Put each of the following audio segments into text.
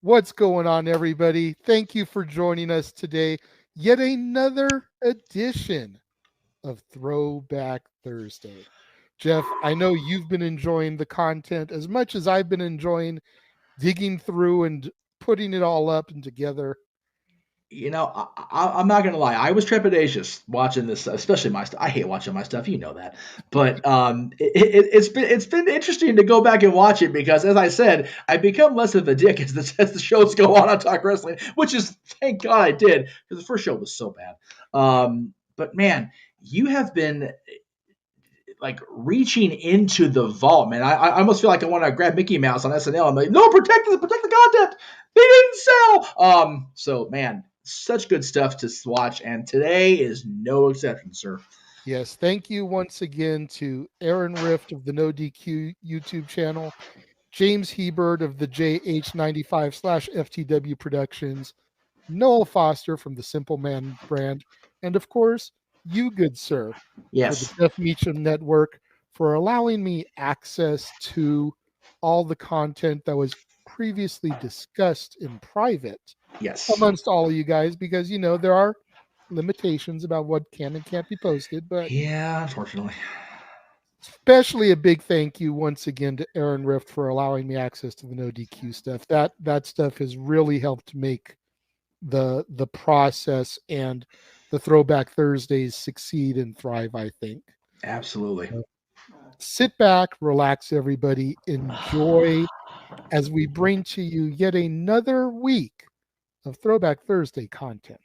What's going on, everybody? Thank you for joining us today. Yet another edition of Throwback Thursday. Jeff, I know you've been enjoying the content as much as I've been enjoying digging through and putting it all up and together. I'm not gonna lie. I was trepidatious watching this, especially my stuff. I hate watching my stuff, you know that. But it's been interesting to go back and watch it because, as I said, I become less of a dick as the shows go on Talk Wrestling, which is thank God I did because the first show was so bad. But man, you have been like reaching into the vault, man. I almost feel like I want to grab Mickey Mouse on SNL. I'm like, no, protect the content. They didn't sell. So man, such good stuff to watch, and today is no exception, sir. Yes, thank you once again to Aaron Rift of the NoDQ YouTube channel, James Hebert of the JH95/FTW Productions, Noel Foster from the Simple Man brand, and of course, you, good sir, for the Yes, Jeff Meacham Network, for allowing me access to all the content that was previously discussed in private yes, amongst all of you guys, because there are limitations about what can and can't be posted, but yeah. Unfortunately, especially a big thank you once again to Aaron Rift for allowing me access to the no DQ stuff. That stuff has really helped make the process and the Throwback Thursdays succeed and thrive, I think. absolutely. Sit back, relax, everybody, enjoy as we bring to you yet another week of Throwback Thursday content.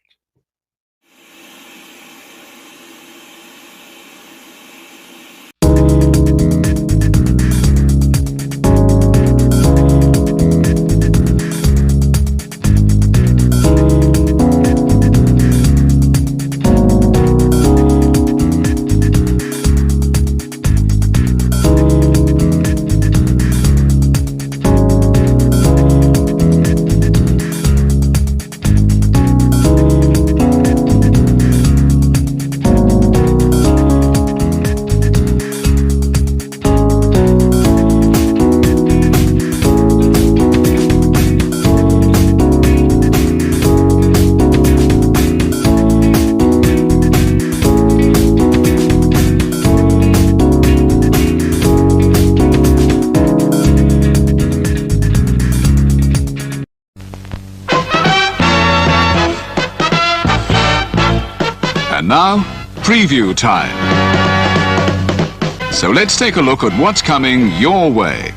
And now, preview time. So let's take a look at what's coming your way.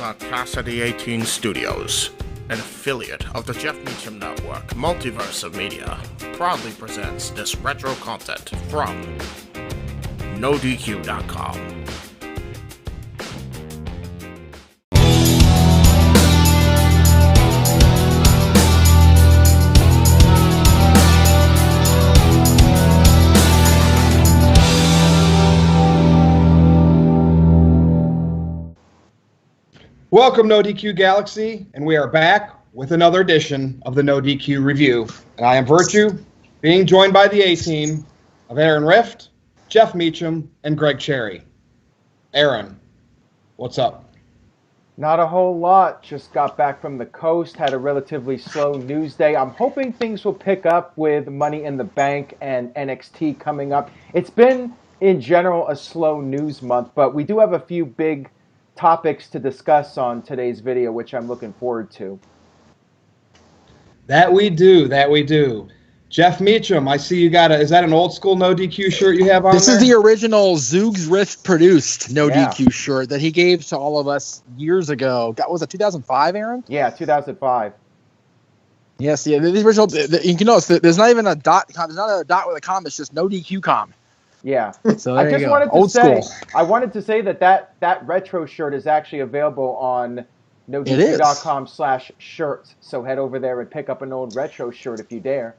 The Casa D18 Studios, an affiliate of the Jeff Meacham Network, Multiverse of Media, proudly presents this retro content from NoDQ.com. Welcome, NoDQ Galaxy, and we are back with another edition of the NoDQ Review. And I am Virtue, being joined by the A-Team of Aaron Rift, Jeff Meacham, and Greg Cherry. Aaron, what's up? Not a whole lot. Just got back from the coast, had a relatively slow news day. I'm hoping things will pick up with Money in the Bank and NXT coming up. It's been, in general, a slow news month, but we do have a few big topics to discuss on today's video, which I'm looking forward to. That we do. Jeff Meacham, I see you got is that an old school No DQ shirt you have on This there? is the original Zoogs Rift produced No DQ shirt that he gave to all of us years ago. Was it 2005, Aaron? Yeah, 2005. Yes, yeah. The original, you can notice there's not even a dot. There's not a dot with a comma. It's just No DQ com. Yeah. So I there you just go. wanted to Old say, school. I wanted to say that retro shirt is actually available on NoDQ.com/shirts. So head over there and pick up an old retro shirt if you dare.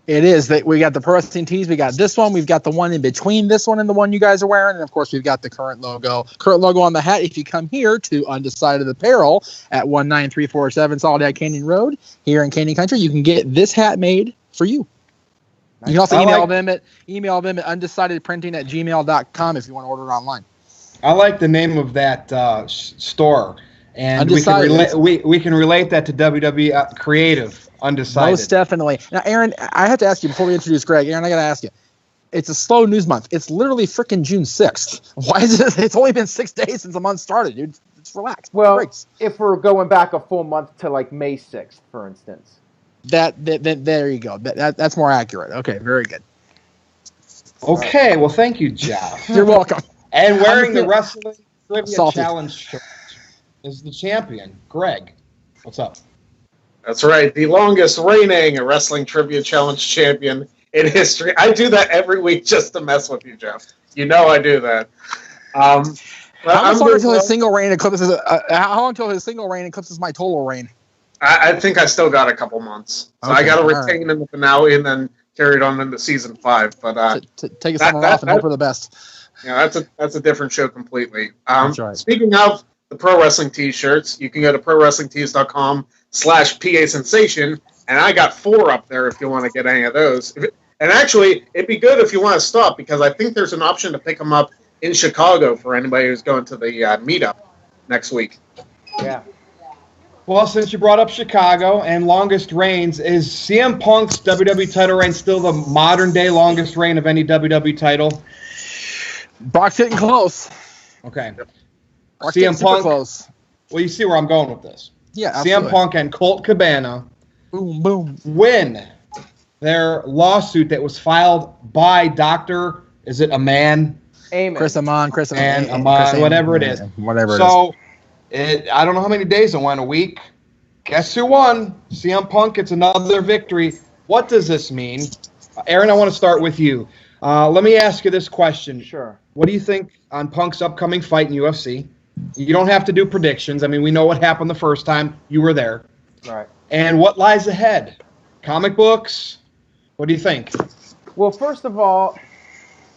It is. We got the Pro Wrestling tees. We got this one. We've got the one in between this one and the one you guys are wearing. And, of course, we've got the current logo. Current logo on the hat. If you come here to Undecided Apparel at 19347 Soledad Canyon Road here in Canyon Country, you can get this hat made for you. You can also email them at undecidedprinting@gmail.com if you want to order it online. I like the name of that store, and we can relate that to WWE Creative Undecided. Most definitely. Now, Aaron, I have to ask you before we introduce Greg. Aaron, I got to ask you. It's a slow news month. It's literally freaking June 6th. Why is it? It's only been 6 days since the month started, dude. Just relax. Well, if we're going back a full month to like May 6th, for instance. That there you go. That's more accurate. Okay, very good. Okay, well, thank you, Jeff. You're welcome. And wearing the Wrestling Trivia Salty. Challenge shirt is the champion, Greg. What's up? That's right, the longest reigning Wrestling Trivia Challenge champion in history. I do that every week just to mess with you, Jeff. You know I do that. How long until his single reign eclipses? How long until his single reign eclipses my total reign? I think I still got a couple months. So I got to retain in the finale and then carry it on into season 5. But take a summer off and hope for the best. Yeah, that's a different show completely. That's right. Speaking of the pro wrestling t-shirts, you can go to prowrestlingtees.com/PA Sensation, and I got 4 up there if you want to get any of those. And actually, it'd be good if you want to stop because I think there's an option to pick them up in Chicago for anybody who's going to the meetup next week. Yeah. Well, since you brought up Chicago and longest reigns, is CM Punk's WWE title reign still the modern-day longest reign of any WWE title? Brock's getting close. Okay. Brock's CM Punk. close. Well, you see where I'm going with this. Yeah, absolutely. CM Punk and Colt Cabana boom win their lawsuit that was filed by Dr. Is it Aman? Amen. Chris Amon, whatever it is. Whatever so, I don't know how many days it went, a week. Guess who won? CM Punk gets another victory. What does this mean? Aaron, I want to start with you. Let me ask you this question. Sure. What do you think on Punk's upcoming fight in UFC? You don't have to do predictions. I mean, we know what happened the first time. You were there. Right. And what lies ahead? Comic books? What do you think? Well, first of all,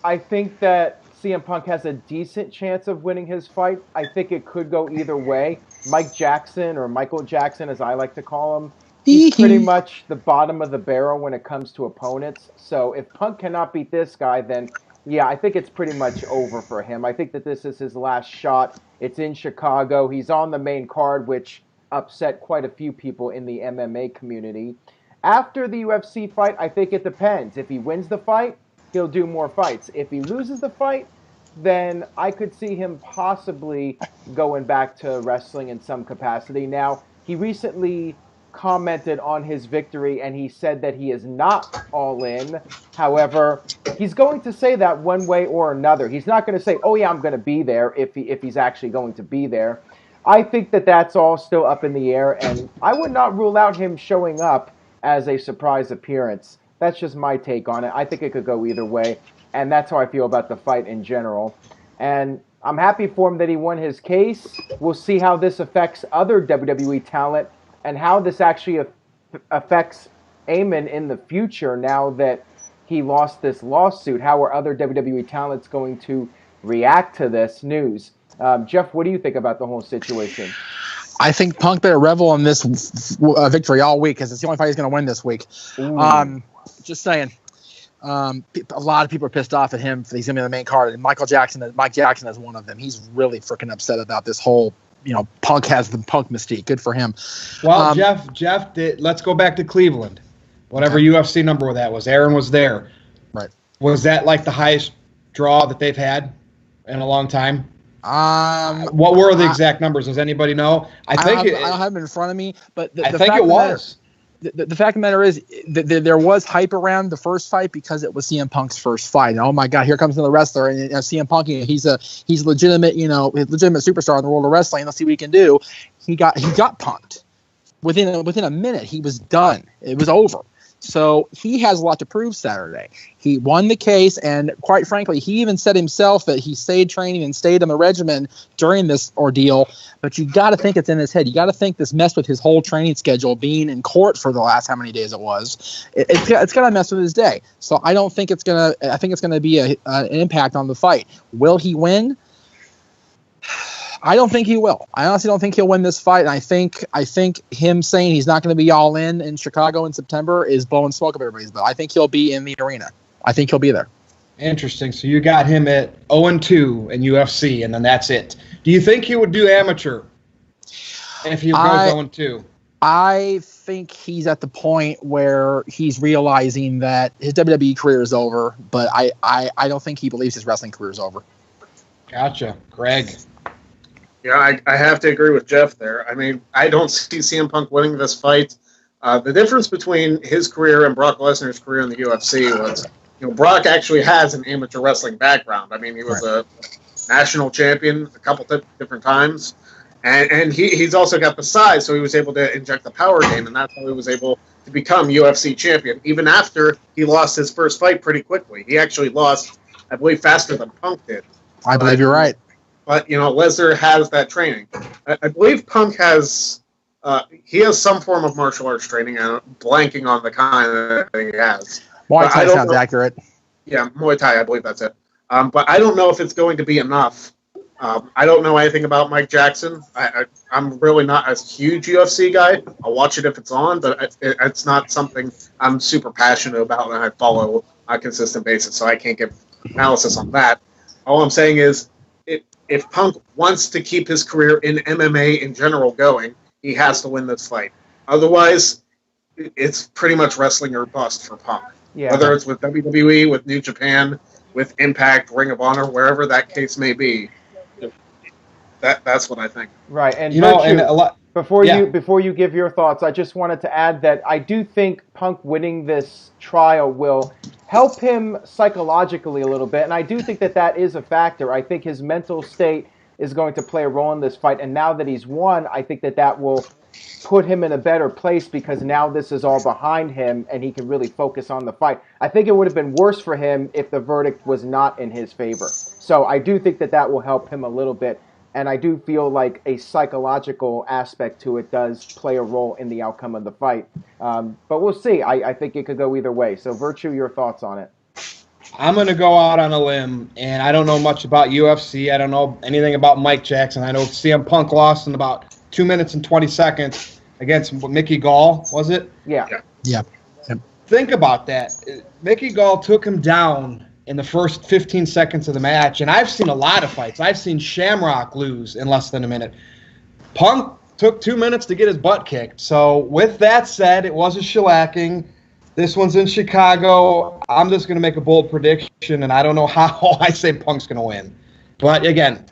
I think that CM Punk has a decent chance of winning his fight. I think it could go either way. Mike Jackson, or Michael Jackson as I like to call him, he's pretty much the bottom of the barrel when it comes to opponents. So if Punk cannot beat this guy, then yeah, I think it's pretty much over for him. I think that this is his last shot. It's in Chicago. He's on the main card, which upset quite a few people in the MMA community. After the UFC fight, I think it depends. If he wins the fight, he'll do more fights. If he loses the fight, then I could see him possibly going back to wrestling in some capacity. Now, he recently commented on his victory, and he said that he is not all in. However, he's going to say that one way or another. He's not going to say, oh, yeah, I'm going to be there if he's actually going to be there. I think that that's all still up in the air, and I would not rule out him showing up as a surprise appearance. That's just my take on it. I think it could go either way, and that's how I feel about the fight in general. And I'm happy for him that he won his case. We'll see how this affects other WWE talent and how this actually affects Eamon in the future now that he lost this lawsuit. How are other WWE talents going to react to this news? Jeff, what do you think about the whole situation? I think Punk better revel in this victory all week because it's the only fight he's going to win this week. Just saying. A lot of people are pissed off at him for he's going to be the main card, and Mike Jackson is one of them. He's really freaking upset about this whole, Punk has the Punk mystique. Good for him. Well, Jeff, let's go back to Cleveland. Whatever UFC number that was, Aaron was there. Right. Was that like the highest draw that they've had in a long time? What were the exact numbers? Does anybody know? I don't have them in front of me, but I think it was. The fact of the matter is there was hype around the first fight because it was CM Punk's first fight. And, oh my God, here comes another wrestler, and CM Punk, he's legitimate, legitimate superstar in the world of wrestling. Let's see what he can do. He got punked within a minute. He was done. It was over. So he has a lot to prove Saturday. He won the case, and quite frankly, he even said himself that he stayed training and stayed on the regimen during this ordeal. But you got to think it's in his head. You got to think this messed with his whole training schedule, being in court for the last how many days it was. It's going to mess with his day. So I don't think it's going to. I think it's going to be an impact on the fight. Will he win? I don't think he will. I honestly don't think he'll win this fight. And I think him saying he's not going to be all in Chicago in September is blowing smoke up everybody's butt. I think he'll be in the arena. I think he'll be there. Interesting. So you got him at 0-2 in UFC, and then that's it. Do you think he would do amateur if he goes 0-2? I think he's at the point where he's realizing that his WWE career is over, but I don't think he believes his wrestling career is over. Gotcha. Greg. Yeah, I have to agree with Jeff there. I mean, I don't see CM Punk winning this fight. The difference between his career and Brock Lesnar's career in the UFC was, Brock actually has an amateur wrestling background. I mean, he was a national champion a couple different times, and he's also got the size, so he was able to inject the power game, and that's how he was able to become UFC champion, even after he lost his first fight pretty quickly. He actually lost, I believe, faster than Punk did. I believe you're right. But, Lesnar has that training. I believe Punk has he has some form of martial arts training. I'm blanking on the kind that he has. Muay Thai sounds accurate. Yeah, Muay Thai, I believe that's it. But I don't know if it's going to be enough. I don't know anything about Mike Jackson. I'm really not a huge UFC guy. I'll watch it if it's on, but it's not something I'm super passionate about and I follow on a consistent basis, so I can't give analysis on that. All I'm saying is, if Punk wants to keep his career in MMA in general going, he has to win this fight. Otherwise, it's pretty much wrestling or bust for Punk. Yeah. Whether it's with WWE, with New Japan, with Impact, Ring of Honor, wherever that case may be, that's what I think. Right, and before you give your thoughts, I just wanted to add that I do think Punk winning this trial will help him psychologically a little bit, and I do think that is a factor. I think his mental state is going to play a role in this fight, and now that he's won, I think that will put him in a better place because now this is all behind him and he can really focus on the fight. I think it would have been worse for him if the verdict was not in his favor. So I do think that will help him a little bit, and I do feel like a psychological aspect to it does play a role in the outcome of the fight. But we'll see. I think it could go either way. So, Virtue, your thoughts on it? I'm going to go out on a limb, and I don't know much about UFC. I don't know anything about Mike Jackson. I know CM Punk lost in about 2 minutes and 20 seconds against Mickey Gall, was it? Yeah. Think about that. Mickey Gall took him down in the first 15 seconds of the match, and I've seen a lot of fights. I've seen Shamrock lose in less than a minute. Punk took 2 minutes to get his butt kicked. So with that said, it was a shellacking. This one's in Chicago. I'm just going to make a bold prediction, and I don't know how I say Punk's going to win. But again,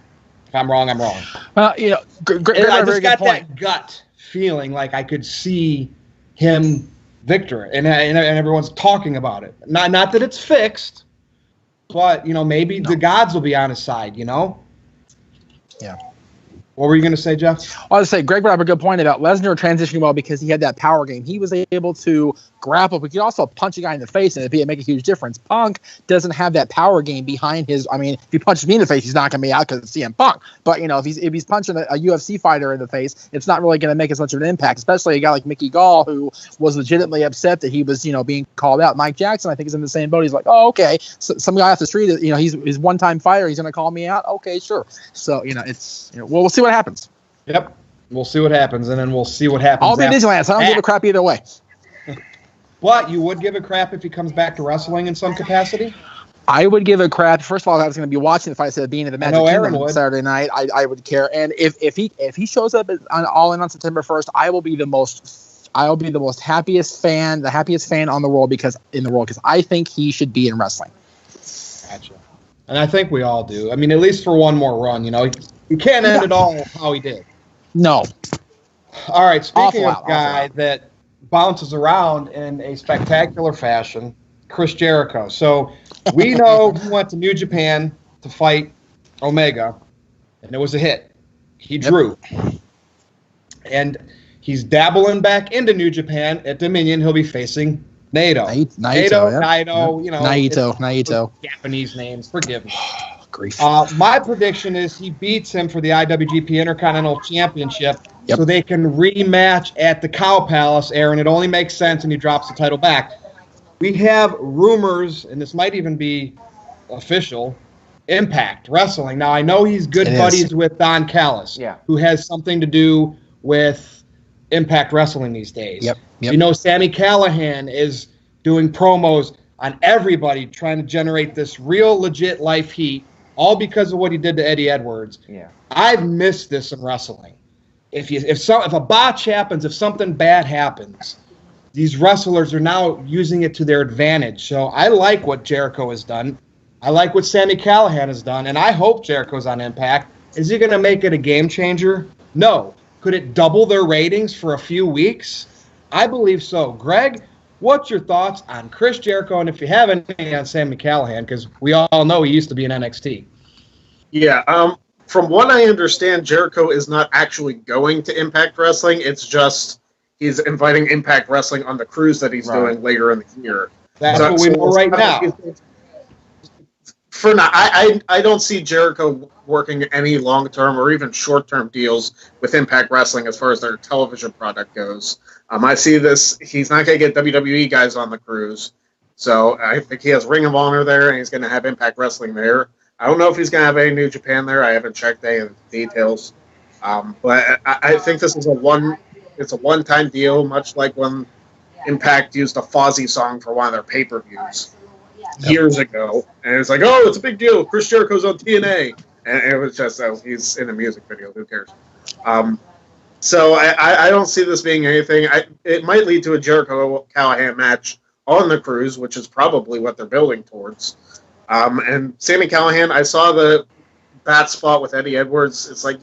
if I'm wrong, I'm wrong. Well, I just got that gut feeling like I could see him victor, and everyone's talking about it. Not that it's fixed, but maybe the gods will be on his side. Yeah. What were you going to say, Jeff? I was going to say, Greg brought up a good point about Lesnar transitioning well because he had that power game. He was able to grapple, but he could also punch a guy in the face and it'd make a huge difference. Punk doesn't have that power game behind his. I mean, if he punches me in the face, he's not going to be out because it's CM Punk. But if he's punching a UFC fighter in the face, it's not really going to make as much of an impact. Especially a guy like Mickey Gall, who was legitimately upset that he was being called out. Mike Jackson, I think, is in the same boat. He's like, oh, okay, so some guy off the street, he's one-time fighter. He's going to call me out. Okay, sure. So it's we'll see what happens. Yep. We'll see what happens, and then we'll see what happens. I'll be Disneyland, so I don't give a crap either way. But you would give a crap if he comes back to wrestling in some capacity? I would give a crap. First of all, I was going to be watching the fight instead of being at the Magic Kingdom Saturday night. I would care. And if he shows up All In on September 1st, I will be the most happiest fan on the world because I think he should be in wrestling. Gotcha. And I think we all do. I mean, at least for one more run, you can't end it all how he did. No. All right, speaking of a guy that bounces around in a spectacular fashion, Chris Jericho. So we know he went to New Japan to fight Omega, and it was a hit. He drew. And he's dabbling back into New Japan at Dominion. He'll be facing Naito. Naito. Japanese names. Forgive me. Grief. My prediction is he beats him for the IWGP Intercontinental Championship so they can rematch at the Cow Palace, Aaron. It only makes sense, and he drops the title back. We have rumors, and this might even be official, Impact Wrestling. Now, I know he's good buddies with Don Callis, who has something to do with Impact Wrestling these days. Yep. Sami Callihan is doing promos on everybody trying to generate this real legit life heat, all because of what he did to Eddie Edwards. Yeah. I've missed this in wrestling. If a botch happens, if something bad happens, these wrestlers are now using it to their advantage. So I like what Jericho has done. I like what Sami Callihan has done, and I hope Jericho's on Impact. Is he going to make it a game changer? No. Could it double their ratings for a few weeks? I believe so. Greg, what's your thoughts on Chris Jericho, and if you have anything on Sami Callihan, because we all know he used to be in NXT. Yeah, from what I understand, Jericho is not actually going to Impact Wrestling. It's just he's inviting Impact Wrestling on the cruise that he's doing later in the year. That's what we know right now. For now, I don't see Jericho working any long-term or even short-term deals with Impact Wrestling as far as their television product goes. I see this. He's not going to get WWE guys on the cruise. So I think he has Ring of Honor there, and he's going to have Impact Wrestling there. I don't know if he's going to have any New Japan there. I haven't checked any of the details. But I think this is a one-time deal, much like when Impact used a Fozzy song for one of their pay-per-views years ago. And it's like, oh, it's a big deal. Chris Jericho's on TNA. And it was just, he's in a music video. Who cares? So I don't see this being anything. It might lead to a Jericho-Callahan match on the cruise, which is probably what they're building towards. And Sami Callihan, I saw the bat spot with Eddie Edwards. It's like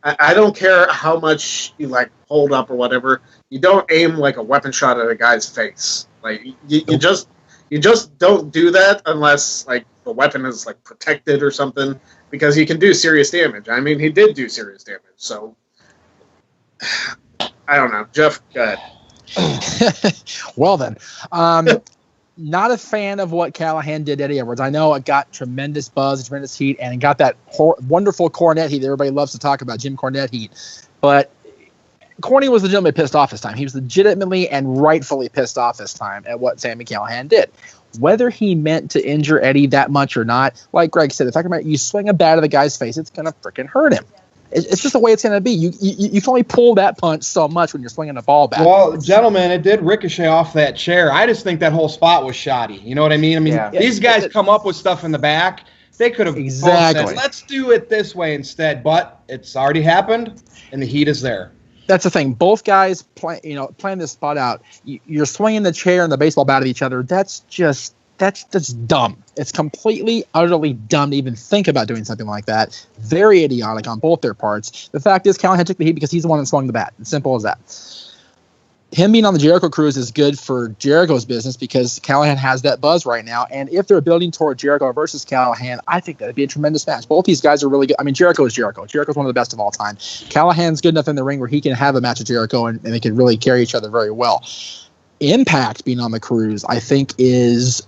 I don't care how much you hold up or whatever. You don't aim like a weapon shot at a guy's face. Like you just don't do that unless the weapon is protected or something, because he can do serious damage. I mean, he did do serious damage. So I don't know, Jeff. Go ahead. Well then, not a fan of what Callahan did to Eddie Edwards. I know it got tremendous buzz, tremendous heat, and it got that wonderful Cornette heat that everybody loves to talk about, Jim Cornette heat. But Corny was legitimately pissed off this time. He was legitimately and rightfully pissed off this time at what Sami Callihan did. Whether he meant to injure Eddie that much or not, like Greg said, the fact about you swing a bat at the guy's face, it's going to freaking hurt him. It's just the way it's going to be. You can only pull that punch so much when you're swinging a ball back. Well, gentlemen, it did ricochet off that chair. I just think that whole spot was shoddy. You know what I mean? These guys come up with stuff in the back. They could have said, let's do it this way instead. But it's already happened, and the heat is there. That's the thing. Both guys playing this spot out. You're swinging the chair and the baseball bat at each other. That's dumb. It's completely, utterly dumb to even think about doing something like that. Very idiotic on both their parts. The fact is, Callahan took the heat because he's the one that swung the bat. As simple as that. him being on the Jericho cruise is good for Jericho's business because Callahan has that buzz right now. And if they're building toward Jericho versus Callahan, I think that'd be a tremendous match. Both these guys are really good. I mean, Jericho is Jericho. Jericho's one of the best of all time. Callahan's good enough in the ring where he can have a match with Jericho and they can really carry each other very well. Impact being on the cruise, I think, is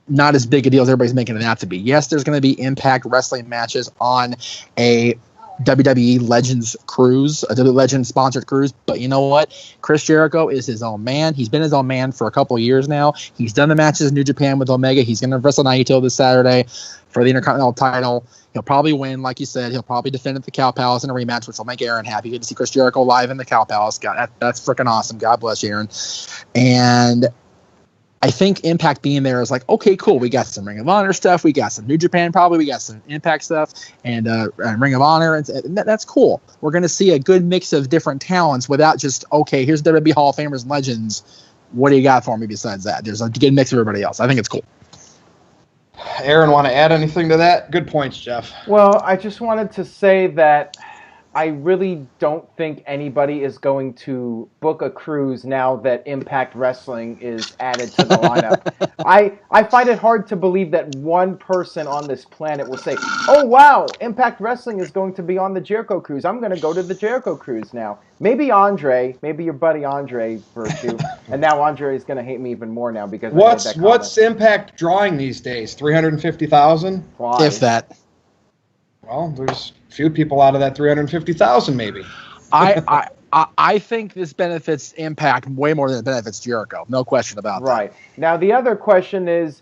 not as big a deal as everybody's making it out to be. Yes, there's going to be Impact Wrestling matches on a WWE Legends cruise, a WWE Legends sponsored cruise, but you know what? Chris Jericho is his own man. He's been his own man for a couple of years now. He's done the matches in New Japan with Omega. He's going to wrestle Naito this Saturday for the Intercontinental title. He'll probably win, like you said. He'll probably defend at the Cow Palace in a rematch, which will make Aaron happy. Good to see Chris Jericho live in the Cow Palace. God, that's freaking awesome. God bless you, Aaron. And I think Impact being there is like, okay, cool. We got some Ring of Honor stuff. We got some New Japan probably. We got some Impact stuff and Ring of Honor. And that's cool. We're going to see a good mix of different talents without just, okay, here's WWE Hall of Famers and Legends. What do you got for me besides that? There's a good mix of everybody else. I think it's cool. Aaron, want to add anything to that? Good points, Jeff. Well, I just wanted to say that I really don't think anybody is going to book a cruise now that Impact Wrestling is added to the lineup. I find it hard to believe that one person on this planet will say, oh, wow, Impact Wrestling is going to be on the Jericho cruise. I'm going to go to the Jericho cruise now. Maybe Andre, maybe your buddy Andre Virtue. And now Andre is going to hate me even more now because what's Impact drawing these days? 350,000? If that. Well, there's few people out of that 350,000 maybe. I think this benefits Impact way more than it benefits Jericho. No question about that. Right. Now, the other question is,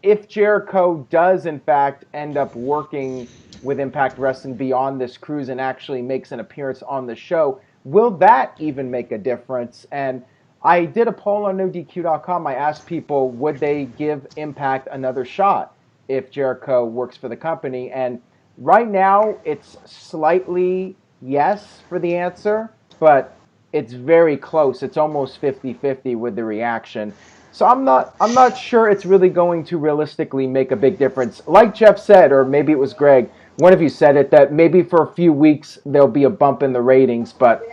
if Jericho does, in fact, end up working with Impact Wrestling beyond this cruise and actually makes an appearance on the show, will that even make a difference? And I did a poll on NoDQ.com. I asked people, would they give Impact another shot if Jericho works for the company? And right now, it's slightly yes for the answer, but it's very close. It's almost 50-50 with the reaction. So I'm not sure it's really going to realistically make a big difference. Like Jeff said, or maybe it was Greg, one of you said it, that maybe for a few weeks there'll be a bump in the ratings, but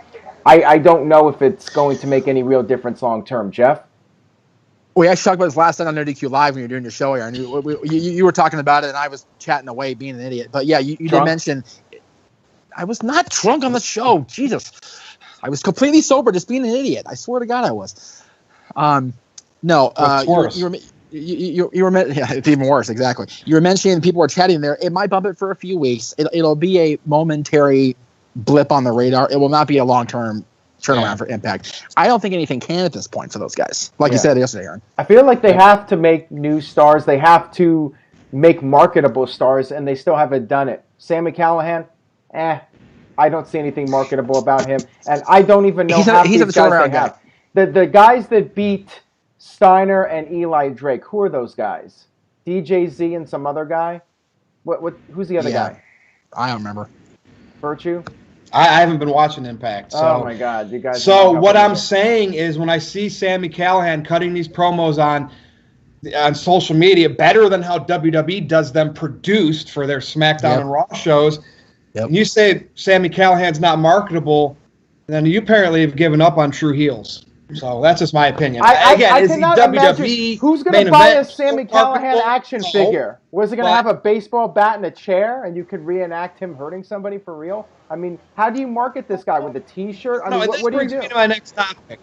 I don't know if it's going to make any real difference long term. Jeff? We actually talked about this last night on NoDQ Live when you were doing your show here, and you were talking about it, and I was chatting away being an idiot. But yeah, you did mention I was not drunk on the show. Jesus, I was completely sober, just being an idiot. I swear to God, I was. No, you were yeah, it's even worse. Exactly. You were mentioning people were chatting there. It might bump it for a few weeks. It'll be a momentary blip on the radar. It will not be a long-term turnaround for Impact. I don't think anything can at this point for those guys. Like you said yesterday, Aaron. I feel like they have to make new stars. They have to make marketable stars, and they still haven't done it. Sami Callihan, I don't see anything marketable about him, and I don't even know how these guys they have. The guys that beat Steiner and Eli Drake, who are those guys? DJZ and some other guy? Who's the other guy? I don't remember. Virtue? I haven't been watching Impact. So. Oh my God, you guys! So what I'm saying is, when I see Sami Callihan cutting these promos on social media better than how WWE does them produced for their SmackDown and Raw shows, and you say Sami Callihan's not marketable, then you apparently have given up on true heels. So that's just my opinion. I cannot imagine who's going to buy a Sami Callihan action figure. Was it going to have a baseball bat and a chair, and you could reenact him hurting somebody for real? I mean, how do you market this guy with a T-shirt? I mean, what do you do? This brings me to my next topic.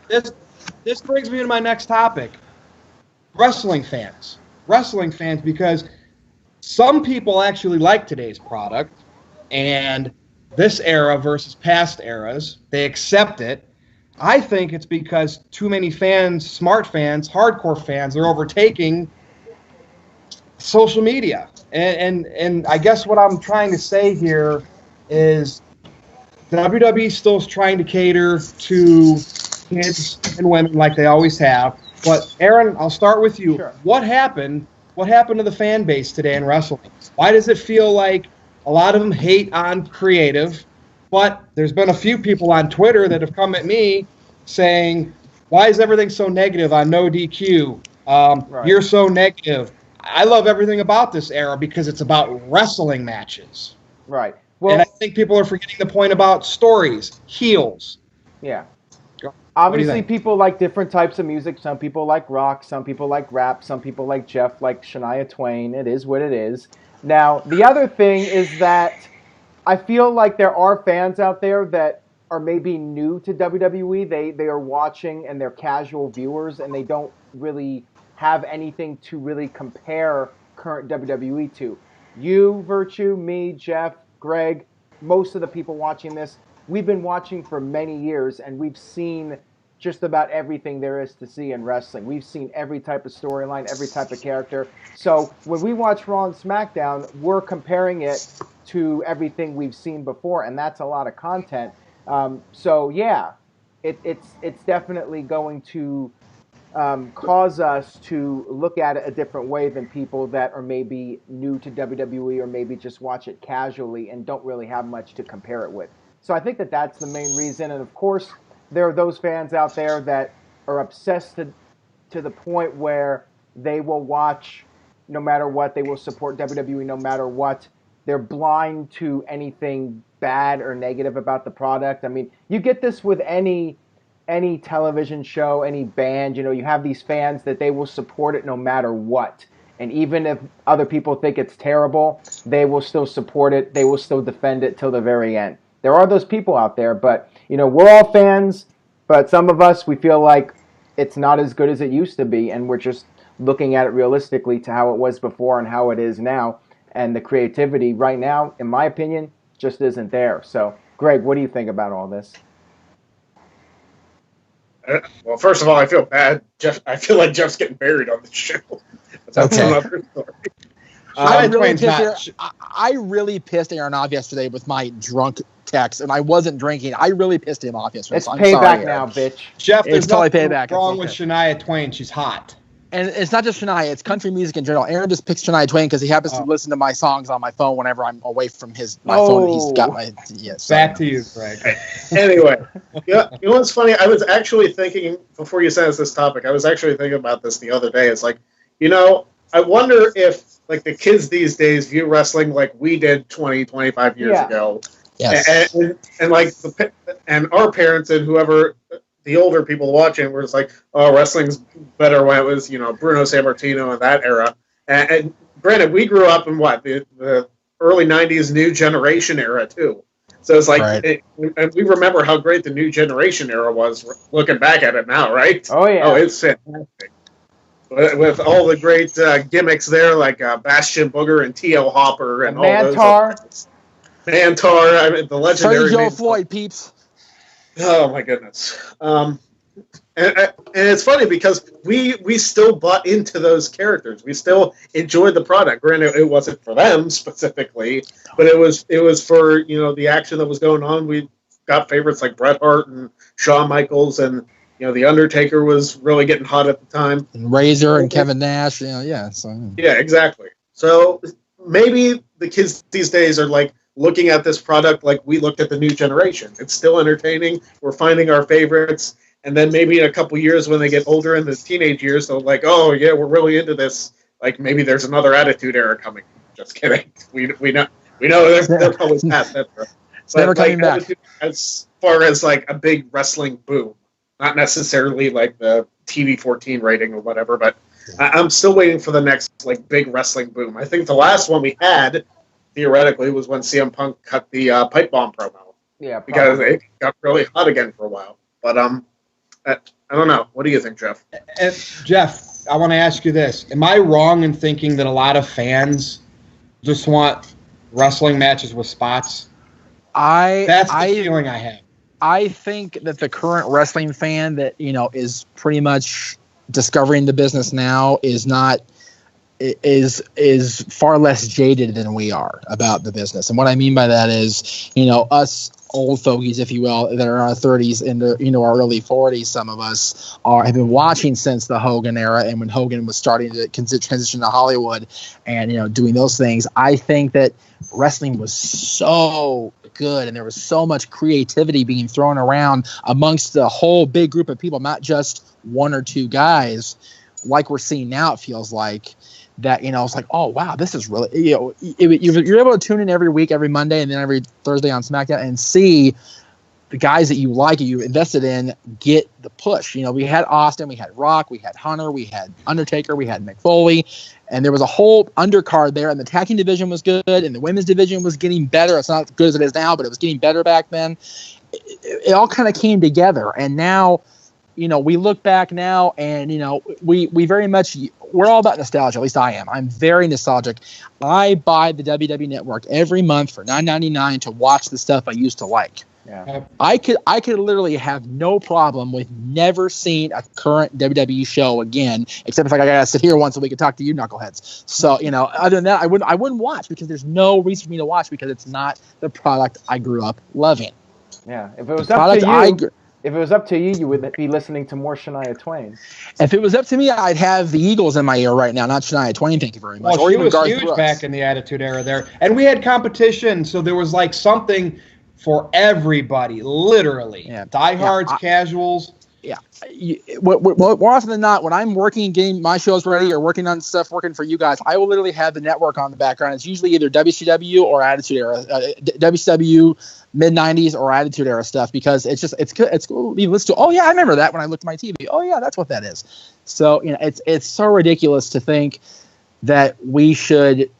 This brings me to my next topic. Wrestling fans, because some people actually like today's product, and this era versus past eras, they accept it. I think it's because too many fans, smart fans, hardcore fans, they're overtaking social media. And I guess what I'm trying to say here is WWE still is trying to cater to kids and women like they always have. But Aaron, I'll start with you. Sure. What happened to the fan base today in wrestling? Why does it feel like a lot of them hate on creative? But there's been a few people on Twitter that have come at me saying, why is everything so negative on No DQ? You're so negative. I love everything about this era because it's about wrestling matches. Right. Well, and I think people are forgetting the point about stories, heels. Yeah. Obviously, think? people like different types of music. Some people like rock. Some people like rap. Some people like Jeff, like Shania Twain. It is what it is. Now, the other thing is that I feel like there are fans out there that are maybe new to WWE. They are watching and they're casual viewers and they don't really have anything to really compare current WWE to. You, Virtue, me, Jeff, Greg, most of the people watching this, we've been watching for many years and we've seen just about everything there is to see in wrestling. We've seen every type of storyline, every type of character. So when we watch Raw and SmackDown, we're comparing it to everything we've seen before, and that's a lot of content. So yeah, it's definitely going to cause us to look at it a different way than people that are maybe new to WWE or maybe just watch it casually and don't really have much to compare it with. So I think that that's the main reason. And of course, there are those fans out there that are obsessed to the point where they will watch no matter what. They will support WWE no matter what. They're blind to anything bad or negative about the product. I mean, you get this with any television show, any band. You know, you have these fans that they will support it no matter what. And even if other people think it's terrible, they will still support it. They will still defend it till the very end. There are those people out there, but, you know, we're all fans, but some of us, we feel like it's not as good as it used to be, and we're just looking at it realistically to how it was before and how it is now. And the creativity right now, in my opinion, just isn't there. So, Greg, what do you think about all this? Well, first of all, I feel bad. I feel like Jeff's getting buried on the show. That's Okay. another story. I really pissed Aaron off yesterday with my drunk text, and I wasn't drinking. I really pissed him off yesterday. It's so I'm payback sorry, now, Aaron. bitch. Jeff, there's It's totally nothing payback. wrong It's with okay. Shania Twain. She's hot. And it's not just Shania, it's country music in general. Aaron just picks Shania Twain because he happens to listen to my songs on my phone whenever I'm away from my phone. He's got my Back to you, Greg. Anyway, you know what's funny? I was actually thinking, before you sent us this topic, I was actually thinking about this the other day. It's like, you know, I wonder if, like, the kids these days view wrestling like we did 20, 25 years ago. Yes. And like, and our parents and whoever, the older people watching, were just like, oh, wrestling's better when it was, you know, Bruno Sammartino in that era. And granted, we grew up in the early 90s New Generation era, too. So it's like, Right. and we remember how great the New Generation era was looking back at it now, right? Oh, yeah. Oh, it's fantastic. With all the great gimmicks there, like Bastion Booger and T.L. Hopper and all those. Mantar. Mantar, I mean, the legendary. Joe Floyd, peeps. Oh my goodness. And it's funny because we still bought into those characters. We still enjoyed the product. Granted, it wasn't for them specifically, but it was for, you know, the action that was going on. We got favorites like Bret Hart and Shawn Michaels, and, you know, The Undertaker was really getting hot at the time. And Razor and Kevin Nash, you know, yeah. So Yeah, exactly. So maybe the kids these days are like looking at this product like we looked at the New Generation. It's still entertaining. We're finding our favorites. And then maybe in a couple years when they get older in the teenage years, they'll like, oh, yeah, we're really into this. Like, maybe there's another Attitude Era coming. Just kidding. We know they're probably past that. It's never coming back. As far as like a big wrestling boom, not necessarily like the TV 14 rating or whatever, but I'm still waiting for the next like big wrestling boom. I think the last one we had, theoretically, was when CM Punk cut the pipe bomb promo. Yeah, because it got really hot again for a while. But I don't know. What do you think, Jeff? Jeff, I want to ask you this: am I wrong in thinking that a lot of fans just want wrestling matches with spots? That's the feeling I have. I think that the current wrestling fan that, you know, is pretty much discovering the business now is far less jaded than we are about the business. And what I mean by that is, you know, us old fogies, if you will, that are in our 30s into, you know, our early 40s, some of us have been watching since the Hogan era, and when Hogan was starting to transition to Hollywood and, you know, doing those things. I think that wrestling was so good and there was so much creativity being thrown around amongst the whole big group of people, not just one or two guys like we're seeing now. It feels like that, you know, it's like, oh wow, this is really, you know, you're able to tune in every week, every Monday, and then every Thursday on SmackDown and see the guys that you like, you invested in, get the push. You know, we had Austin, we had Rock, we had Hunter, we had Undertaker, we had Mick Foley, and there was a whole undercard there, and the tag team division was good, and the women's division was getting better. It's not as good as it is now, but it was getting better back then. It all kind of came together, and now, you know, we look back now, and, you know, we very much, we're all about nostalgia. At least I am. I'm very nostalgic. I buy the WWE Network every month for $9.99 to watch the stuff I used to like. Yeah. I could literally have no problem with never seeing a current WWE show again, except if I gotta sit here once a week and talk to you knuckleheads. So, you know, other than that, I wouldn't watch, because there's no reason for me to watch, because it's not the product I grew up loving. Yeah. If it was up to you, if it was up to you, you would be listening to more Shania Twain. If it was up to me, I'd have the Eagles in my ear right now, not Shania Twain. Thank you very much. Well, she was huge back in the Attitude Era there. And we had competition, so there was like something for everybody, literally. Yeah. Diehards, casuals. Yeah. More often than not, when I'm working, getting my shows ready or working on stuff, working for you guys, I will literally have the network on the background. It's usually either WCW or Attitude Era, WCW mid-90s or Attitude Era stuff, because it's just, it's cool. You listen to, oh yeah, I remember that when I looked at my TV. Oh yeah, that's what that is. So, you know, it's so ridiculous to think that we should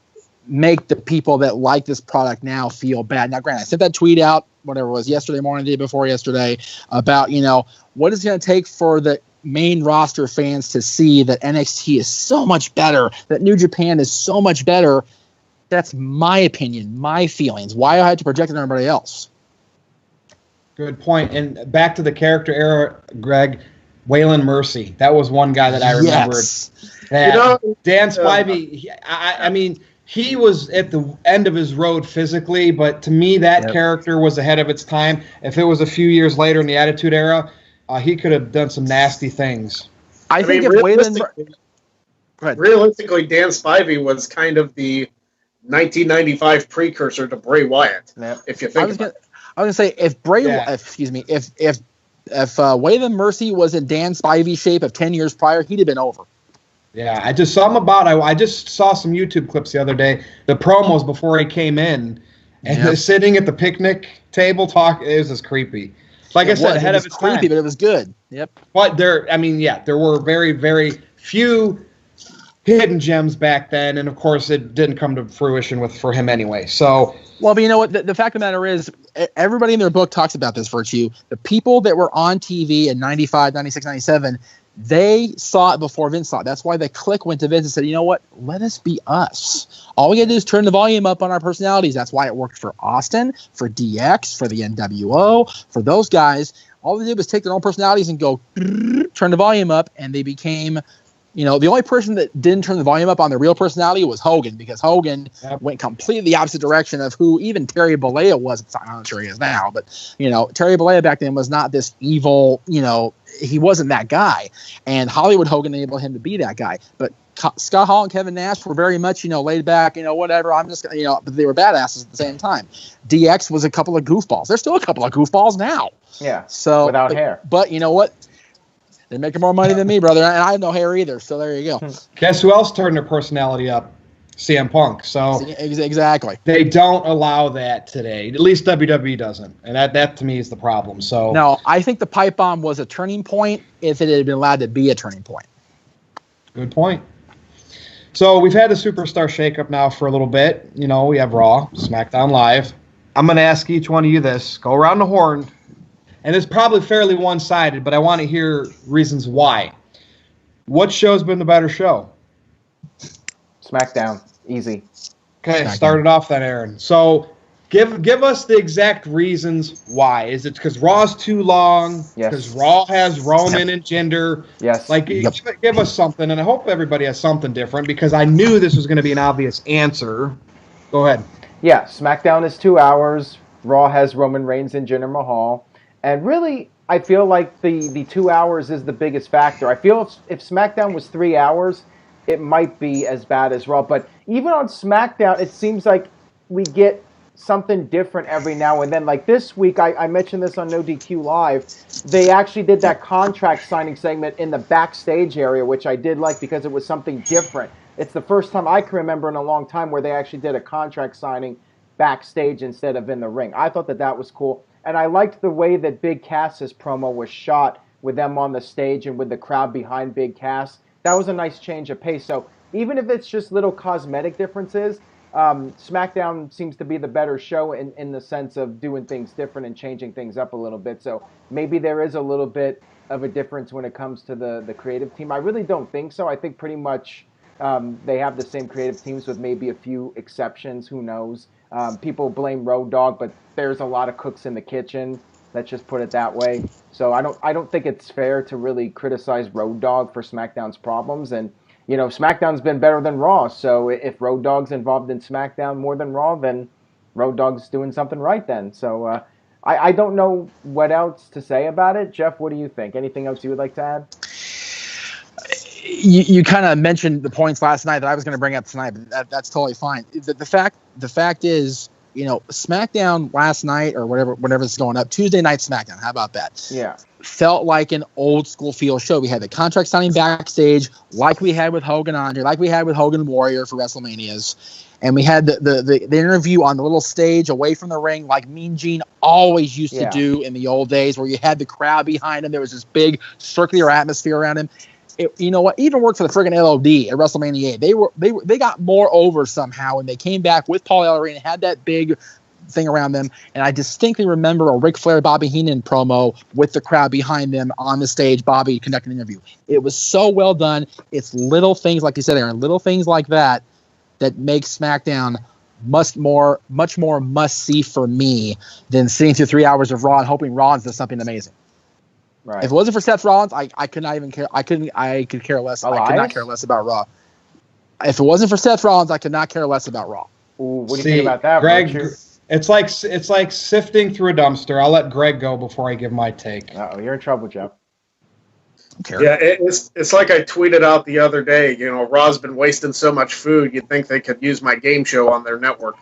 make the people that like this product now feel bad. Now, granted, I sent that tweet out, whatever it was, yesterday morning, the day before yesterday, about, you know, what it's going to take for the main roster fans to see that NXT is so much better, that New Japan is so much better. That's my opinion, my feelings. Why I had to project it on everybody else. Good point. And back to the character era, Greg, Waylon Mercy. That was one guy that I remembered. Yes. That, you know, Dan Spivey, I mean, he was at the end of his road physically, but to me, that character was ahead of its time. If it was a few years later in the Attitude Era, he could have done some nasty things. I think mean, if Waylon... realistically, Dan Spivey was kind of the 1995 precursor to Bray Wyatt. Yep. If you think about it. I was gonna say, if Waylon Mercy was in Dan Spivey shape of 10 years prior, he'd have been over. Yeah, I just saw him about. I just saw some YouTube clips the other day, the promos before he came in, and sitting at the picnic table talking. It was just creepy. Like I said, ahead of its creepy, time. But it was good. Yep. But there were very, very few hidden gems back then, and of course, it didn't come to fruition for him anyway. So. Well, but you know what? The fact of the matter is, everybody in their book talks about this, Virtue. The people that were on TV in 95, 96, 97, they saw it before Vince saw it. That's why the click went to Vince and said, you know what? Let us be us. All we got to do is turn the volume up on our personalities. That's why it worked for Austin, for DX, for the NWO, for those guys. All they did was take their own personalities and go, turn the volume up, and they became... You know, the only person that didn't turn the volume up on their real personality was Hogan, because Hogan went completely the opposite direction of who even Terry Bollea was. I'm not sure he is now, but, you know, Terry Bollea back then was not this evil, you know, he wasn't that guy. And Hollywood Hogan enabled him to be that guy. But Scott Hall and Kevin Nash were very much, you know, laid back, you know, whatever. I'm just, you know, but they were badasses at the same time. DX was a couple of goofballs. There's still a couple of goofballs now. Yeah. So without hair. But you know what? They're making more money than me, brother, and I have no hair either. So there you go. Guess who else turned their personality up? CM Punk. So exactly, they don't allow that today. At least WWE doesn't, and that to me is the problem. So no, I think the pipe bomb was a turning point if it had been allowed to be a turning point. Good point. So we've had the superstar shakeup now for a little bit. You know, we have Raw, SmackDown Live. I'm going to ask each one of you this. Go around the horn. And it's probably fairly one-sided, but I want to hear reasons why. What show's been the better show? SmackDown. Easy. Okay, start it off then, Aaron. So give us the exact reasons why. Is it because Raw's too long? Yes. Because Raw has Roman and Jinder? Yes. Like, give us something, and I hope everybody has something different, because I knew this was going to be an obvious answer. Go ahead. Yeah, SmackDown is 2 hours. Raw has Roman Reigns and Jinder Mahal. And really, I feel like the 2 hours is the biggest factor. I feel if SmackDown was 3 hours, it might be as bad as Raw. But even on SmackDown, it seems like we get something different every now and then. Like this week, I mentioned this on NoDQ Live. They actually did that contract signing segment in the backstage area, which I did like because it was something different. It's the first time I can remember in a long time where they actually did a contract signing backstage instead of in the ring. I thought that was cool. And I liked the way that Big Cass's promo was shot with them on the stage and with the crowd behind Big Cass. That was a nice change of pace. So even if it's just little cosmetic differences, SmackDown seems to be the better show in the sense of doing things different and changing things up a little bit. So maybe there is a little bit of a difference when it comes to the creative team. I really don't think so. I think pretty much they have the same creative teams with maybe a few exceptions. Who knows? People blame Road Dogg, but there's a lot of cooks in the kitchen. Let's just put it that way. So I don't think it's fair to really criticize Road Dogg for SmackDown's problems. And you know, SmackDown's been better than Raw. So if Road Dogg's involved in SmackDown more than Raw, then Road Dogg's doing something right then. So I don't know what else to say about it. Jeff, what do you think? Anything else you would like to add? You kind of mentioned the points last night that I was going to bring up tonight, but that's totally fine. The fact is, you know, SmackDown last night or whatever is going up, Tuesday night SmackDown. How about that? Yeah. Felt like an old school feel show. We had the contract signing backstage, like we had with Hogan Andre, like we had with Hogan Warrior for WrestleManias, and we had the interview on the little stage away from the ring, like Mean Gene always used to do in the old days, where you had the crowd behind him. There was this big circular atmosphere around him. You know what? Even worked for the friggin' LOD at WrestleMania 8. They got more over somehow when they came back with Paul Ellering and had that big thing around them. And I distinctly remember a Ric Flair Bobby Heenan promo with the crowd behind them on the stage, Bobby conducting an interview. It was so well done. It's little things, like you said, Aaron, little things like that make SmackDown much more must see for me than sitting through 3 hours of Raw and hoping Rollins does something amazing. Right. If it wasn't for Seth Rollins, I could not even care. I could care less. Elias? I could not care less about Raw. If it wasn't for Seth Rollins, I could not care less about Raw. Ooh, what do you think about that, Greg? It's like sifting through a dumpster. I'll let Greg go before I give my take. Uh-oh, you're in trouble, Jeff. Yeah, it's like I tweeted out the other day. You know, Raw's been wasting so much food. You'd think they could use my game show on their network.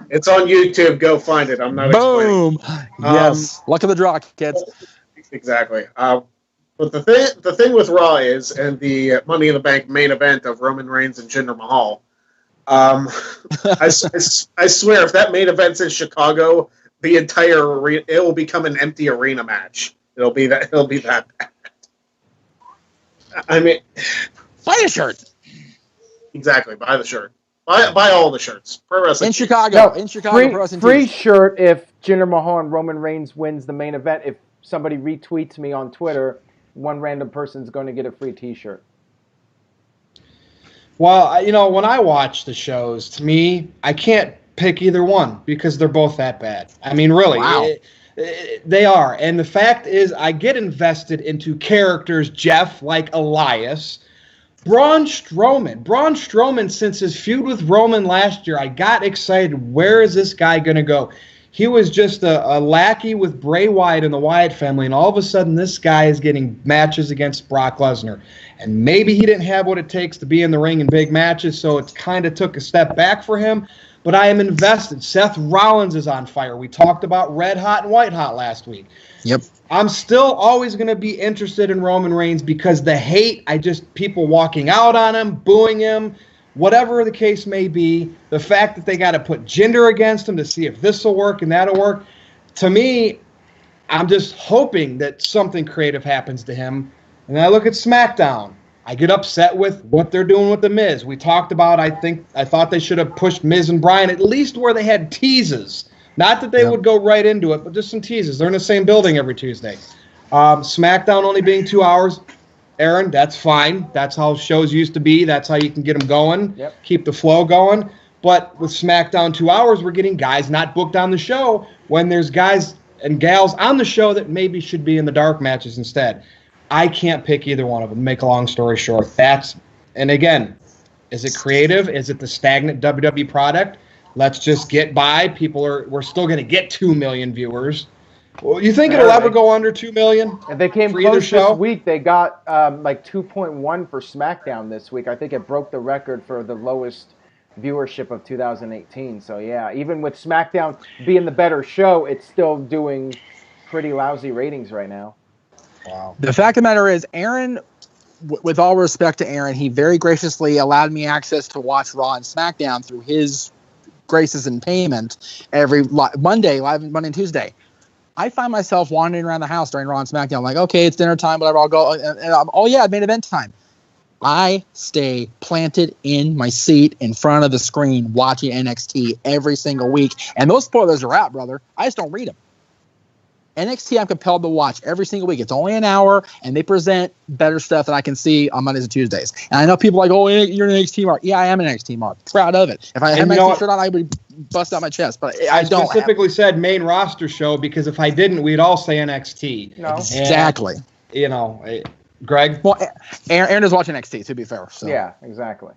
It's on YouTube. Go find it. I'm not Boom. Yes. Luck of the draw, kids. Exactly. But the thing with Raw is, and the Money in the Bank main event of Roman Reigns and Jinder Mahal, I swear, if that main event's in Chicago, the entire arena, it will become an empty arena match. It'll be that bad. I mean, buy a shirt. Exactly, buy the shirt. Buy all the shirts. Pro Wrestling in Chicago. In Chicago, free shirt if Jinder Mahal and Roman Reigns wins the main event. If somebody retweets me on Twitter, one random person's going to get a free T-shirt. Well, you know, when I watch the shows, to me, I can't pick either one because they're both that bad. I mean, really, wow. They are. And the fact is, I get invested into characters, Jeff, like Elias. Braun Strowman, since his feud with Roman last year, I got excited. Where is this guy going to go? He was just a lackey with Bray Wyatt and the Wyatt family, and all of a sudden this guy is getting matches against Brock Lesnar. And maybe he didn't have what it takes to be in the ring in big matches, so it kind of took a step back for him. But I am invested. Seth Rollins is on fire. We talked about Red Hot and White Hot last week. Yep. I'm still always going to be interested in Roman Reigns because the hate, people walking out on him, booing him, whatever the case may be, the fact that they got to put Jinder against him to see if this will work and that'll work, to me, I'm just hoping that something creative happens to him. And I look at SmackDown. I get upset with what they're doing with The Miz. We talked about, I thought they should have pushed Miz and Bryan at least where they had teases. Not that they would go right into it, but just some teases. They're in the same building every Tuesday. SmackDown only being 2 hours, Aaron, that's fine. That's how shows used to be. That's how you can get them going, keep the flow going. But with SmackDown 2 hours, we're getting guys not booked on the show when there's guys and gals on the show that maybe should be in the dark matches instead. I can't pick either one of them, make a long story short. And again, is it creative? Is it the stagnant WWE product? Let's just get by. We're still going to get 2 million viewers. Well, you think it'll ever go under 2 million? And they came close this week. They got like 2.1 for SmackDown this week. I think it broke the record for the lowest viewership of 2018. So yeah, even with SmackDown being the better show, it's still doing pretty lousy ratings right now. Wow. The fact of the matter is, Aaron, with all respect to Aaron, he very graciously allowed me access to watch Raw and SmackDown through his graces and payment every Monday, live Monday and Tuesday. I find myself wandering around the house during Raw and SmackDown, like, okay, it's dinner time, whatever, I'll go. And oh, yeah, main event time. I stay planted in my seat in front of the screen watching NXT every single week. And those spoilers are out, brother. I just don't read them. NXT, I'm compelled to watch every single week. It's only an hour, and they present better stuff than I can see on Mondays and Tuesdays. And I know people are like, oh, you're an NXT mark. Yeah, I am an NXT mark. Proud of it. If I had my T-shirt on, I would bust out my chest. But I don't specifically said main roster show because if I didn't, we'd all say NXT. No. Exactly. And, Greg? Well, Aaron is watching NXT, to be fair. So. Yeah, exactly.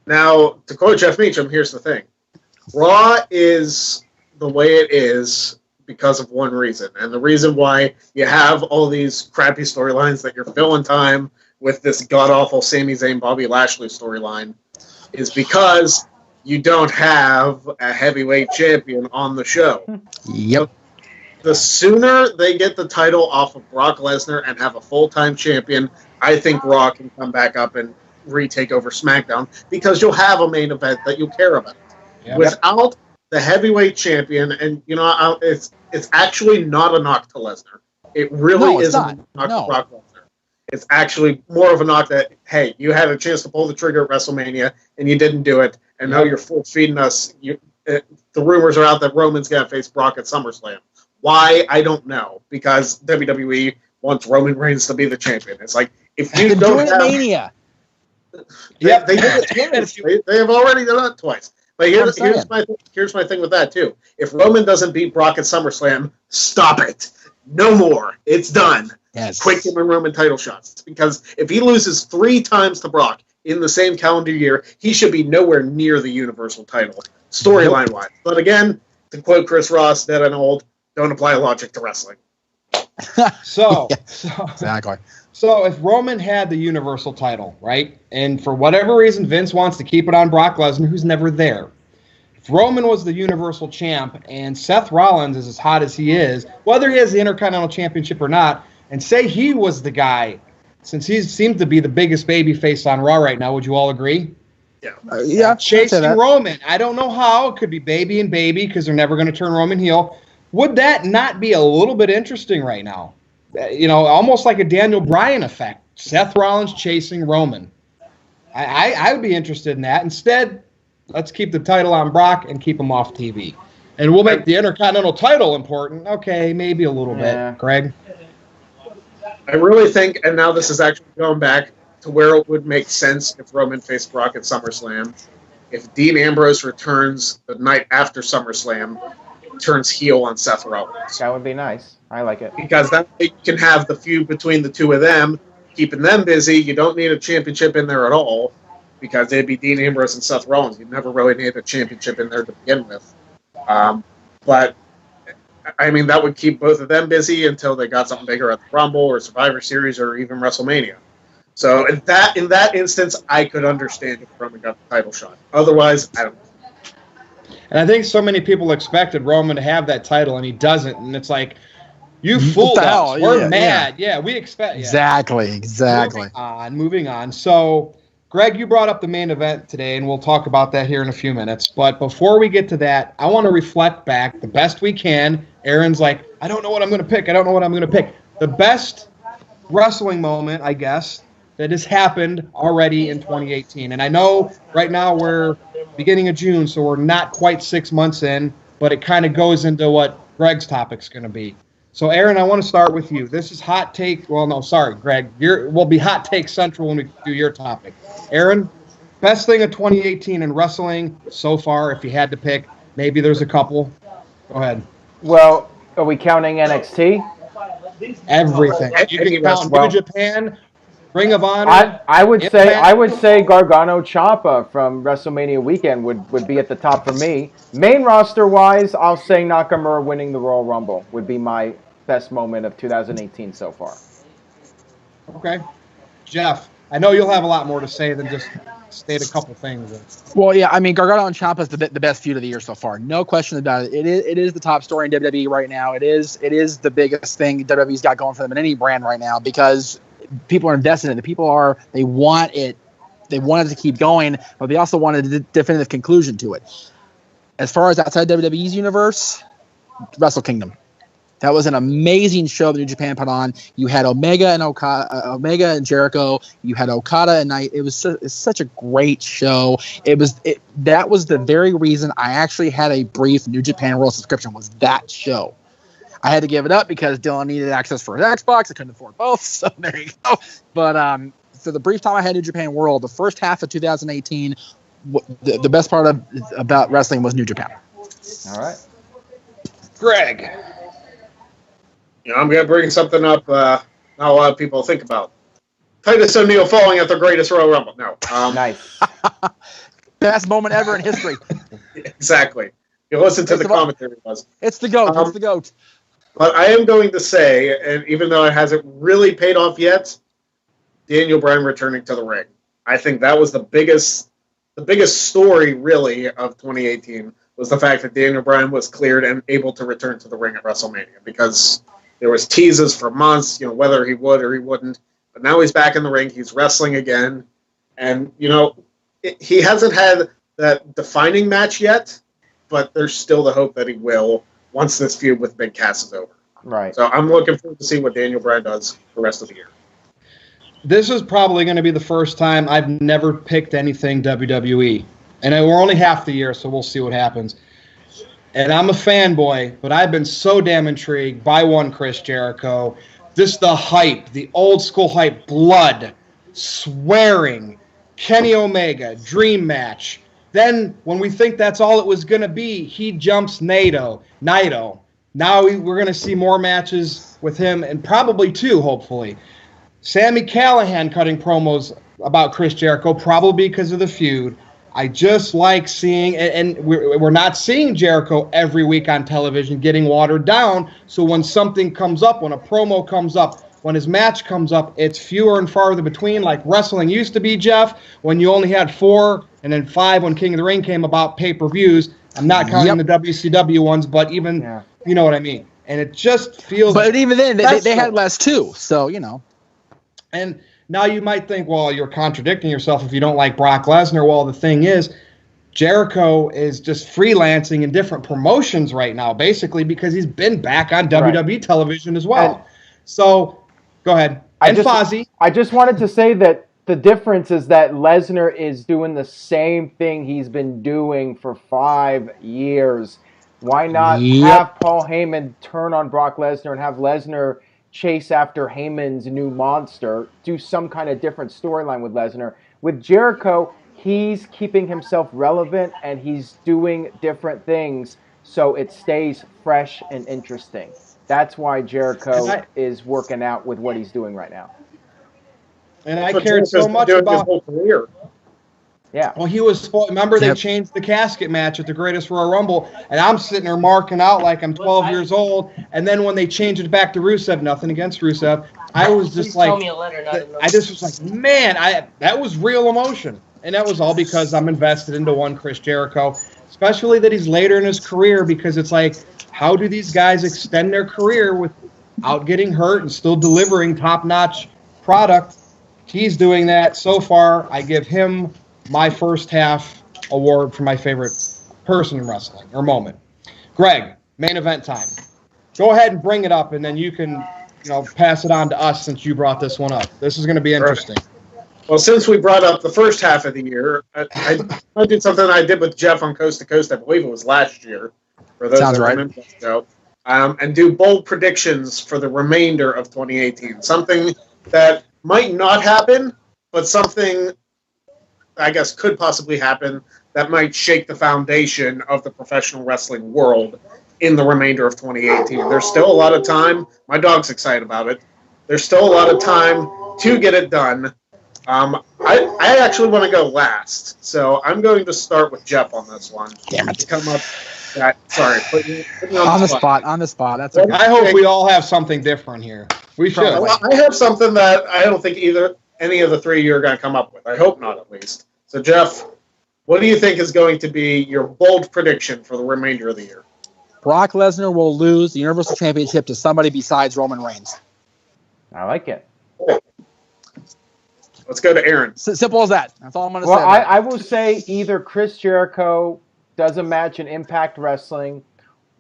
Now, to quote Jeff Meacham, here's the thing. Raw is the way it is because of one reason. And the reason why you have all these crappy storylines that you're filling time with this god-awful Sami Zayn, Bobby Lashley storyline is because you don't have a heavyweight champion on the show. Yep. The sooner they get the title off of Brock Lesnar and have a full-time champion, I think Raw can come back up and retake over SmackDown because you'll have a main event that you care about. Yep. Without the heavyweight champion, and it's actually not a knock to Lesnar. It really isn't a knock to Brock Lesnar. It's actually more of a knock that, hey, you had a chance to pull the trigger at WrestleMania and you didn't do it, and now you're force feeding us. The rumors are out that Roman's going to face Brock at SummerSlam. Why? I don't know, because WWE wants Roman Reigns to be be the champion. It's like, if you don't have Mania. They did it twice. They have already done it twice. But here's my thing with that too. If Roman doesn't beat Brock at SummerSlam, stop it. No more. It's done. Yes. Quick him and Roman title shots. Because if he loses 3 times to Brock in the same calendar year, he should be nowhere near the Universal title, storyline wise. But again, to quote Chris Ross, dead and old, don't apply logic to wrestling. Exactly. So if Roman had the Universal title, right, and for whatever reason Vince wants to keep it on Brock Lesnar, who's never there. If Roman was the Universal champ and Seth Rollins is as hot as he is, whether he has the Intercontinental Championship or not, and say he was the guy, since he seems to be the biggest babyface on Raw right now, would you all agree? Yeah. Chasing Roman. I don't know how. It could be baby and baby because they're never going to turn Roman heel. Would that not be a little bit interesting right now? Almost like a Daniel Bryan effect. Seth Rollins chasing Roman. I would be interested in that. Instead, let's keep the title on Brock and keep him off TV. And we'll make the Intercontinental title important. Okay, maybe a little bit. Greg? I really think, and now this is actually going back to where it would make sense if Roman faced Brock at SummerSlam. If Dean Ambrose returns the night after SummerSlam, turns heel on Seth Rollins. That would be nice. I like it. Because that way you can have the feud between the two of them, keeping them busy. You don't need a championship in there at all, because it'd be Dean Ambrose and Seth Rollins. You never really need a championship in there to begin with. But, I mean, that would keep both of them busy until they got something bigger at the Rumble or Survivor Series or even WrestleMania. So in that instance, I could understand if Roman got the title shot. Otherwise, I don't know. And I think so many people expected Roman to have that title, and he doesn't. And it's like, you fooled us. We're mad. Yeah, we expect. Exactly. Moving on. So, Greg, you brought up the main event today, and we'll talk about that here in a few minutes. But before we get to that, I want to reflect back the best we can. Aaron's like, I don't know what I'm going to pick. The best wrestling moment, I guess, that has happened already in 2018. And I know right now we're beginning of June, so we're not quite 6 months in, but it kind of goes into what Greg's topic's going to be. So, Aaron, I want to start with you. This is hot take. Well, no, sorry, Greg. We'll be hot take central when we do your topic. Aaron, best thing of 2018 in wrestling so far, if you had to pick. Maybe there's a couple. Go ahead. Well, are we counting NXT? Everything. You can count New Japan, Ring of Honor. I would say Gargano Ciampa from WrestleMania weekend would be at the top for me. Main roster wise, I'll say Nakamura winning the Royal Rumble would be my best moment of 2018 so far. Okay. Jeff, I know you'll have a lot more to say than just state a couple things. Well, yeah, I mean, Gargano and Ciampa is the best feud of the year so far. No question about it. It is the top story in WWE right now. It is the biggest thing WWE's got going for them in any brand right now because people are invested in it. They want it they wanted to keep going, but they also wanted a definitive conclusion to it. As far as outside WWE's universe, Wrestle Kingdom. That was an amazing show that New Japan put on. You had Omega and Jericho. You had Okada and Knight. It's such a great show. That was the very reason I actually had a brief New Japan World subscription, was that show. I had to give it up because Dylan needed access for his Xbox. I couldn't afford both, so there you go. But for the brief time I had New Japan World, the first half of 2018, the best part about wrestling was New Japan. All right. Greg. I'm going to bring something up not a lot of people think about. Titus O'Neil falling at the greatest Royal Rumble. No. Nice. Best moment ever in history. Exactly. You listen to the commentary. It's the GOAT. It's the GOAT. But I am going to say, and even though it hasn't really paid off yet, Daniel Bryan returning to the ring. I think that was the biggest story, really, of 2018, was the fact that Daniel Bryan was cleared and able to return to the ring at WrestleMania, because there was teases for months, whether he would or he wouldn't. But now he's back in the ring. He's wrestling again. And, he hasn't had that defining match yet, but there's still the hope that he will once this feud with Big Cass is over. Right. So I'm looking forward to see what Daniel Bryan does the rest of the year. This is probably going to be the first time I've never picked anything WWE. And we're only half the year, so we'll see what happens. And I'm a fanboy, but I've been so damn intrigued by one Chris Jericho. Just the hype, the old school hype, blood, swearing, Kenny Omega, dream match. Then when we think that's all it was going to be, he jumps Naito. Now we're going to see more matches with him, and probably two, hopefully. Sami Callihan cutting promos about Chris Jericho, probably because of the feud. I just like seeing, and we're not seeing Jericho every week on television getting watered down. So when something comes up, when a promo comes up, when his match comes up, it's fewer and farther between, like wrestling used to be, Jeff, when you only had 4 and then 5 when King of the Ring came about, pay-per-views. I'm not counting the WCW ones, but even, you know what I mean. And it just feels... But even then, they had less too, so, And now you might think, well, you're contradicting yourself if you don't like Brock Lesnar. Well, the thing is, Jericho is just freelancing in different promotions right now, basically, because he's been back on WWE television as well. So, go ahead. Fozzy. I just wanted to say that the difference is that Lesnar is doing the same thing he's been doing for 5 years. Why not have Paul Heyman turn on Brock Lesnar and have Lesnar chase after Heyman's new monster, do some kind of different storyline with Lesnar? With Jericho, he's keeping himself relevant and he's doing different things so it stays fresh and interesting. That's why Jericho is working out with what he's doing right now. And I cared so much about his whole career. Yeah. Well, he was. Remember, they changed the casket match at the Greatest Royal Rumble, and I'm sitting there marking out like I'm 12 years old. And then when they changed it back to Rusev, nothing against Rusev, I was just like, I just was like, man, that was real emotion, and that was all because I'm invested into one Chris Jericho, especially that he's later in his career, because it's like, how do these guys extend their career without getting hurt and still delivering top-notch product? He's doing that so far. I give him my first half award for my favorite person in wrestling or moment. Greg, main event time. Go ahead and bring it up, and then you can, pass it on to us since you brought this one up. This is going to be interesting. Well, since we brought up the first half of the year, I did something I did with Jeff on Coast to Coast. I believe it was last year. For those Sounds that right. remember the show, and do bold predictions for the remainder of 2018. Something that might not happen, but something I guess could possibly happen that might shake the foundation of the professional wrestling world in the remainder of 2018. There's still a lot of time. My dog's excited about it. There's still a lot of time to get it done. I actually want to go last, so I'm going to start with Jeff on this one. Damn it. Come up. Sorry, put me On the spot. That's okay. I hope we all have something different here. We should. Well, I have something that I don't think any of the three of you are going to come up with. I hope not, at least. So, Jeff, what do you think is going to be your bold prediction for the remainder of the year? Brock Lesnar will lose the Universal Championship to somebody besides Roman Reigns. I like it. Let's go to Aaron. Simple as that. That's all I'm going to Well, say. I will say either Chris Jericho does a match in Impact Wrestling,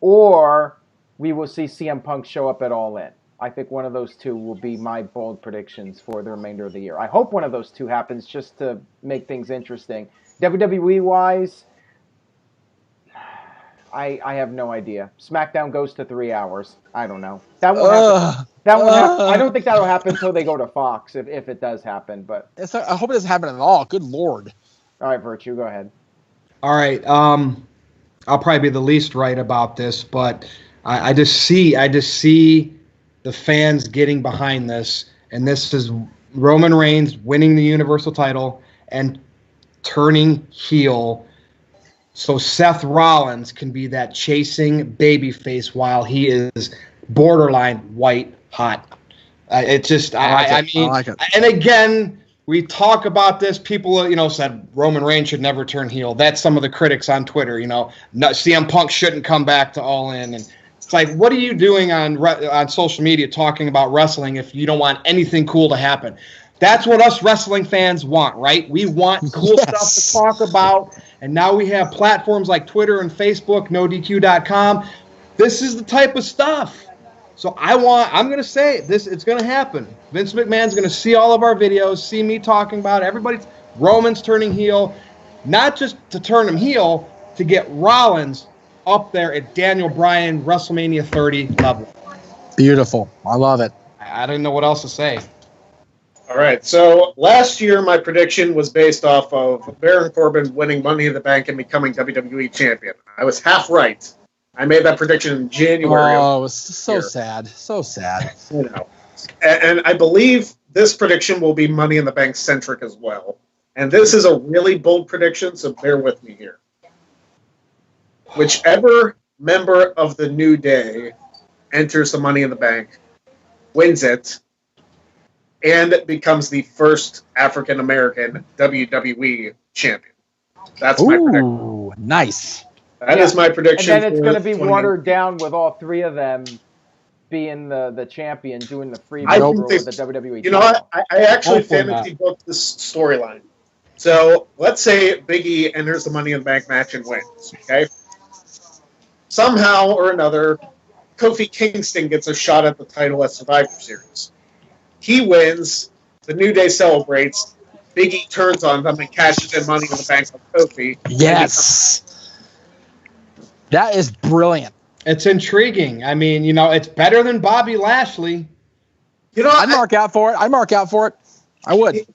or we will see CM Punk show up at All In. I think one of those two will be my bold predictions for the remainder of the year. I hope one of those two happens just to make things interesting. WWE-wise, I have no idea. SmackDown goes to 3 hours. I don't know. That won't happen. I don't think that'll happen until they go to Fox, if it does happen. But I hope it doesn't happen at all. Good Lord. All right, Virtue, go ahead. All right. I'll probably be the least right about this, but I just see the fans getting behind this, and this is Roman Reigns winning the Universal title and turning heel, so Seth Rollins can be that chasing babyface while he is borderline white hot. I mean, and again, we talk about this. People, said Roman Reigns should never turn heel. That's some of the critics on Twitter. CM Punk shouldn't come back to All In, and it's like, what are you doing on social media talking about wrestling if you don't want anything cool to happen? That's what us wrestling fans want, right? We want cool stuff to talk about, and now we have platforms like Twitter and Facebook, NoDQ.com. This is the type of stuff. So I'm going to say this. It's going to happen. Vince McMahon's going to see all of our videos, see me talking about it. Roman's turning heel, not just to turn him heel, to get Rollins up there at Daniel Bryan WrestleMania 30 level. Beautiful. I love it. I don't know what else to say. All right, so last year my prediction was based off of Baron Corbin winning Money in the Bank and becoming WWE Champion. I was half right. I made that prediction in January. Oh, it was so sad. So sad. And I believe this prediction will be Money in the Bank centric as well. And this is a really bold prediction, so bear with me here. Whichever member of the New Day enters the Money in the Bank, wins it, and becomes the first African-American WWE champion. That's my prediction. Nice. That is my prediction. And then it's going to be watered down with all three of them being the champion, doing the free role of the WWE. You know what? I actually fantasy booked this storyline. So let's say Big E enters the Money in the Bank match and wins, okay? Somehow or another, Kofi Kingston gets a shot at the title at Survivor Series. He wins. The New Day celebrates. Big E turns on them and cashes in Money in the Bank on Kofi. Yes. That is brilliant. It's intriguing. I mean, it's better than Bobby Lashley. I'd mark out for it. I would.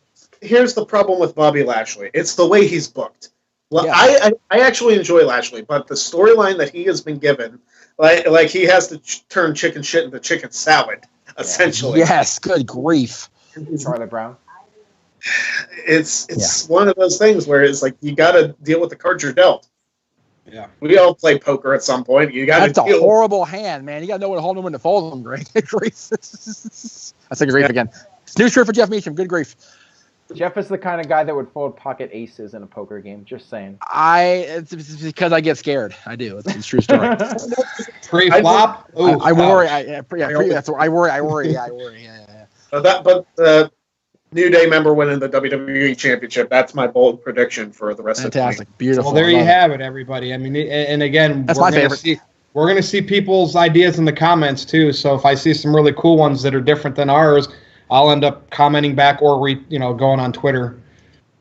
Here's the problem with Bobby Lashley. It's the way he's booked. Well, Yeah. I actually enjoy Lashley, but the storyline that he has been given, like he has to turn chicken shit into chicken salad, essentially. Yes, good grief. Charlie Brown. It's one of those things where it's like you got to deal with the cards you're dealt. Yeah, we all play poker at some point. You got to. That's a horrible hand, man. You got to know when to hold them when to fold them. Great grief. That's a grief again. New shirt for Jeff Meacham. Good grief. Jeff is the kind of guy that would fold pocket aces in a poker game. Just saying. It's because I get scared. I do. It's a true story. Pre-flop. I worry. I worry. Yeah. But New Day member winning the WWE Championship. That's my bold prediction for the rest of the year. Fantastic. Beautiful. Well, there you have it, everybody. I mean, and again, that's my favorite. We're going to see people's ideas in the comments, too. So if I see some really cool ones that are different than ours, I'll end up commenting back or going on Twitter.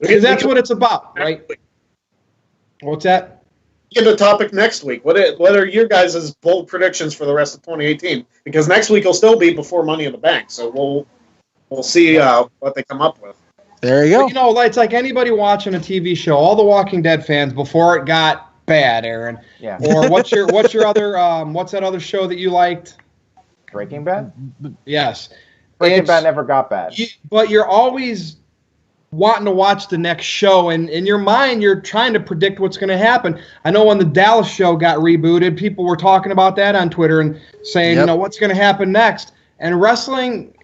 Because that's what it's about, right? What's that? Get a topic next week. What are your guys' bold predictions for the rest of 2018? Because next week will still be before Money in the Bank, so we'll see what they come up with. There you go. But, it's like anybody watching a TV show. All the Walking Dead fans before it got bad, Aaron. Yeah. Or what's your other what's that other show that you liked? Breaking Bad. Yes. Breaking Bad never got bad. But you're always wanting to watch the next show, and in your mind, you're trying to predict what's going to happen. I know when the Dallas show got rebooted, people were talking about that on Twitter and saying, what's going to happen next? And wrestling,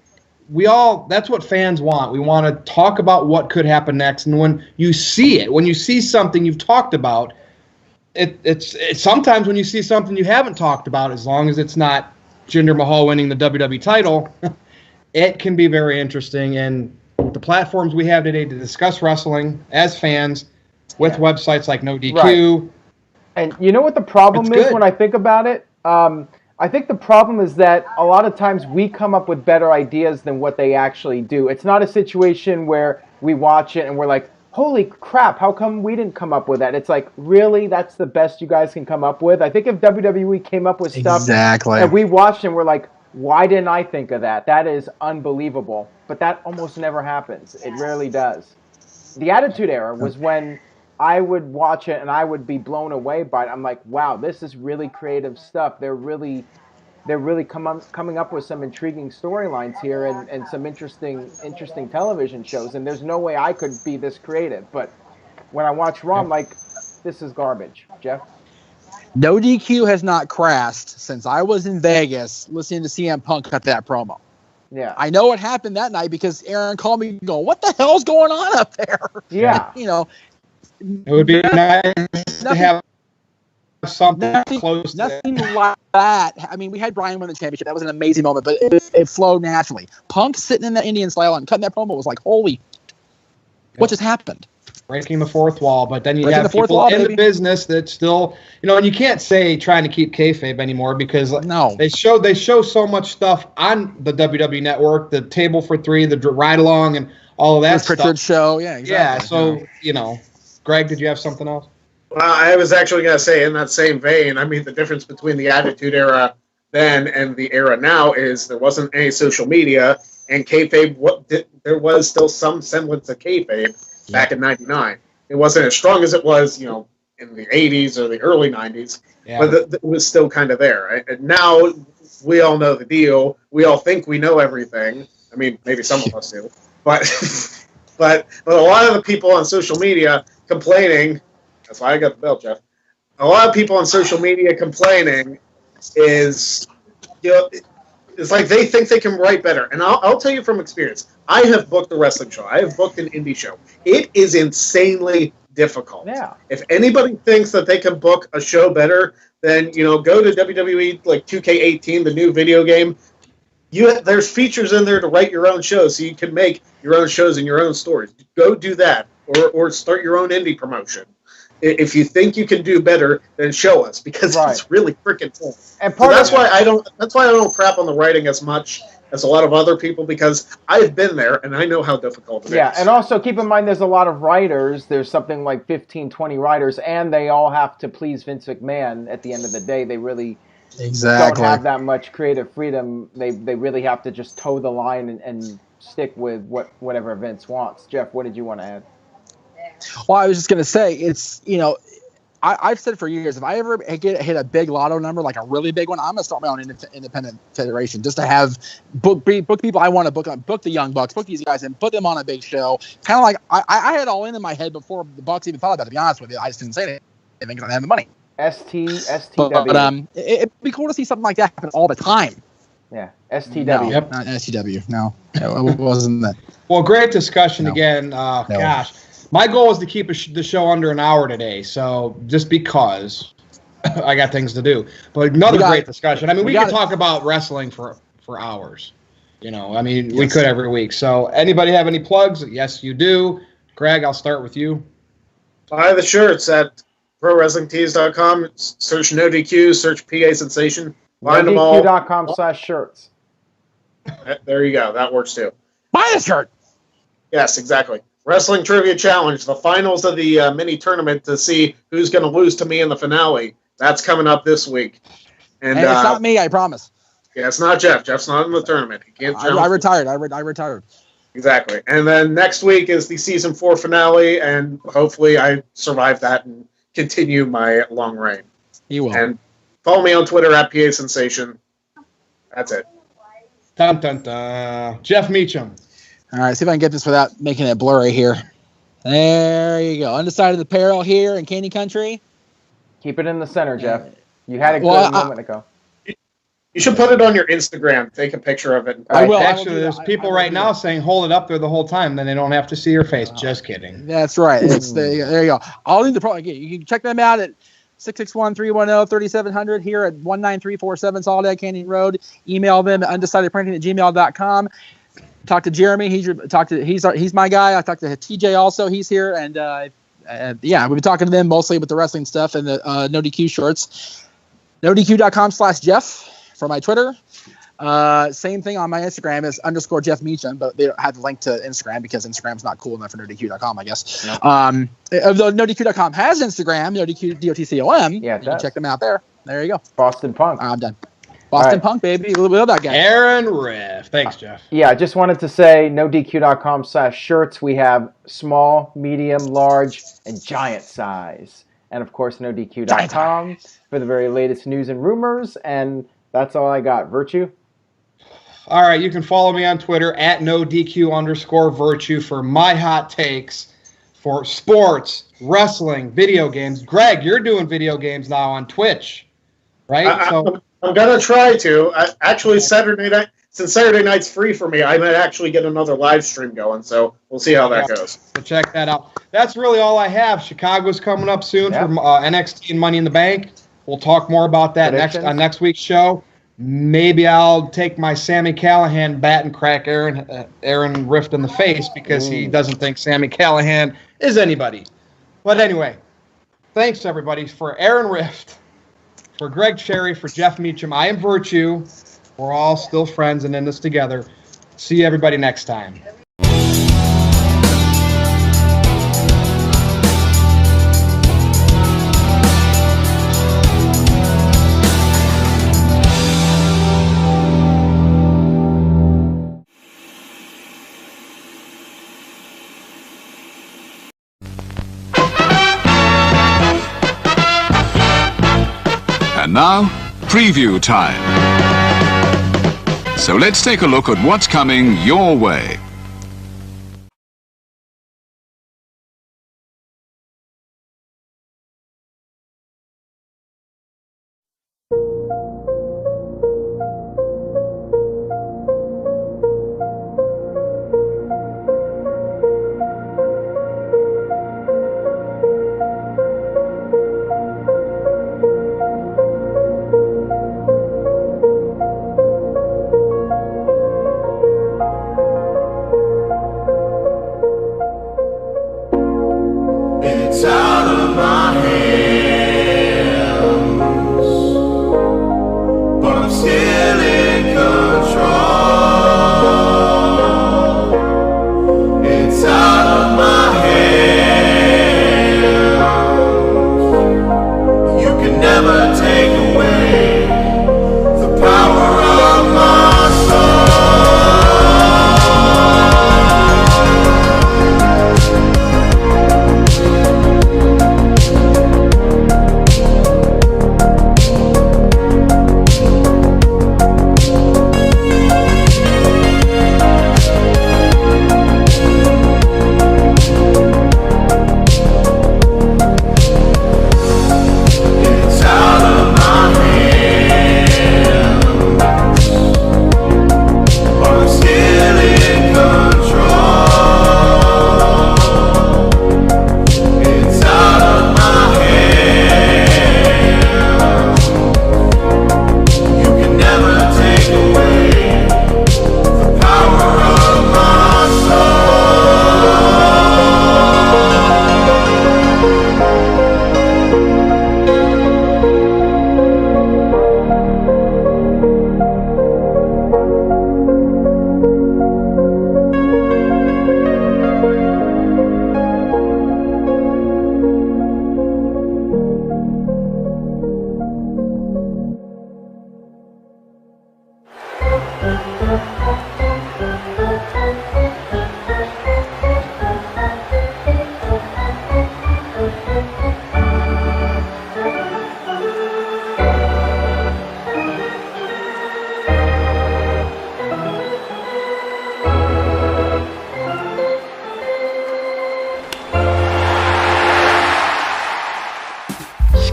that's what fans want. We want to talk about what could happen next. And when you see it, when you see something you've talked about, it's sometimes when you see something you haven't talked about, as long as it's not Jinder Mahal winning the WWE title, it can be very interesting. And with the platforms we have today to discuss wrestling as fans with websites like NoDQ. Right. And you know what the problem is when I think about it? I think the problem is that a lot of times we come up with better ideas than what they actually do. It's not a situation where we watch it and we're like, holy crap, how come we didn't come up with that? It's like, really? That's the best you guys can come up with? I think if WWE came up with stuff and we watched and we're like, why didn't I think of that? That is unbelievable. But that almost never happens. It rarely does. The Attitude Era was when I would watch it and I would be blown away by it. I'm like, wow, this is really creative stuff. They're really coming up with some intriguing storylines here and some interesting television shows. And there's no way I could be this creative. But when I watch Raw, I'm like, this is garbage. Jeff? No DQ has not crashed since I was in Vegas listening to CM Punk cut that promo. Yeah. I know what happened that night because Aaron called me going, what the hell's going on up there? Yeah. And, you know, it would be nice to have something close to nothing like that. I mean, we had Brian win the championship. That was an amazing moment, but it flowed naturally. Punk sitting in that Indian style and cutting that promo was like, holy, what just happened? Breaking the fourth wall, but then you have people in the business that still, you know, and you can't say trying to keep kayfabe anymore because they show so much stuff on the WWE Network, the Table for Three, the Ride Along, and all of that stuff. Pritchard show, yeah, exactly. Yeah, so you know, Greg, did you have something else? Well, I was actually going to say in that same vein, I mean, the difference between the Attitude Era then and the era now is there wasn't any social media, and kayfabe, there was still some semblance of kayfabe back in '99. It wasn't as strong as it was, you know, in the '80s or the early '90s, but it was still kind of there. Right? And now we all know the deal. We all think we know everything. I mean, maybe some of us do, but but a lot of the people on social media complaining. That's why I got the belt, Jeff. A lot of people on social media complaining is, you know, it's like they think they can write better. And I'll tell you from experience, I have booked a wrestling show. I have booked an indie show. It is insanely difficult. Yeah. If anybody thinks that they can book a show better, then, you know, go to WWE, like 2K18, the new video game. There's features in there to write your own shows, so you can make your own shows and your own stories. Go do that, or start your own indie promotion. If you think you can do better, then show us, because it's really freaking cool. And that's why I don't crap on the writing as much as a lot of other people, because I've been there and I know how difficult it is. Yeah, and also keep in mind there's a lot of writers. There's something like 15, 20 writers, and they all have to please Vince McMahon at the end of the day. They really don't have that much creative freedom. They really have to just toe the line and stick with whatever Vince wants. Jeff, what did you want to add? Well, I was just going to say, it's, you know, I've said for years, if I ever hit a big lotto number, like a really big one, I'm going to start my own independent federation just to have book people I want to book the Young Bucks, book these guys, and put them on a big show. Kind of like I had all in my head before the Bucks even thought about it, to be honest with you. I just didn't say anything because I didn't have the money. STW. But it'd be cool to see something like that happen all the time. Yeah, STW. No, not STW. No, it wasn't that. Well, great discussion again. Gosh. My goal is to keep the show under an hour today, so just because I got things to do. But another great discussion. I mean, we could talk about wrestling for hours. You know, I mean, we could every week. So anybody have any plugs? Yes, you do. Greg, I'll start with you. Buy the shirts at ProWrestlingTees.com. Search NoDQ, search PA Sensation. Find them all. NoDQ.com/shirts. There you go. That works too. Buy the shirt. Yes, exactly. Wrestling Trivia Challenge, the finals of the mini tournament to see who's going to lose to me in the finale. That's coming up this week. And it's not me, I promise. Yeah, it's not Jeff. Jeff's not in the tournament. He can't. I retired. I retired. Exactly. And then next week is the season 4 finale, and hopefully I survive that and continue my long reign. You will. And follow me on Twitter at PA Sensation. That's it. Dun, dun, dun. Jeff Meacham. All right, see if I can get this without making it blurry here. There you go. Undecided apparel here in Candy Country. Keep it in the center, Jeff. You had a good moment ago. You should put it on your Instagram. Take a picture of it. I will. Actually, there's people right now saying hold it up there the whole time, then they don't have to see your face. Just kidding. That's right. There you go. I'll leave the pro. You can check them out at 661-310-3700 here at 19347 Soledad Canyon Road. Email them at undecidedprinting@gmail.com. talk to Jeremy. He's my guy. I talked to TJ also. He's here, and yeah, we've been talking to them mostly with the wrestling stuff and the NoDQ shorts. NoDQ.com/Jeff for my Twitter. Same thing on my Instagram is _Jeff Meacham, but they don't have the link to Instagram because Instagram's not cool enough for NoDQ.com, I guess. Nope. Though NoDQ.com has Instagram, NoDQ.com. Yeah, you can check them out there. There you go. Boston Punk. I'm done. Boston Punk, baby. A little bit of that guy. Aaron Riff. Thanks, Jeff. Yeah, I just wanted to say NoDQ.com/shirts. We have small, medium, large, and giant size. And of course, NoDQ.com for the very latest news and rumors. And that's all I got. Virtue? All right, you can follow me on Twitter at NoDQ_Virtue for my hot takes for sports, wrestling, video games. Greg, you're doing video games now on Twitch, right? I'm going to try to. Actually, Saturday night, since Saturday night's free for me, I might actually get another live stream going, so we'll see how that goes. So check that out. That's really all I have. Chicago's coming up soon for NXT and Money in the Bank. We'll talk more about that on next week's show. Maybe I'll take my Sami Callihan bat and crack Aaron Rift in the face because he doesn't think Sami Callihan is anybody. But anyway, thanks everybody for Aaron Rift, for Greg Cherry, for Jeff Meacham. I am Virtue. We're all still friends and in this together. See everybody next time. And now, preview time. So let's take a look at what's coming your way. It's out of my hands, but I'm still in control. It's out of my hands. You can never take away the power of my soul.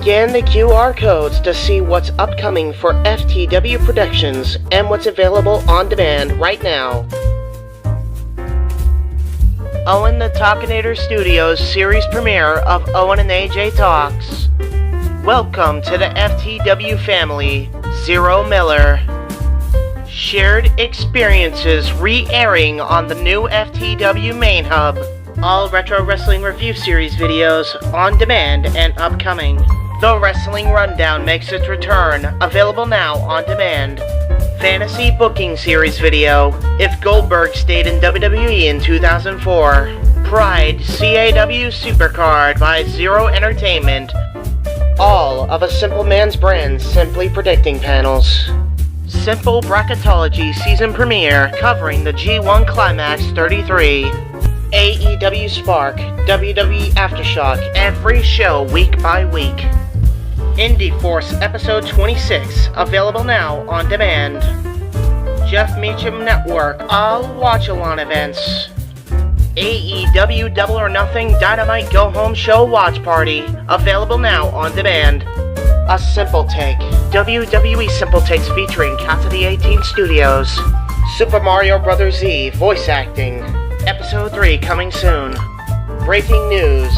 Scan the QR codes to see what's upcoming for FTW Productions and what's available on demand right now. Owen the Talkinator Studios series premiere of Owen and AJ Talks. Welcome to the FTW family, Zero Miller. Shared experiences re-airing on the new FTW main hub. All Retro Wrestling Review Series videos on demand and upcoming. The Wrestling Rundown makes its return, available now on demand. Fantasy Booking Series video, If Goldberg Stayed in WWE in 2004. Pride CAW Supercard by Zero Entertainment. All of A Simple Man's Brand Simply Predicting panels. Simple Bracketology season premiere covering the G1 Climax 33. AEW Spark, WWE Aftershock, every show week by week. Indy Force episode 26, available now on demand. Jeff Meacham Network, all watch-along events. AEW Double or Nothing Dynamite Go Home Show Watch Party, available now on demand. A Simple Take, WWE Simple Takes featuring Casa D18 Studios. Super Mario Bros. Z voice acting, episode 3 coming soon. Breaking news,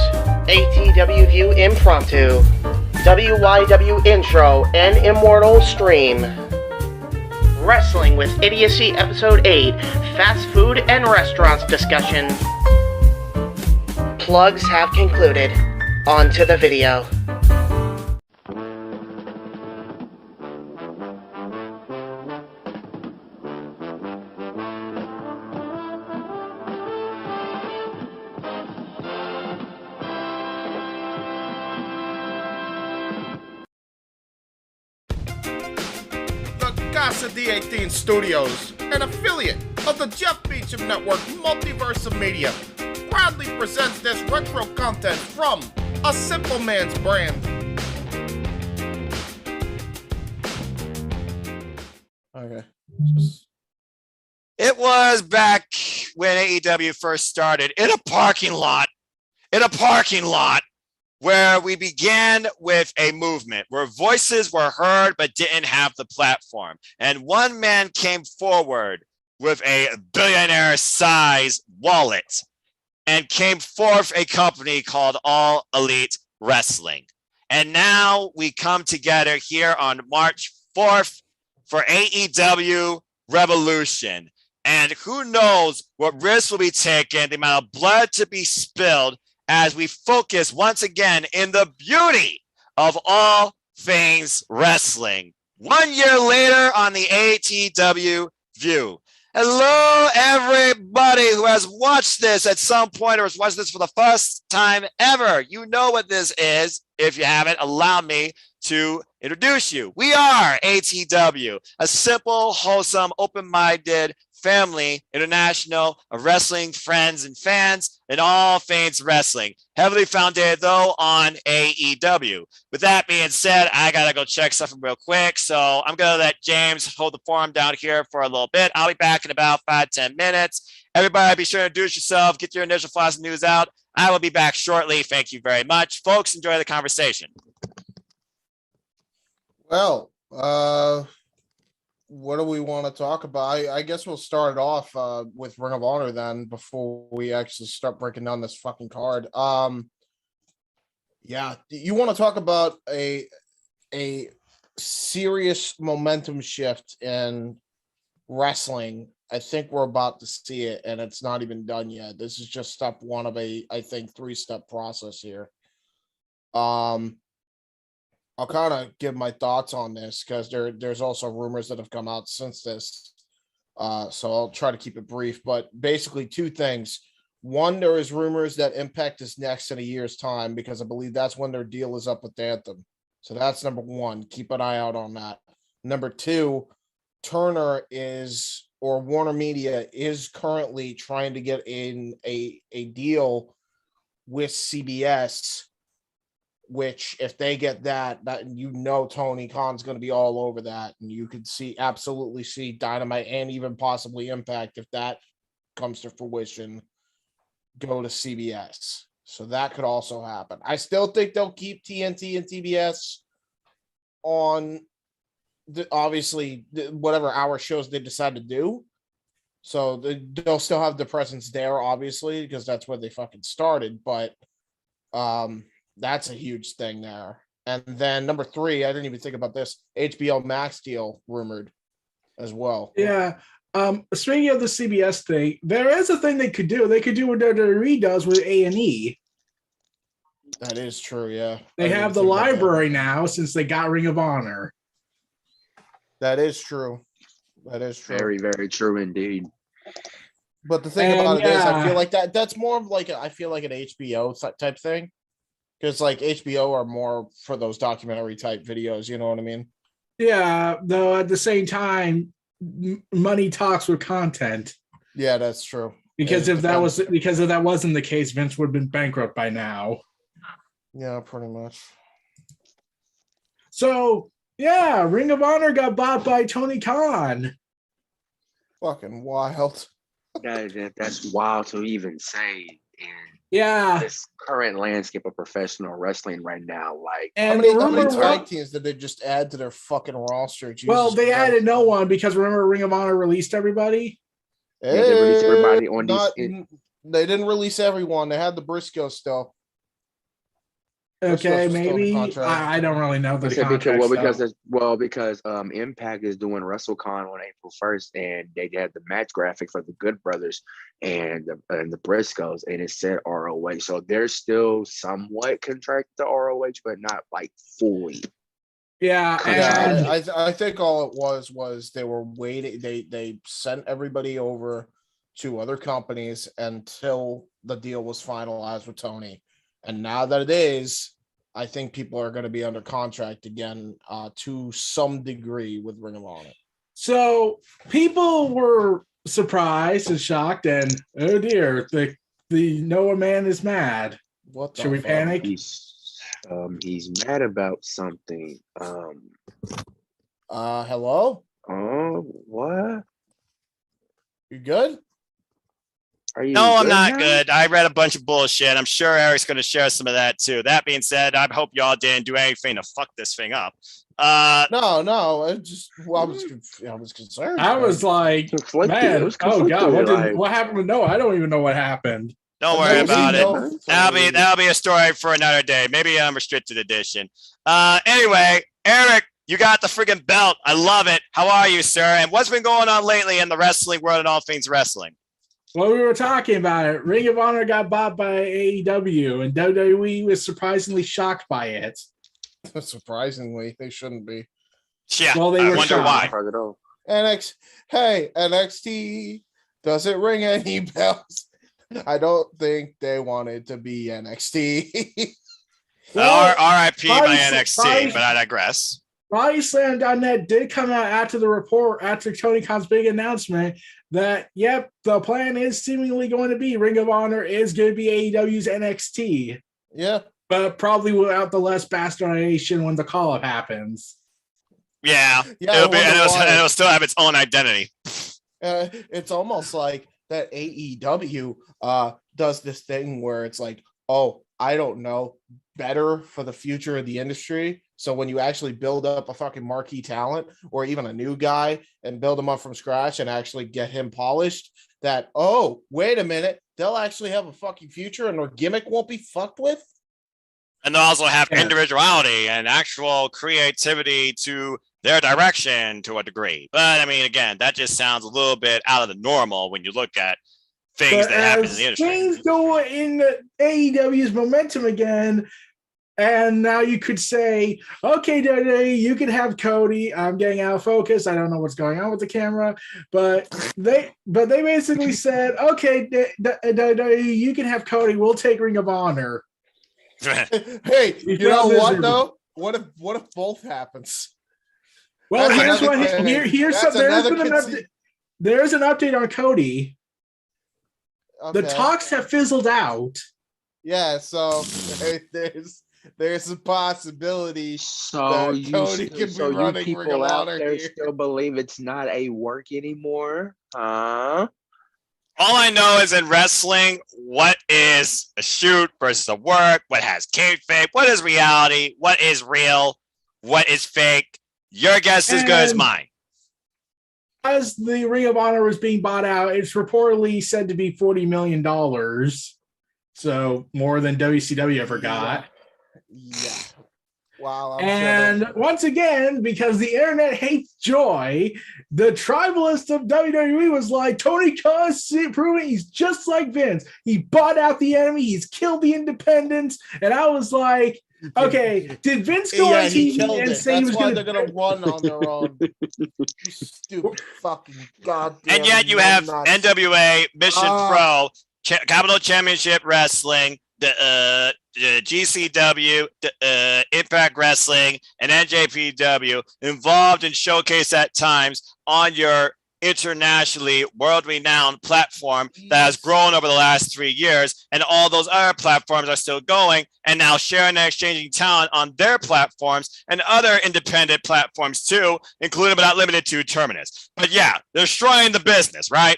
ATW View Impromptu, WYW Intro and Immortal Stream. Wrestling with Idiocy episode 8, Fast Food and Restaurants discussion. Plugs have concluded. On to the video. Casa D18 Studios, an affiliate of the Jeff Meacham Network Multiverse of Media, proudly presents this retro content from A Simple Man's Brand. Okay. It was back when AEW first started in a parking lot. Where we began with a movement where voices were heard but didn't have the platform. And one man came forward with a billionaire-size wallet and came forth a company called All Elite Wrestling. And now we come together here on March 4th for AEW Revolution. And who knows what risks will be taken, the amount of blood to be spilled, as we focus once again in the beauty of all things wrestling. 1 year later on the ATW View. Hello, everybody who has watched this at some point or has watched this for the first time ever. You know what this is. If you haven't, allow me to introduce you. We are ATW, a simple, wholesome, open-minded family international of wrestling friends and fans in all things wrestling, heavily founded though on AEW. With that being said, I gotta go check something real quick, so I'm gonna let James hold the forum down here for a little bit. I'll be back in about 5-10 minutes. Everybody be sure to introduce yourself, get your initial flash news out. I will be back shortly. Thank you very much, folks. Enjoy the conversation. Well, what do we want to talk about? I guess we'll start it off with Ring of Honor then before we actually start breaking down this fucking card. Yeah, you want to talk about a serious momentum shift in wrestling. I think we're about to see it, and it's not even done yet. This is just step one of a, I think, 3-step process here. I'll kind of give my thoughts on this because there's also rumors that have come out since this. So I'll try to keep it brief, but basically 2 things. One, there is rumors that Impact is next in a year's time because I believe that's when their deal is up with Anthem. So that's number 1. Keep an eye out on that. Number 2, Turner is, or Warner Media is currently trying to get in a deal with CBS, which if they get that you know Tony Khan's going to be all over that, and you could absolutely see Dynamite and even possibly Impact, if that comes to fruition, go to CBS. So that could also happen. I still think they'll keep TNT and TBS on obviously whatever hour shows they decide to do. So they'll still have the presence there, obviously, because that's where they fucking started. But that's a huge thing there. And then number 3, I didn't even think about this, HBO Max deal rumored. as well. Yeah. Speaking of the CBS thing, there is a thing they could do. They could do what WWE does with A&E. That is true, yeah. They have the library now since they got Ring of Honor. That is true. That is true. Very, very true indeed. But the thing about it is, I feel like that's more of like I feel like an HBO type thing, because like HBO are more for those documentary type videos. You know what I mean? Yeah, though at the same time, money talks with content. Yeah, that's true. Because if that wasn't the case, Vince would have been bankrupt by now. Yeah, pretty much. So yeah, Ring of Honor got bought by Tony Khan. Fucking wild. That's wild to even say in this current landscape of professional wrestling right now. Like, how many tag teams did they just add to their fucking roster? Jesus well, they Christ. added no one because remember Ring of Honor released everybody. Yeah, they released everybody on they didn't release everyone. They had the Briscoe still. Okay, maybe I don't really know the contract. Because Impact is doing WrestleCon on April 1st, and they had the match graphic for the Good Brothers and the Briscoes, and it said ROH. So they're still somewhat contracted to ROH, but not like fully. Yeah, I think all it was they were waiting. They sent everybody over to other companies until the deal was finalized with Tony. And now that it is, I think people are going to be under contract again to some degree with Ring of Honor. So people were surprised and shocked, and oh dear, the Noah man is mad. What? Should we panic? He's mad about something. Hello? Oh, what? You good? No, I'm not good. I read a bunch of bullshit. I'm sure Eric's going to share some of that too. That being said, I hope y'all didn't do anything to fuck this thing up. No. I was concerned. I was like, man, oh god, what happened with Noah? I don't even know what happened. Don't worry about it. That'll be a story for another day. Maybe a restricted edition. Anyway, Eric, you got the friggin' belt. I love it. How are you, sir? And what's been going on lately in the wrestling world and all things wrestling? Well, we were talking about it. Ring of Honor got bought by AEW, and WWE was surprisingly shocked by it. Surprisingly, they shouldn't be. Yeah, well, they were wonder shocked. why. NXT doesn't ring any bells. I don't think they wanted to be NXT. Well, RIP by NXT, but I digress. BodySlam.net did come out after the report, after Tony Khan's big announcement, that, yep, the plan is seemingly going to be Ring of Honor is going to be AEW's NXT. Yeah. But probably without the less bastardization when the call-up happens. Yeah. It'll still have its own identity. It's almost like that AEW does this thing where it's like, oh, I don't know, better for the future of the industry. So when you actually build up a fucking marquee talent or even a new guy and build him up from scratch and actually get him polished, that, oh, wait a minute, they'll actually have a fucking future and their gimmick won't be fucked with. And they'll also have individuality and actual creativity to their direction to a degree. But I mean, again, that just sounds a little bit out of the normal when you look at things that happen in the industry. Things go in AEW's momentum again. And now you could say, okay, WWE, you can have Cody. I'm getting out of focus. I don't know what's going on with the camera, but they basically said, okay, WWE, you can have Cody. We'll take Ring of Honor. Hey, you know what though? What if both happens? Well, here's there's an update on Cody. Okay. The talks have fizzled out. Yeah, so there's a possibility that Cody could be running Ring of Honor here. Still believe it's not a work anymore? Huh? All I know is in wrestling, what is a shoot versus a work? What has kayfabe? What is reality? What is real? What is fake? Your guess is as good as mine. As the Ring of Honor was being bought out, it's reportedly said to be $40 million. So more than WCW ever got. Yeah. Wow. And once again, because the internet hates joy, the tribalist of WWE was like, Tony Khan's proving he's just like Vince. He bought out the enemy. He's killed the independents. And I was like, okay, did Vince go on TV and say he was going to... They're going to run on their own. You stupid fucking goddamn... And yet you have NWA, Mission Pro, Capital Championship Wrestling, the GCW, Impact Wrestling, and NJPW involved and showcased at times on your internationally world-renowned platform that has grown over the last 3 years, and all those other platforms are still going and now sharing and exchanging talent on their platforms and other independent platforms too, including but not limited to Terminus. But yeah, they're destroying the business, right?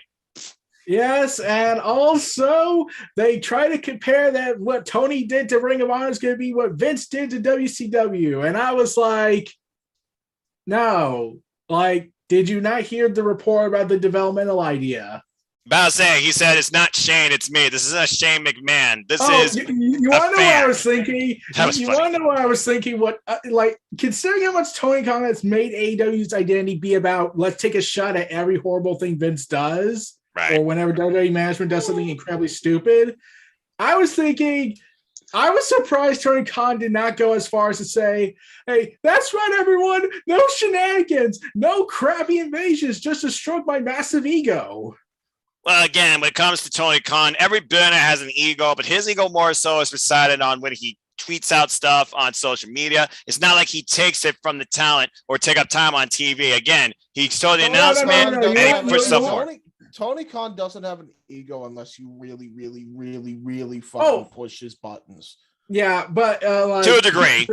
Yes, and also they try to compare that what Tony did to Ring of Honor is going to be what Vince did to WCW. And I was like, no, like, did you not hear the report about the developmental idea? About saying, he said, it's not Shane, it's me. This isn't a Shane McMahon. This is you want to know what I was thinking? You want to know what I was thinking? What, like, considering how much Tony Khan has made AEW's identity be about, let's take a shot at every horrible thing Vince does. Right. Or whenever WWE management does something incredibly stupid, I was thinking, I was surprised Tony Khan did not go as far as to say, hey, that's right, everyone. No shenanigans, no crappy invasions, just to stroke my massive ego. Well, again, when it comes to Tony Khan, every billionaire has an ego, but his ego more so is resided on when he tweets out stuff on social media. It's not like he takes it from the talent or take up time on TV. Again, he saw the announcement and he pushed stuff forward. Tony Khan doesn't have an ego unless you really, really, really, really fucking push his buttons. Yeah, but like, to a degree.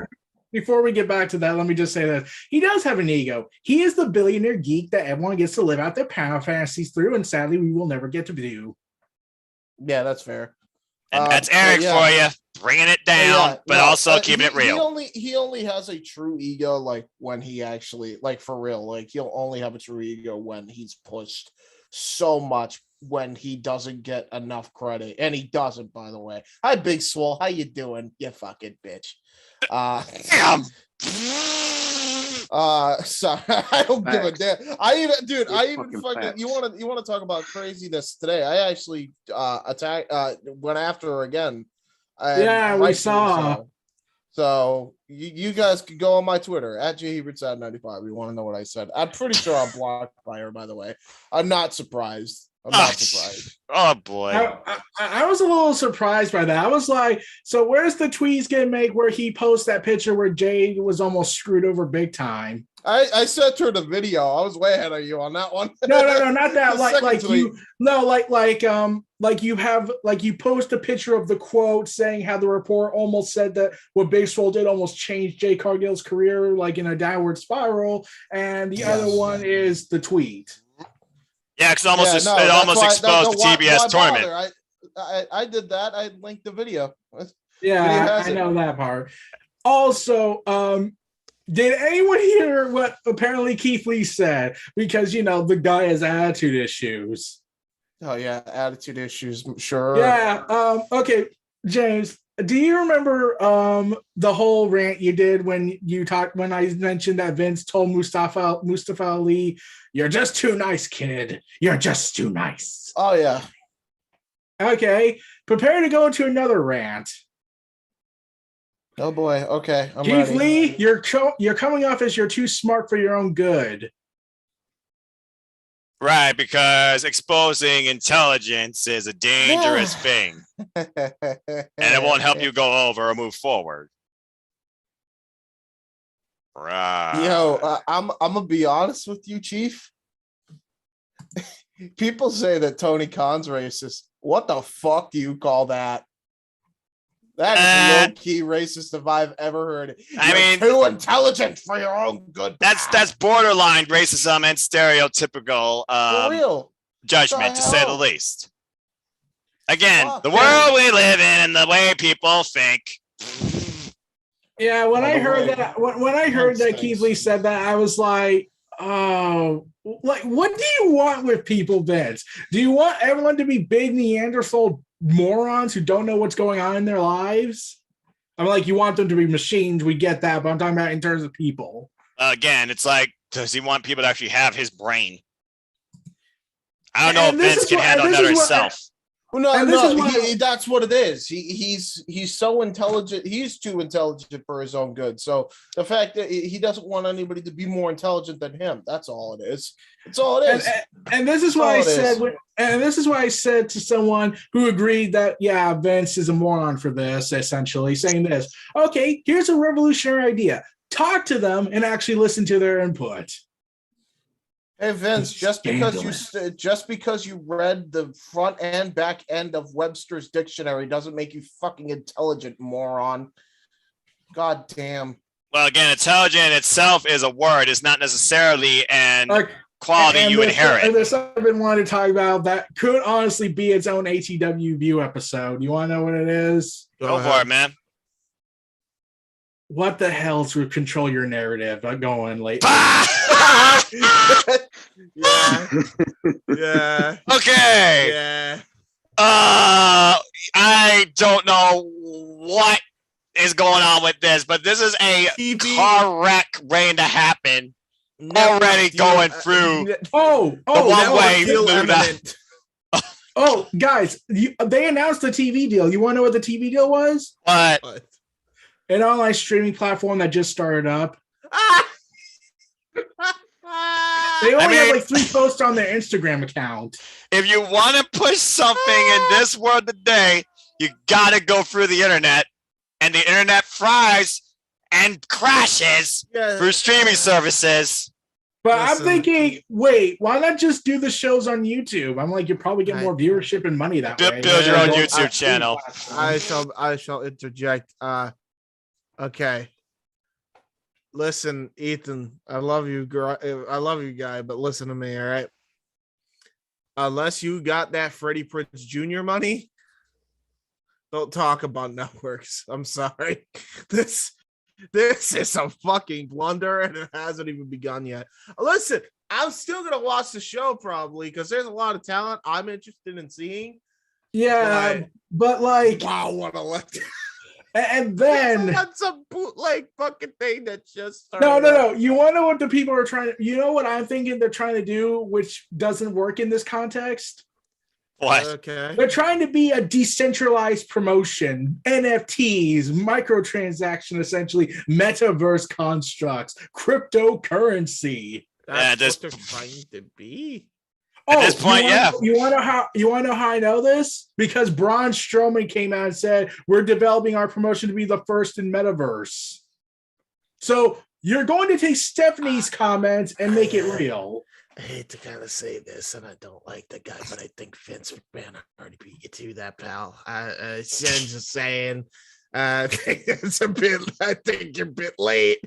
Before we get back to that, let me just say that he does have an ego. He is the billionaire geek that everyone gets to live out their power fantasies through, and sadly, we will never get to do. Yeah, that's fair. And that's Eric for you, bringing it down, but also keeping it real. He only has a true ego, like when he actually, like for real, like he'll only have a true ego when he's pushed so much, when he doesn't get enough credit, and he doesn't, by the way. Hi, Big Swole, how you doing, you fucking bitch? Sorry, I don't give a damn. I even fucking you want to talk about craziness today. I actually went after her again. Yeah, we saw. So you guys can go on my Twitter at jhebertsad95. You want to know what I said? I'm pretty sure I'm blocked by her, by the way. I'm not surprised. Oh boy. I was a little surprised by that. I was like, so where's the tweet he's gonna make where he posts that picture where Jay was almost screwed over big time? I sent her the video. I was way ahead of you on that one. No, not that. You post a picture of the quote saying how the report almost said that what Big Swole did almost changed Jay Cargill's career like in a downward spiral, and the other one is the tweet. Yeah, because it almost exposed the TBS tournament. I did that. I linked the video. Yeah, I know that part. Also, did anyone hear what apparently Keith Lee said? Because, the guy has attitude issues. Oh, yeah, attitude issues, sure. Yeah, okay, James, do you remember the whole rant you did when I mentioned that Vince told Mustafa Ali, you're just too nice, kid. You're just too nice. Oh, yeah. Okay, prepare to go into another rant. Oh, boy. Okay, I'm Keith ready. Lee, you're coming off as you're too smart for your own good. Right, because exposing intelligence is a dangerous thing. And it won't help you go over or move forward. Right. Yo, I'm gonna be honest with you, Chief. People say that Tony Khan's racist. What the fuck do you call that? That is low-key racist if I've ever heard it. You're too intelligent for your own good. That's borderline racism and stereotypical for real judgment, to say the least. Again, the world we live in and the way people think. Yeah, when I heard that Keith Lee said that, I was like, oh, like, what do you want with people, Vince? Do you want everyone to be big Neanderthal morons who don't know what's going on in their lives? I'm like, you want them to be machines. We get that, but I'm talking about in terms of people. Again, it's like, does he want people to actually have his brain? I don't know if Vince can handle that himself. That's what it is. He's so intelligent. He's too intelligent for his own good. So the fact that he doesn't want anybody to be more intelligent than him, that's all it is. That's all it is. And this is why I said, and this is why I said to someone who agreed that, yeah, Vince is a moron for this, essentially saying this. Okay, here's a revolutionary idea. Talk to them and actually listen to their input. Hey Vince, just because you read the front and back end of Webster's dictionary doesn't make you fucking intelligent, moron. God damn. Well, again, intelligent itself is a word. It's not necessarily an quality you inherit. And there's something I've been wanting to talk about that could honestly be its own ATW View episode. You want to know what it is? Go for it, man. What the hell's with control your narrative? Going late. Yeah. Okay. Yeah. I don't know what is going on with this, but this is a car wreck waiting to happen. Already going through the one-way Luna. Oh, guys, they announced the TV deal. You want to know what the TV deal was? What? An online streaming platform that just started up. They only have like 3 posts on their Instagram account. If you want to push something in this world today, you got to go through the internet, and the internet fries and crashes through streaming services. But I'm thinking, wait, why not just do the shows on YouTube? I'm like, you probably get more viewership and money that way. Build your own YouTube channel. I shall interject. Okay. Listen, Ethan, I love you, girl. I love you, guy, but listen to me, all right? Unless you got that Freddie Prinze Jr. money, don't talk about networks. I'm sorry. This is a fucking blunder, and it hasn't even begun yet. Listen, I'm still gonna watch the show probably because there's a lot of talent I'm interested in seeing. Yeah, but like, wow, what a and then that's some bootleg fucking thing that just started. No. You want to know what the people are trying to? You know what I'm thinking they're trying to do, which doesn't work in this context. What? Okay. They're trying to be a decentralized promotion, NFTs, microtransaction, essentially, metaverse constructs, cryptocurrency. That's what they're trying to be. At this point, you want to know how I know this? Because Braun Strowman came out and said we're developing our promotion to be the first in metaverse. So you're going to take Stephanie's comments and make it real. I hate to kind of say this, and I don't like the guy, but I think Vince McMahon already beat you to that, pal. Just saying. I think you're a bit late.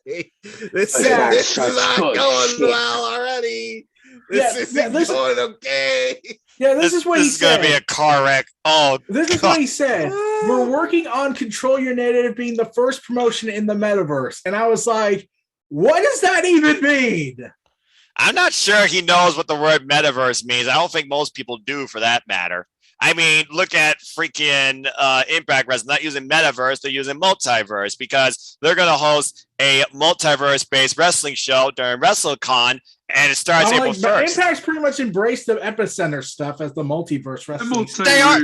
This is not going well already. This isn't going okay. Yeah, this is what he said. This is going to be a car wreck. Oh, this is what he said. We're working on Control Your Narrative being the first promotion in the metaverse. And I was like, what does that even mean? I'm not sure he knows what the word metaverse means. I don't think most people do, for that matter. I mean, look at freaking Impact Wrestling. Not using metaverse, they're using multiverse, because they're going to host a multiverse-based wrestling show during WrestleCon, and it starts April 1st. Impact's pretty much embraced the Epicenter stuff as the multiverse wrestling. They are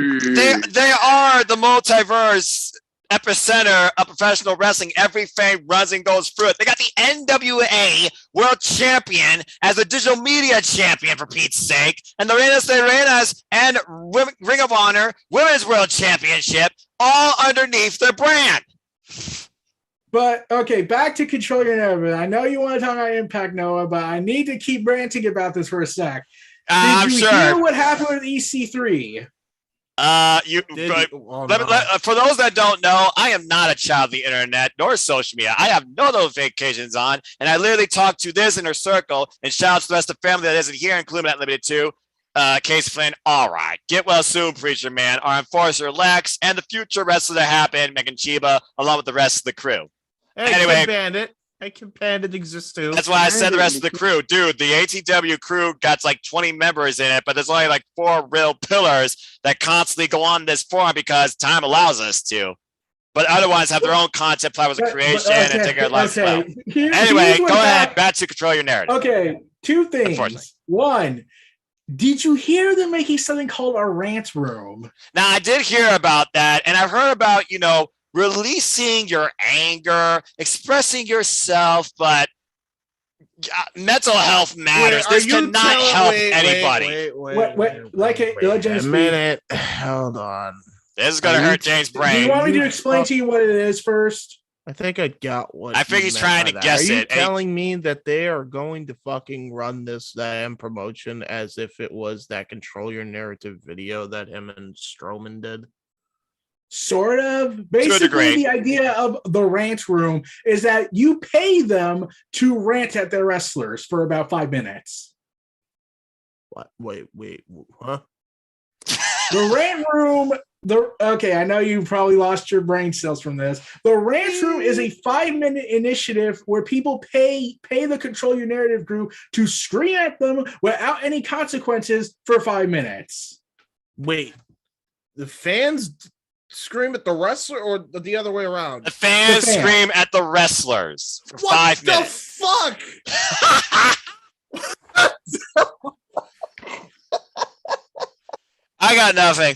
the multiverse epicenter of professional wrestling. Everything runs and goes through it. They got the NWA World Champion as a digital media champion, for Pete's sake, and the Reinas de Reinas and Ring of Honor Women's World Championship, all underneath their brand. But okay, back to Control Your Narrative. I know you want to talk about Impact, Noah, but I need to keep ranting about this for a sec. Did you hear what happened with EC3? For those that don't know, I am not a child of the internet nor social media. I have no notifications on, and I literally talk to this inner circle, and shout out to the rest of the family that isn't here, including that limited to Case Flynn. All right, get well soon, Preacher Man, our enforcer Lex, and the future wrestler that happened, Megan Chiba, along with the rest of the crew. Anyway, Bandit. Bandit exists too. That's why I said the rest of the crew. Dude, the ATW crew got like 20 members in it, but there's only like 4 real pillars that constantly go on this forum because time allows us to. but otherwise have their own concept, play with the creation, and take their life well. Here's Anyway, what go ahead. Back to control your narrative. Okay, two things. One, did you hear them making something called a rant room? Now, I did hear about that, and I've heard about, releasing your anger, expressing yourself, but mental health matters. This cannot help anybody. Wait a minute. Hold on. This is going to hurt James' brain. Do you want me to explain to you what it is first? I think I got what. I think he's trying to guess it. Are you telling me that they are going to fucking run this damn promotion as if it was that Control Your Narrative video that him and Strowman did? Sort of. Basically, the idea of the rant room is that you pay them to rant at their wrestlers for about 5 minutes. What? Wait, huh? The rant room. Okay, I know you probably lost your brain cells from this. The rant room is a 5-minute initiative where people pay the Control Your Narrative group to scream at them without any consequences for 5 minutes. Wait, the fans scream at the wrestler or the other way around? The fans scream at the wrestlers for 5 minutes. What the fuck? I got nothing.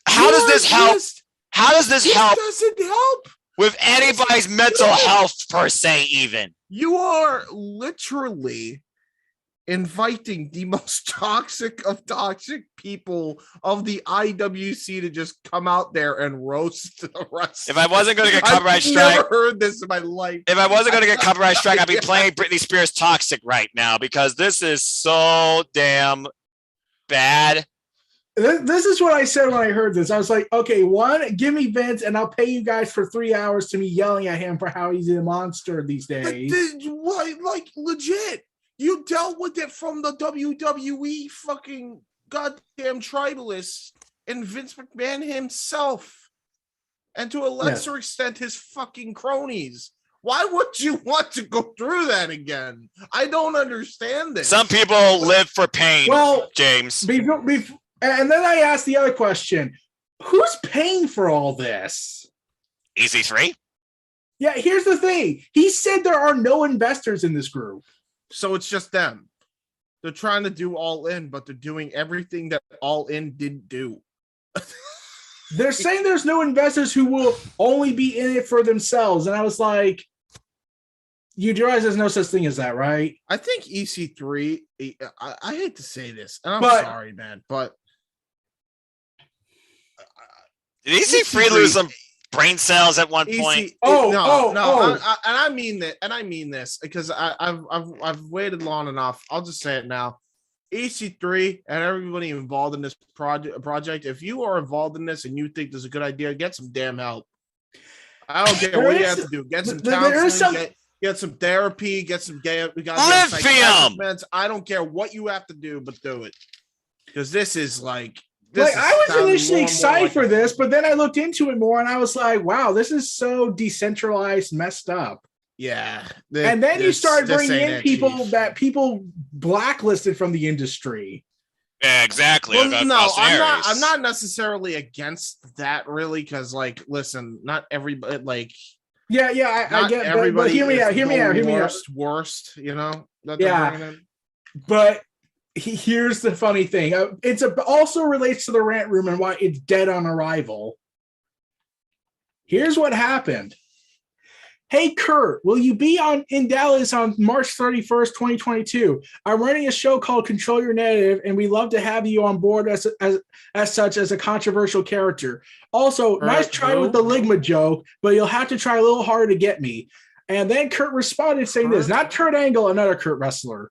How does this help? How does this help? Doesn't help with anybody's mental health per se. Even you are literally inviting the most toxic of toxic people of the IWC to just come out there and roast the rest. If I wasn't going to get copyright strike, I've never heard this in my life. If I wasn't going to get copyright strike, I'd be playing Britney Spears "Toxic" right now because this is so damn bad. This is what I said when I heard this. I was like, okay, one, give me Vince, and I'll pay you guys for 3 hours to me yelling at him for how he's a monster these days. Like legit, you dealt with it from the WWE fucking goddamn tribalists and Vince McMahon himself, and to a lesser extent his fucking cronies. Why would you want to go through that again? I don't understand this. Some people live for pain, James. And then I asked the other question, who's paying for all this? EC3? Yeah, here's the thing. He said there are no investors in this group. So it's just them. They're trying to do All In, but they're doing everything that All In didn't do. They're saying there's no investors who will only be in it for themselves. And I was like, you realize there's no such thing as that, right? I think EC3, I hate to say this, and I'm sorry, man, but did EC3 lose some brain cells at one point? No, and I mean that, and I mean this because I've waited long enough. I'll just say it now. EC3 and everybody involved in this project, if you are involved in this and you think this is a good idea, get some damn help. I don't care what you have to do. Get some counseling, get some therapy, get some I don't care what you have to do, but do it. Because this is like... I was initially excited for this, but then I looked into it more and I was like, wow, this is so decentralized, messed up. Yeah. And then you start bringing in people that people blacklisted from the industry. Yeah, exactly. Well, no, I'm not necessarily against that really, because listen, not everybody I get everybody. But hear me out. Worst, But here's the funny thing. Also relates to the rant room and why it's dead on arrival. Here's what happened. Hey, Kurt, will you be in Dallas on March 31st, 2022? I'm running a show called Control Your Narrative, and we love to have you on board as a controversial character. Also, nice try with the Ligma joke, but you'll have to try a little harder to get me. And then Kurt responded saying this, not Kurt Angle, another Kurt wrestler.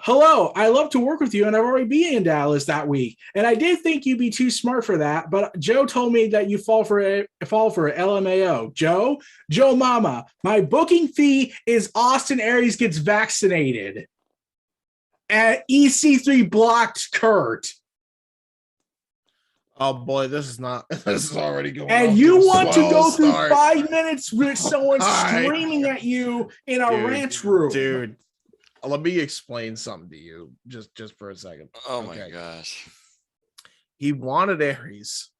Hello, I love to work with you, and I've already been in Dallas that week. And I did think you'd be too smart for that, but Joe told me that you fall for it, LMAO. Joe Mama, my booking fee is Austin Aries gets vaccinated. And EC3 blocked Kurt. Oh boy, this is already going. And you want to go through 5 minutes with someone screaming at you in a ranch room. Dude. Let me explain something to you just for a second. Oh my gosh. He wanted Aries,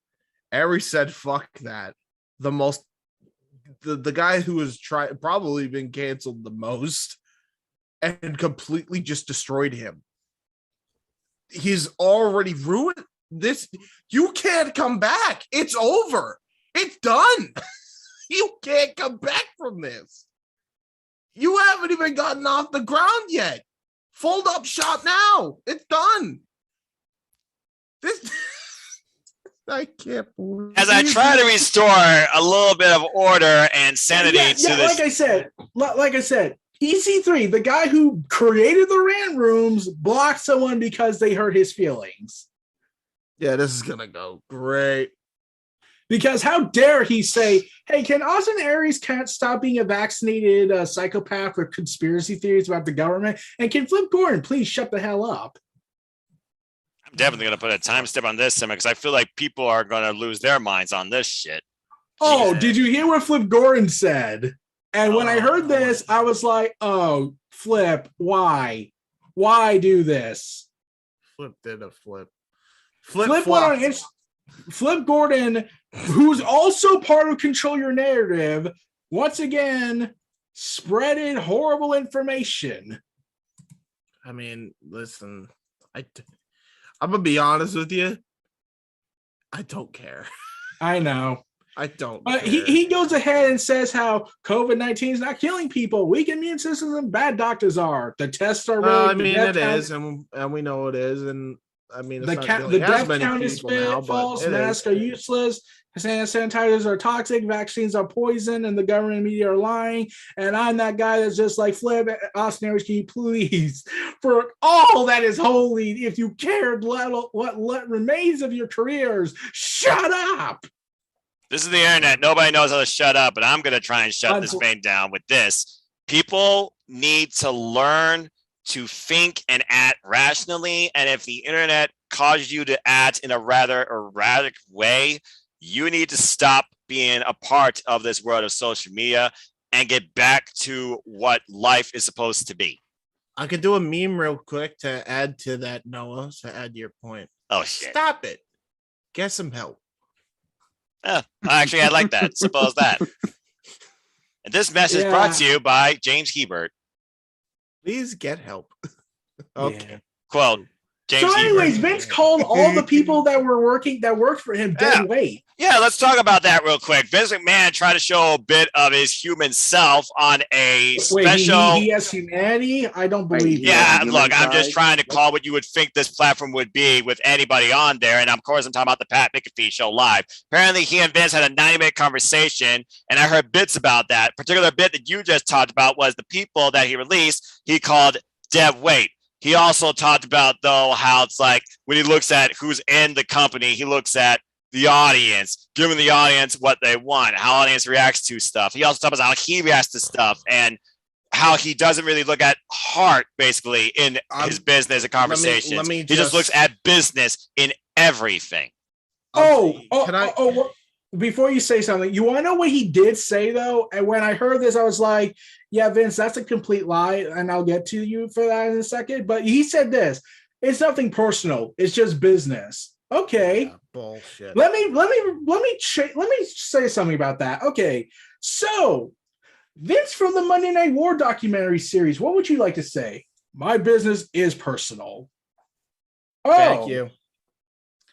Aries said, "Fuck that." The guy who has probably been canceled the most and completely just destroyed him. He's already ruined this. You can't come back. It's over. It's done. You can't come back from this. You haven't even gotten off the ground yet. Fold up shop now. It's done. This I can't believe. As I try to restore a little bit of order and sanity to this. Like I said, EC3, the guy who created the rant rooms, blocked someone because they hurt his feelings. Yeah, this is gonna go great. Because how dare he say, "Hey, can Austin Aries can't stop being a vaccinated psychopath with conspiracy theories about the government? And can Flip Gordon please shut the hell up?" I'm definitely going to put a timestamp on this, Simon, because I feel like people are going to lose their minds on this shit. Oh, did you hear what Flip Gordon said? And when I heard this, I was like, "Oh, Flip, why? Why do this?" Flip did a flip. Flip Gordon, who's also part of Control Your Narrative, once again spreaded horrible information. I mean, listen, I'm gonna be honest with you. I don't care. I know. I don't. But he goes ahead and says how COVID-19 is not killing people. Weak immune systems and bad doctors are. The tests are. I mean, it is, and we know it is, and I mean, the death count is false. Masks are useless. Hand sanitizers are toxic. Vaccines are poison, and the government media are lying. And I'm that guy that's just like, Flip, Austin Aries, can you please, for all that is holy, if you cared what remains of your careers, shut up. This is the internet. Nobody knows how to shut up, but I'm going to try and shut this man down with this. People need to learn to think and act rationally. And if the internet causes you to act in a rather erratic way, you need to stop being a part of this world of social media and get back to what life is supposed to be. I could do a meme real quick to add to that, Noah, to add to your point. Oh, shit. Stop it. Get some help. Actually, I like that. Suppose that. And this message brought to you by James Hebert. Please get help. Okay. Yeah. Quote. James so anyways, Vince called all the people that worked for him dead weight. Yeah, let's talk about that real quick. Vince McMahon tried to show a bit of his human self on a special. He has humanity? I don't believe. Yeah, look, I'm just trying to call what you would think this platform would be with anybody on there, and of course, I'm talking about the Pat McAfee show live. Apparently, he and Vince had a 90-minute conversation, and I heard bits about that. Particular bit that you just talked about was the people that he released. He called dead weight. He also talked about, though, how it's like when he looks at who's in the company, he looks at the audience, giving the audience what they want, how audience reacts to stuff. He also talks about how he reacts to stuff and how he doesn't really look at heart, basically, in his business and conversations. He just looks at business in everything. Before you say something, you want to know what he did say, though? And when I heard this, I was like, yeah, Vince, that's a complete lie, and I'll get to you for that in a second. But he said this: it's nothing personal, it's just business. Okay. Yeah, bullshit. Let me say something about that. Okay. So, Vince from the Monday Night War documentary series, what would you like to say? My business is personal. Oh. Thank you.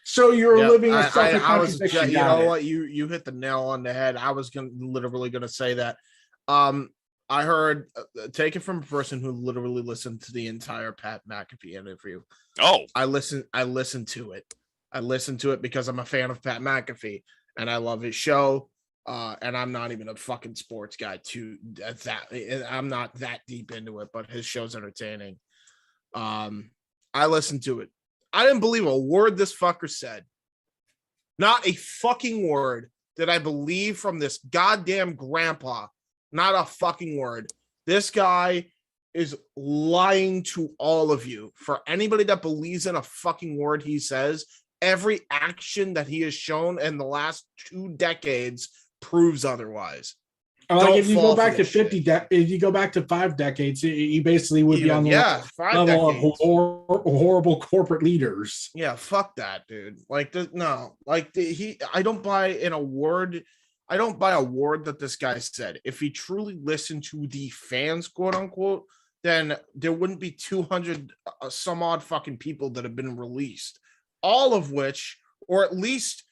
So you're living a self-contradiction. You know what? You hit the nail on the head. I was literally gonna say that. I heard, take it from a person who literally listened to the entire Pat McAfee interview. Oh, I listened to it. I listened to it because I'm a fan of Pat McAfee and I love his show. And I'm not even a fucking sports guy I'm not that deep into it, but his show's entertaining. I listened to it. I didn't believe a word this fucker said. Not a fucking word did I believe from this goddamn grandpa. Not a fucking word. This guy is lying to all of you. For anybody that believes in a fucking word he says, every action that he has shown in the last 2 decades proves otherwise. Like if you go back to 50, if you go back to 5 decades, he basically would be on the level of horrible corporate leaders. Yeah, fuck that, dude. Like, I don't buy in a word. I don't buy a word that this guy said. If he truly listened to the fans, quote unquote, then there wouldn't be 200 some odd fucking people that have been released, all of which, or at least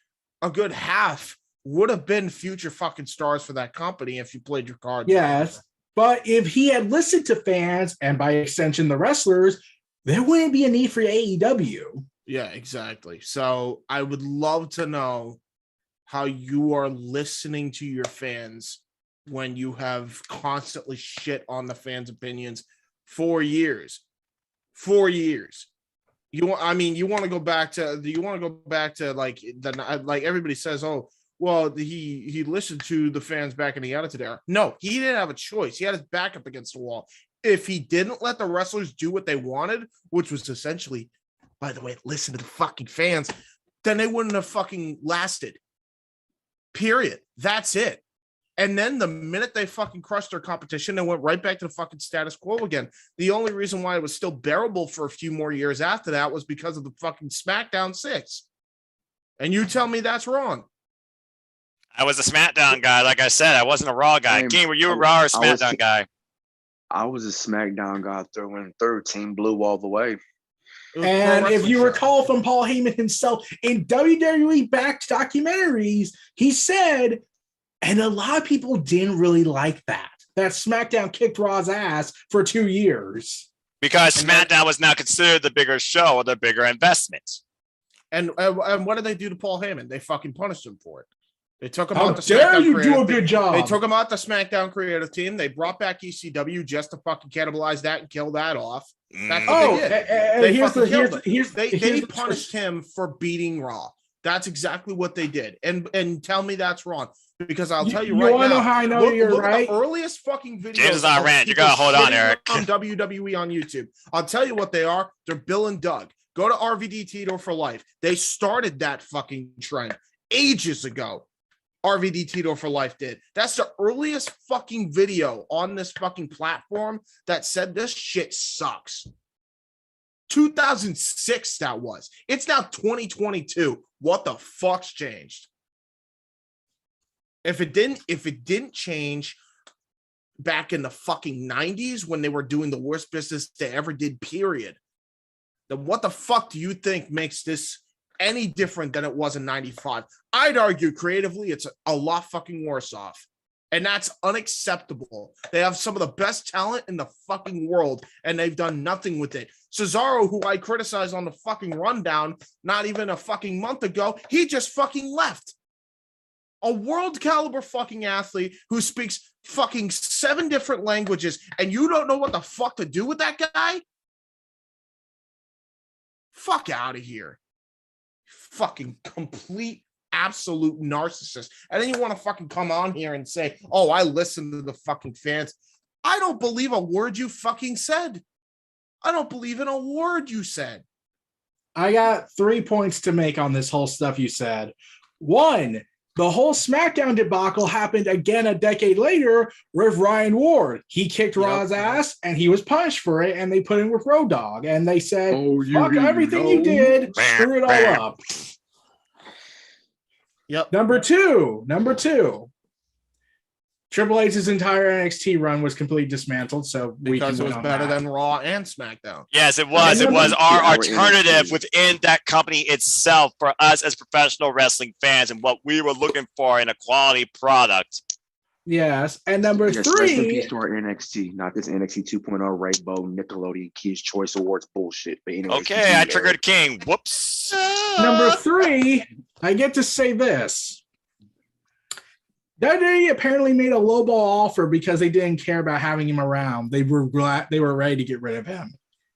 a good half, would have been future fucking stars for that company if you played your cards. Yes, but if he had listened to fans and by extension the wrestlers, there wouldn't be a need for AEW. Yeah, exactly. So I would love to know how you are listening to your fans when you have constantly shit on the fans' opinions for years. 4 years. You want to go back to like everybody says, oh, well, he listened to the fans back in the Attitude Era. No, he didn't have a choice. He had his back up against the wall. If he didn't let the wrestlers do what they wanted, which was essentially, by the way, listen to the fucking fans, then they wouldn't have fucking lasted. Period. That's it. And then the minute they fucking crushed their competition, they went right back to the fucking status quo again. The only reason why it was still bearable for a few more years after that was because of the fucking SmackDown 6. And you tell me that's wrong. I was a SmackDown guy. Like I said, I wasn't a Raw guy. King, were you a Raw or SmackDown guy? I was a SmackDown guy through and through. Team Blue all the way. And if you recall from Paul Heyman himself in WWE backed documentaries, he said, and a lot of people didn't really like that SmackDown kicked Raw's ass for 2 years. Because SmackDown was now considered the bigger show or the bigger investment. And what did they do to Paul Heyman? They fucking punished him for it. They took him out the dare SmackDown you do a good job. They took him out the SmackDown creative team. They brought back ECW just to fucking cannibalize that and kill that off. That's what they did. They punished him for beating Raw. That's exactly what they did. And tell me that's wrong. Because I'll tell you right now. You want to know how I know you're right? The earliest fucking videos. James is on rant. You gotta hold on, Eric. On WWE on YouTube. I'll tell you what they are. They're Bill and Doug. Go to RVD Tito for life. They started that fucking trend ages ago. RVD Tito for life did. That's the earliest fucking video on this fucking platform that said this shit sucks. 2006 that was. It's now 2022. What the fuck's changed? If it didn't change back in the fucking 90s when they were doing the worst business they ever did, period, then what the fuck do you think makes this any different than it was in 95? I'd argue creatively it's a lot fucking worse off. And that's unacceptable. They have some of the best talent in the fucking world, and they've done nothing with it. Cesaro, who I criticized on the fucking rundown not even a fucking month ago, he just fucking left. A world caliber fucking athlete who speaks fucking 7 different languages, and you don't know what the fuck to do with that guy? Fuck out of here. Fucking complete absolute narcissist. And then you want to fucking come on here and say, oh, I listen to the fucking fans. I don't believe a word you fucking said. I don't believe in a word you said. I got 3 points to make on this whole stuff you said. 1, the whole SmackDown debacle happened again a decade later with Ryan Ward. He kicked Raw's ass and he was punished for it, and they put him with Road Dogg. And they said, fuck everything you did, screw it all up. Yep. Number two, Triple H's entire NXT run was completely dismantled. So because it was better than Raw and SmackDown. Yes, it was. It was our alternative within that company itself for us as professional wrestling fans and what we were looking for in a quality product. Yes. And number 3. Rest in peace to our NXT, not this NXT 2.0 Rainbow Nickelodeon Kids Choice Awards bullshit. But anyways, okay, I triggered King. Whoops. Number 3, I get to say this. WWE apparently made a lowball offer because they didn't care about having him around. They were ready to get rid of him.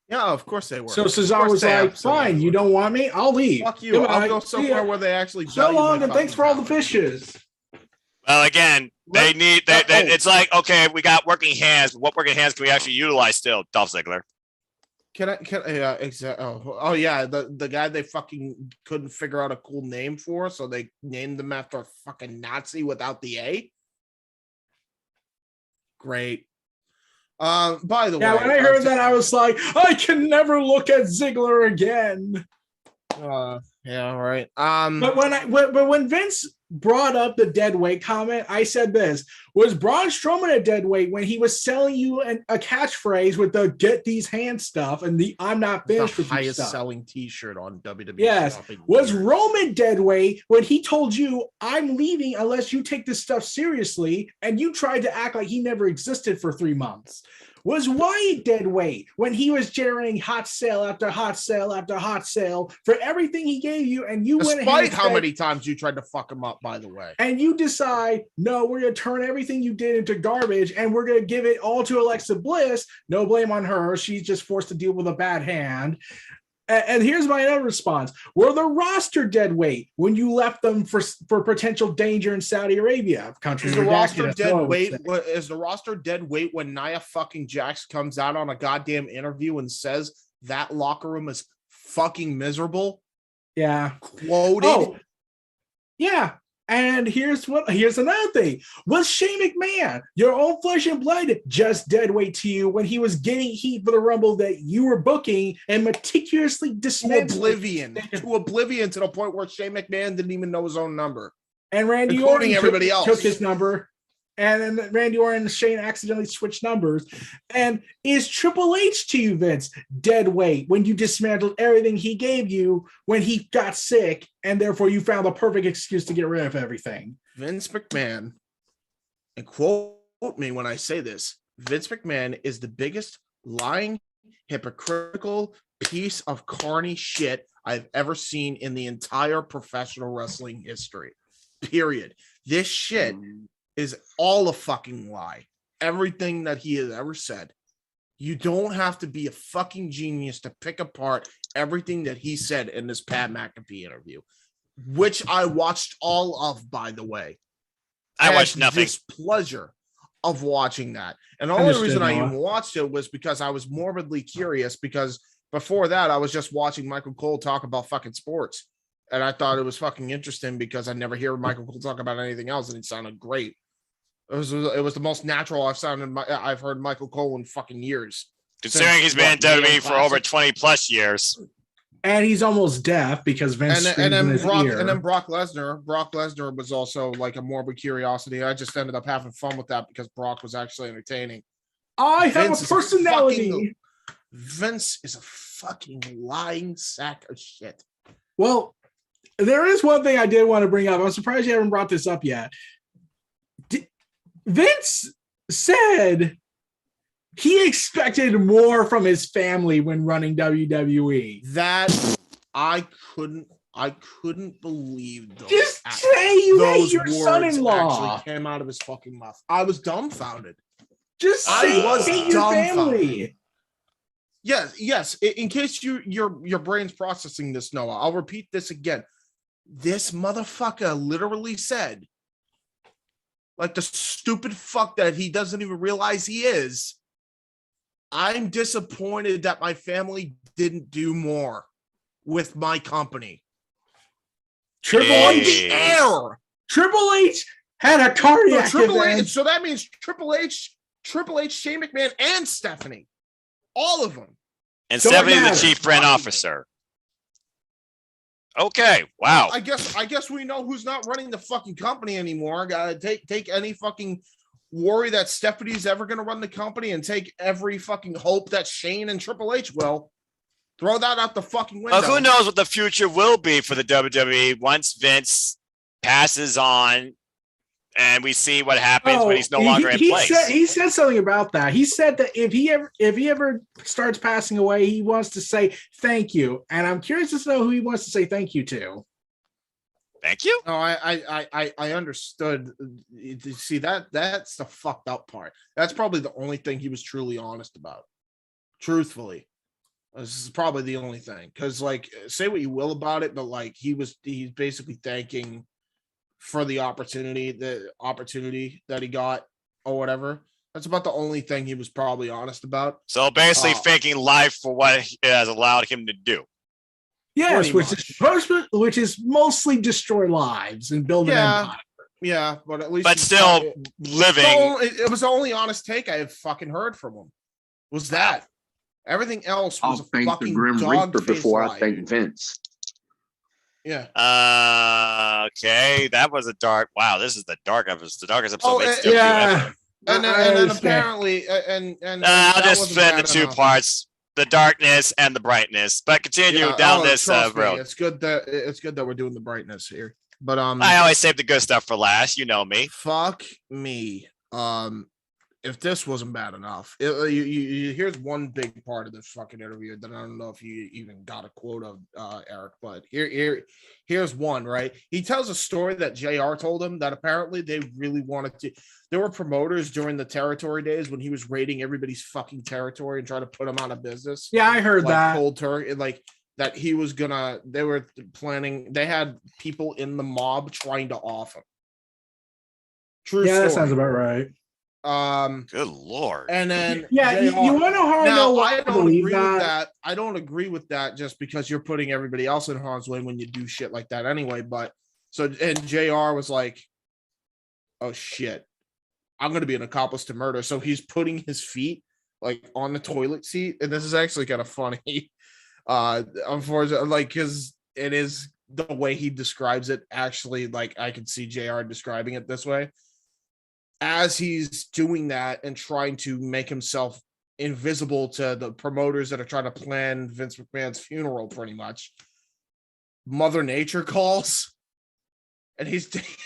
Yeah, of course they were. So Cesaro was like, fine, you don't want me? I'll leave. Fuck you. I'll go somewhere where they actually so long, and thanks for all the fishes. Well, again, they need it's like, okay, we got working hands, but what working hands can we actually utilize still? Dolph Ziggler. Yeah, exactly. Oh yeah, the guy they fucking couldn't figure out a cool name for, so they named him after a fucking Nazi without the A. Great. By the way, when I heard that, I was like, I can never look at Ziggler again. Yeah, right. But when Vince brought up the dead weight comment, I said this: was Braun Strowman a dead weight when he was selling you a catchphrase with the "get these hands" stuff and the "I'm not finished the with you" highest stuff? selling T-shirt on WWE. Yes. Was Roman dead weight when he told you, "I'm leaving unless you take this stuff seriously," and you tried to act like he never existed for 3 months? Was Wyatt dead weight when he was generating hot sale after hot sale after hot sale for everything he gave you, and you went ahead Despite how many times you tried to fuck him up, by the way. And you decide, no, we're going to turn everything you did into garbage, and we're going to give it all to Alexa Bliss. No blame on her. She's just forced to deal with a bad hand. And here's my other response. Were the roster dead weight when you left them for potential danger in Saudi Arabia? Is the roster dead weight? Is the roster dead weight when Nia fucking Jax comes out on a goddamn interview and says that locker room is fucking miserable? Yeah. Quoted. Oh, yeah. And here's another thing. Was Shane McMahon, your own flesh and blood, just dead weight to you when he was getting heat for the Rumble that you were booking and meticulously dismissed? To oblivion to the point where Shane McMahon didn't even know his own number. And Randy Orton took his number. And then Randy Orton and Shane accidentally switched numbers. And is Triple H to you, Vince, dead weight when you dismantled everything he gave you when he got sick, and therefore you found the perfect excuse to get rid of everything? Vince McMahon, and quote me when I say this, Vince McMahon is the biggest lying, hypocritical piece of carny shit I've ever seen in the entire professional wrestling history. Period. This shit is all a fucking lie. Everything that he has ever said. You don't have to be a fucking genius to pick apart everything that he said in this Pat McAfee interview, which I watched all of, by the way. I watched nothing. Displeasure of watching that. And the only reason I even watched it was because I was morbidly curious, because before that I was just watching Michael Cole talk about fucking sports. And I thought it was fucking interesting because I never hear Michael Cole talk about anything else, and it sounded great. It was the most natural I've heard Michael Cole in fucking years. Considering he's been in WWE for over 20 plus years. And he's almost deaf because Vince and then Brock Lesnar. Brock Lesnar was also like a morbid curiosity. I just ended up having fun with that because Brock was actually entertaining. I have a personality. Vince is a fucking lying sack of shit. Well, there is one thing I did want to bring up. I'm surprised you haven't brought this up yet. Vince said he expected more from his family when running WWE. That I couldn't believe those. Just say you hate your words son-in-law. Actually came out of his fucking mouth. I was dumbfounded. Just say you hate your family. Yes. In case your brain's processing this, Noah, I'll repeat this again. This motherfucker literally said, like the stupid fuck that he doesn't even realize he is, I'm disappointed that my family didn't do more with my company. Triple H, Triple H had a cardiac event. So that means Triple H, Shane McMahon, and Stephanie. All of them. And Stephanie, the chief brand officer. Okay, wow. I guess we know who's not running the fucking company anymore. Gotta take any fucking worry that Stephanie's ever gonna run the company, and take every fucking hope that Shane and Triple H will. Throw that out the fucking window. Who knows what the future will be for the WWE once Vince passes on and we see what happens when he's no longer in place. He said something about that. He said that if he ever starts passing away, he wants to say thank you. And I'm curious to know who he wants to say thank you to. Thank you. No, I understood. See, that's the fucked up part. That's probably the only thing he was truly honest about. Truthfully, this is probably the only thing. Because, like, say what you will about it, but like he's basically thanking for the opportunity that he got or whatever. That's about the only thing he was probably honest about. So basically thanking life for what it has allowed him to do. Yes, which is mostly destroy lives and build an empire. Yeah, but at least. But still living. It was the only honest take I have fucking heard from him. Was that everything else was I'll thank the fucking Grim dog Reaper face before lie. I thank Vince. Yeah. Okay, that was a dark. Wow, this is the darkest episode of ATW ever. And then apparently, I'll just split into two parts: the darkness and the brightness. But continue down this trust me, road. it's good that we're doing the brightness here. But I always save the good stuff for last. You know me. Fuck me. If this wasn't bad enough, here's one big part of this fucking interview that I don't know if you even got a quote of, Eric, but here's one, right? He tells a story that JR told him that apparently they really wanted to. There were promoters during the territory days when he was raiding everybody's fucking territory and trying to put them out of business. Yeah, I heard that. Cold turkey, like that he was gonna. They were planning. They had people in the mob trying to off him. True story. That sounds about right. Good lord. And then you want to know how I know why I don't believe agree that? with that. I don't agree with that just because you're putting everybody else in harm's way when you do shit like that anyway. But and JR was like, oh shit, I'm gonna be an accomplice to murder. So he's putting his feet like on the toilet seat, and this is actually kind of funny. Unfortunately, like because it is the way he describes it. Actually, like I can see JR describing it this way. As he's doing that and trying to make himself invisible to the promoters that are trying to plan Vince McMahon's funeral, pretty much, Mother Nature calls, and he's taking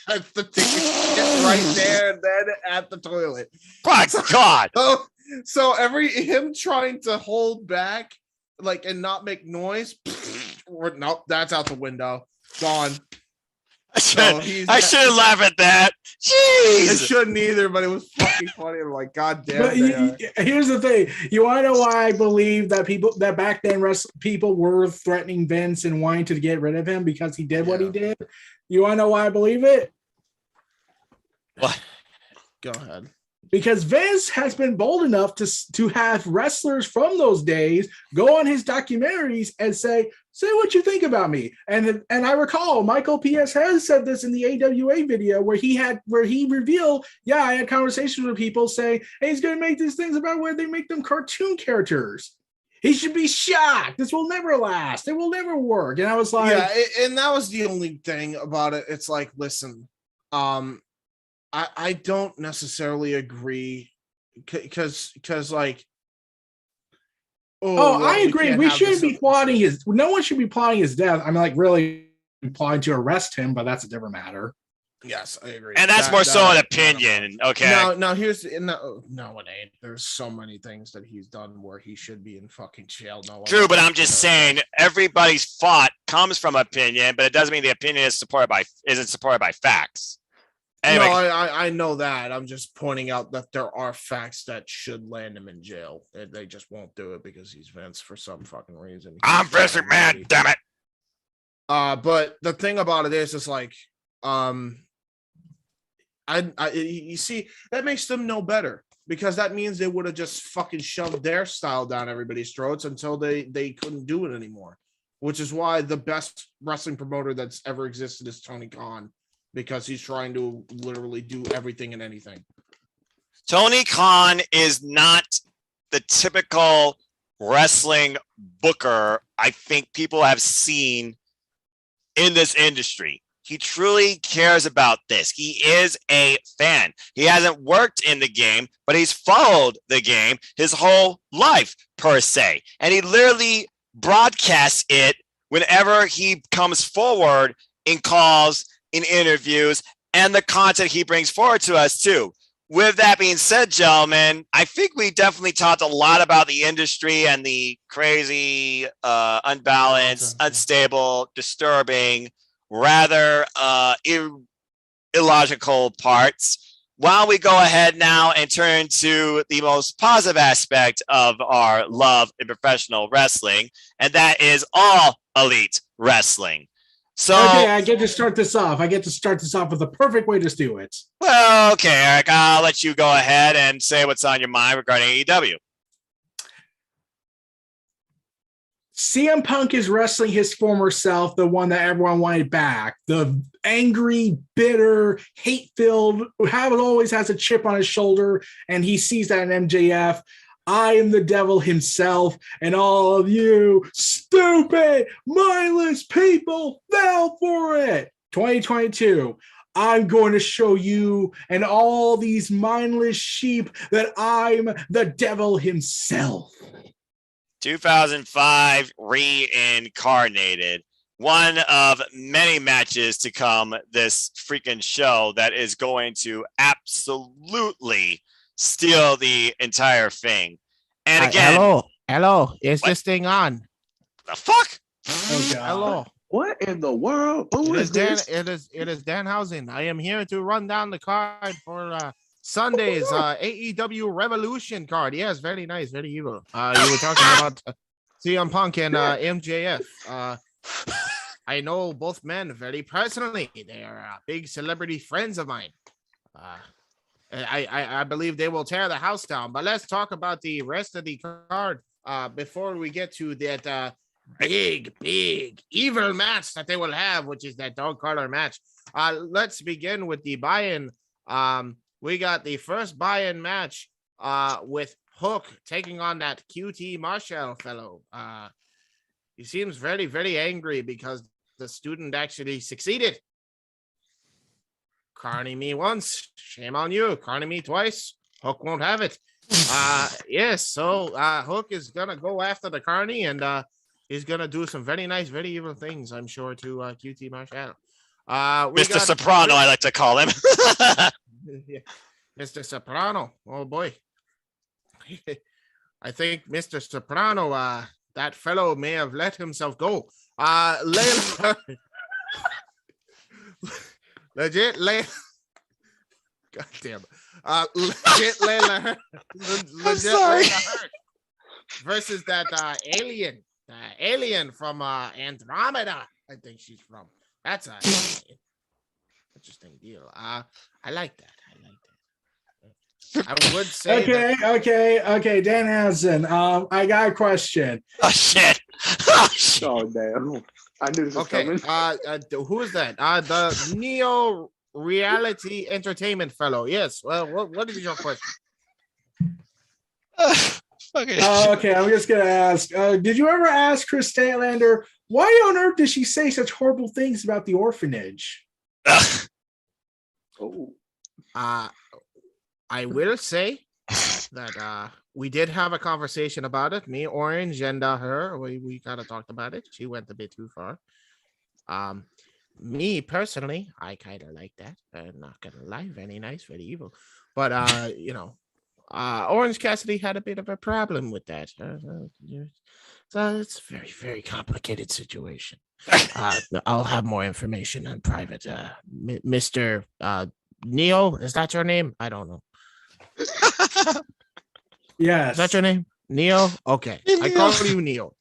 the shit right there and then at the toilet. My God! So him trying to hold back, like, and not make noise. Nope, that's out the window. Gone. I shouldn't laugh at that. Jeez. It shouldn't either, but it was fucking funny. I'm like, God damn. But here's the thing. You want to know why I believe that back then people were threatening Vince and wanting to get rid of him because he did what he did? You want to know why I believe it? What? Go ahead. Because Vince has been bold enough to have wrestlers from those days go on his documentaries and say what you think about me. And I recall Michael P.S. has said this in the AWA video where he revealed, I had conversations with people saying, hey, he's going to make these things about where they make them cartoon characters. He should be shocked. This will never last. It will never work. And I was like, and that was the only thing about it. It's like, listen, I don't necessarily agree because like I agree. We shouldn't be plotting no one should be plotting his death. I mean, like really plotting to arrest him, but that's a different matter. Yes, I agree. And that's more so an opinion. Okay. Now here's no, it ain't. There's so many things that he's done where he should be in fucking jail. True, but I'm just saying everybody's thought comes from opinion, but it doesn't mean the opinion isn't supported by facts. Anyway. No, I know that. I'm just pointing out that there are facts that should land him in jail. They just won't do it because he's Vince for some fucking reason. I'm Vince McMahon, damn it. But the thing about it is, it's like, you see, that makes them know better because that means they would have just fucking shoved their style down everybody's throats until they couldn't do it anymore. Which is why the best wrestling promoter that's ever existed is Tony Khan. Because he's trying to literally do everything and anything. Tony Khan is not the typical wrestling booker I think people have seen in this industry. He truly cares about this. He is a fan. He hasn't worked in the game, but he's followed the game his whole life, per se. And he literally broadcasts it whenever he comes forward in calls, in interviews, and the content he brings forward to us too. With that being said, gentlemen, I think we definitely talked a lot about the industry and the crazy, unbalanced, unstable, disturbing, rather illogical parts. Why don't we go ahead now and turn to the most positive aspect of our love in professional wrestling, and that is all elite wrestling. So okay, I get to start this off. with the perfect way to do it. Well, okay, Eric, I'll let you go ahead and say what's on your mind regarding AEW. CM Punk is wrestling his former self, the one that everyone wanted back. The angry, bitter, hate-filled, always has a chip on his shoulder, and he sees that in MJF. I am the devil himself, and all of you stupid, mindless people fell for it. 2022. I'm going to show you and all these mindless sheep that I'm the devil himself. 2005 reincarnated. One of many matches to come this freaking show that is going to absolutely steal the entire thing. And again, hello, is this thing on? The fuck? Oh, God. Hello. What in the world? Who is this? It is Danhausen. I am here to run down the card for Sunday's AEW Revolution card. Yes, very nice, very evil. You were talking about CM Punk and MJF. I know both men very personally. They are big celebrity friends of mine. I believe they will tear the house down. But let's talk about the rest of the card before we get to that big evil match that they will have, which is that dog collar match. Let's begin with the buy-in. We got the first buy-in match with Hook taking on that QT Marshall fellow. He seems very, very angry because the student actually succeeded. Carney me once, shame on you. Carney me twice, Hook won't have it. Yes, so Hook is gonna go after the Carney, and he's gonna do some very nice, very evil things, I'm sure, to QT Marshall. Mr. Soprano, I like to call him. Yeah. Mr. Soprano. Oh boy. I think Mr. Soprano, that fellow may have let himself go. Layla. Legit Layla. God damn. Legit Layla. Legit Layla Hurt versus that alien from Andromeda. I think she's from. That's a interesting deal. I like that. I would say. Okay. Danhausen. I got a question. Oh shit! Oh damn! I knew this was coming. Who is that? The Neo Reality Entertainment fellow. Yes. Well, what is your question? Okay, I'm just gonna ask. Did you ever ask Chris Statlander why on earth did she say such horrible things about the orphanage? Oh. I will say that we did have a conversation about it. Me, Orange, and her. We kind of talked about it. She went a bit too far. Me personally, I kind of like that. I'm not gonna lie, very nice, very evil. But Orange Cassidy had a bit of a problem with that. So it's a very, very complicated situation. I'll have more information in private. Mr. Neo, is that your name? I don't know. Yes. Is that your name? Neo? Okay. I call you Neo.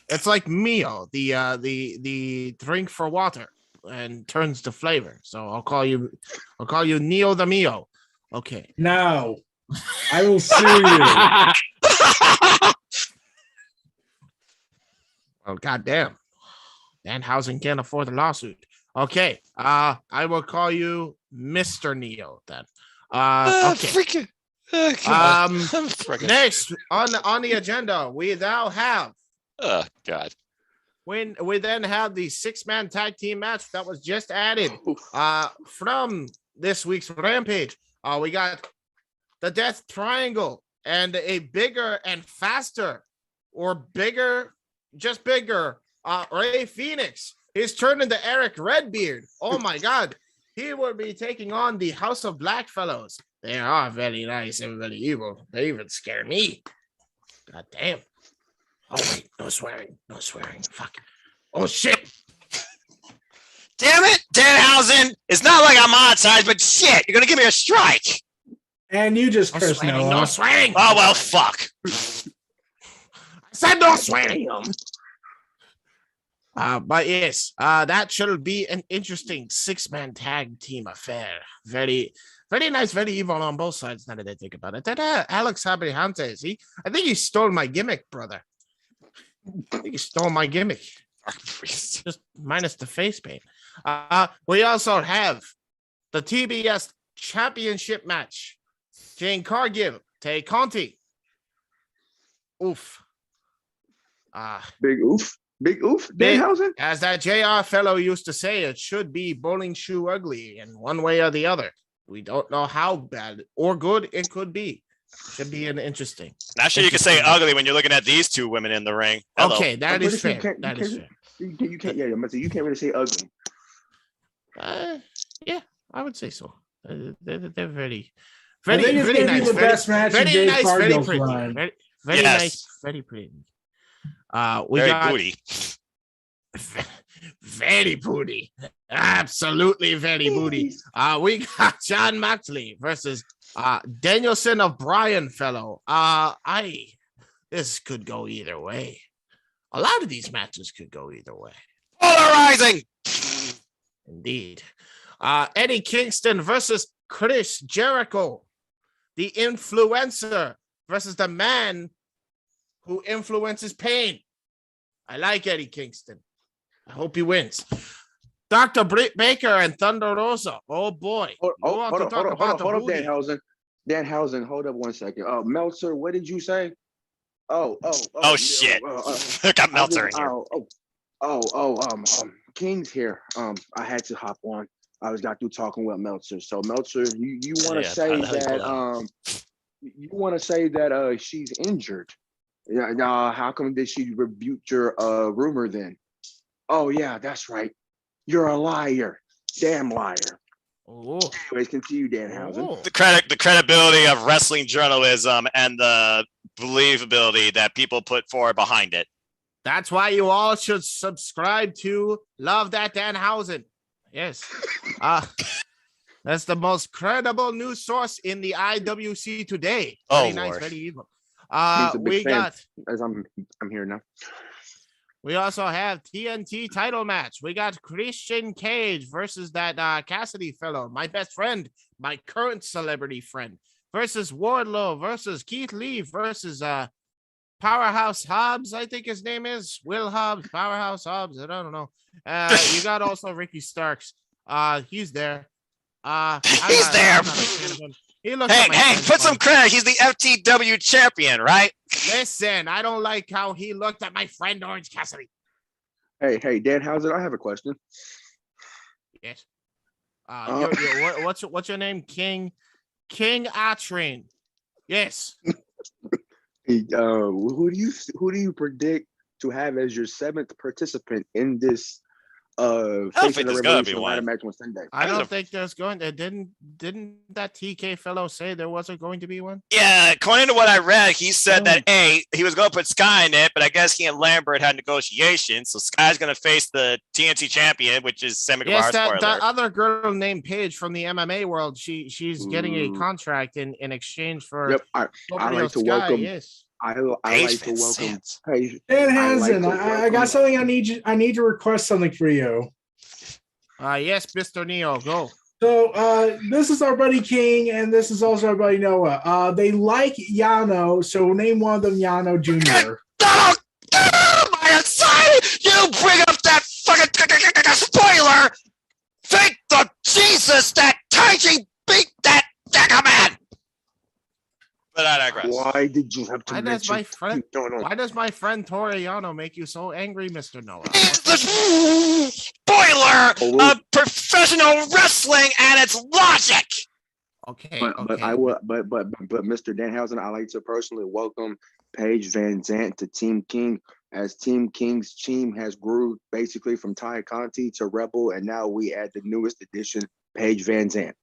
It's like Mio, the drink for water and turns to flavor. So I'll call you Neo the Mio. Okay. No. I will sue you. Well, goddamn. Danhausen can't afford the lawsuit. Okay. I will call you Mr. Neo then. Okay. Next on the agenda, we now have. Oh God. When we then have the 6-man tag team match that was just added from this week's Rampage. We got the Death Triangle and a bigger and faster, or bigger, just bigger, Ray Phoenix. He's turned into Eric Redbeard. Oh my God. He will be taking on the House of Black fellows. They are very nice and very evil. They even scare me. God damn. Oh wait, no swearing. Fuck. Oh shit. Damn it, Danhausen. It's not like I'm monetized, but shit, you're gonna give me a strike. And you just cursed Noah. No swearing. Oh well, fuck. I said no swearing. But yes, that should be an interesting 6-man tag team affair. Very, very nice, very evil on both sides. Now that I think about it, that Alex Abrahantes, I think he stole my gimmick, brother. You stole my gimmick. Just minus the face paint. We also have the TBS Championship match. Jane Cargill, Tay Conti. Oof. Big oof. Big oof. Danhausen. As that JR fellow used to say, it should be bowling shoe ugly in one way or the other. We don't know how bad or good it could be. Should be an interesting. Not sure you can say ugly when you're looking at these two women in the ring. Hello. Okay, that is fair. That is fair. You can't. Yeah, you can't really say ugly. Yeah, I would say so. They're very, I think it's very gonna be nice. the best match in Very Jade nice. Very Cargill's pretty. run. Very Yes. nice. Very pretty. We Very got booty. very booty. Absolutely very booty. We got John Maxley versus Danielson of Bryan fellow. This could go either way. A lot of these matches could go either way. Polarizing. Indeed. Eddie Kingston versus Chris Jericho. The influencer versus the man who influences pain. I like Eddie Kingston. I hope he wins. Dr. Britt Baker and Thunder Rosa. Oh boy. Hold up, Danhausen. Danhausen, hold up 1 second. Meltzer, what did you say? Oh shit. Got Meltzer in here. King's here. I had to hop on. I got through talking with Meltzer. So Meltzer, you want to say that you want to say that she's injured. Yeah, how come did she rebuke your rumor then? Oh yeah, that's right. You're a liar. Damn liar. Oh. Anyways, continue, Danhausen. The credibility of wrestling journalism and the believability that people put forward behind it. That's why you all should subscribe to Love That Danhausen. Yes. That's the most credible news source in the IWC today. Very nice, very evil. We got as I'm here now. We also have TNT title match. We got Christian Cage versus that Cassidy fellow, my best friend, my current celebrity friend, versus Wardlow versus Keith Lee versus Powerhouse Hobbs, I think his name is Will Hobbs, Powerhouse Hobbs. I don't know. You got also Ricky Starks. He's there. He's there. Hey, put some credit. He's the FTW champion, right? Listen, I don't like how he looked at my friend Orange Cassidy. Hey, Danhausen, I have a question. Yes. What's your name? King Atrain. Yes. Who do you predict to have as your 7th participant in this I don't think there's gonna be one. match on Sunday? I don't think there's going to didn't that TK fellow say there wasn't going to be one? Yeah, according to what I read, he said that he was going to put Sky in it, but I guess he and Lambert had negotiations, so Sky's going to face the TNT champion, which is Sammy Guevara. Yes, that other girl named Paige from the MMA world, she's getting a contract in exchange for. Yep, I like to welcome. Yes. I like to welcome Paige. Danhausen, I got something I need to request something for you. Yes, Mr. Neo, go. So this is our buddy King, and this is also our buddy Noah. They like Yano, so name one of them Yano Jr. My anxiety! You bring up that fucking spoiler! Thank the Jesus that Taichi beat that Decaman! But I digress. Why did you have to Why mention? Why does my friend Toriano make you so angry, Mr. Noah? It's the spoiler of professional wrestling and its logic. Okay, but I would, but Mr. Danhausen, I like to personally welcome Paige Van Zant to Team King, as Team King's team has grew basically from Ty Conti to Rebel, and now we add the newest addition, Paige Van Zant.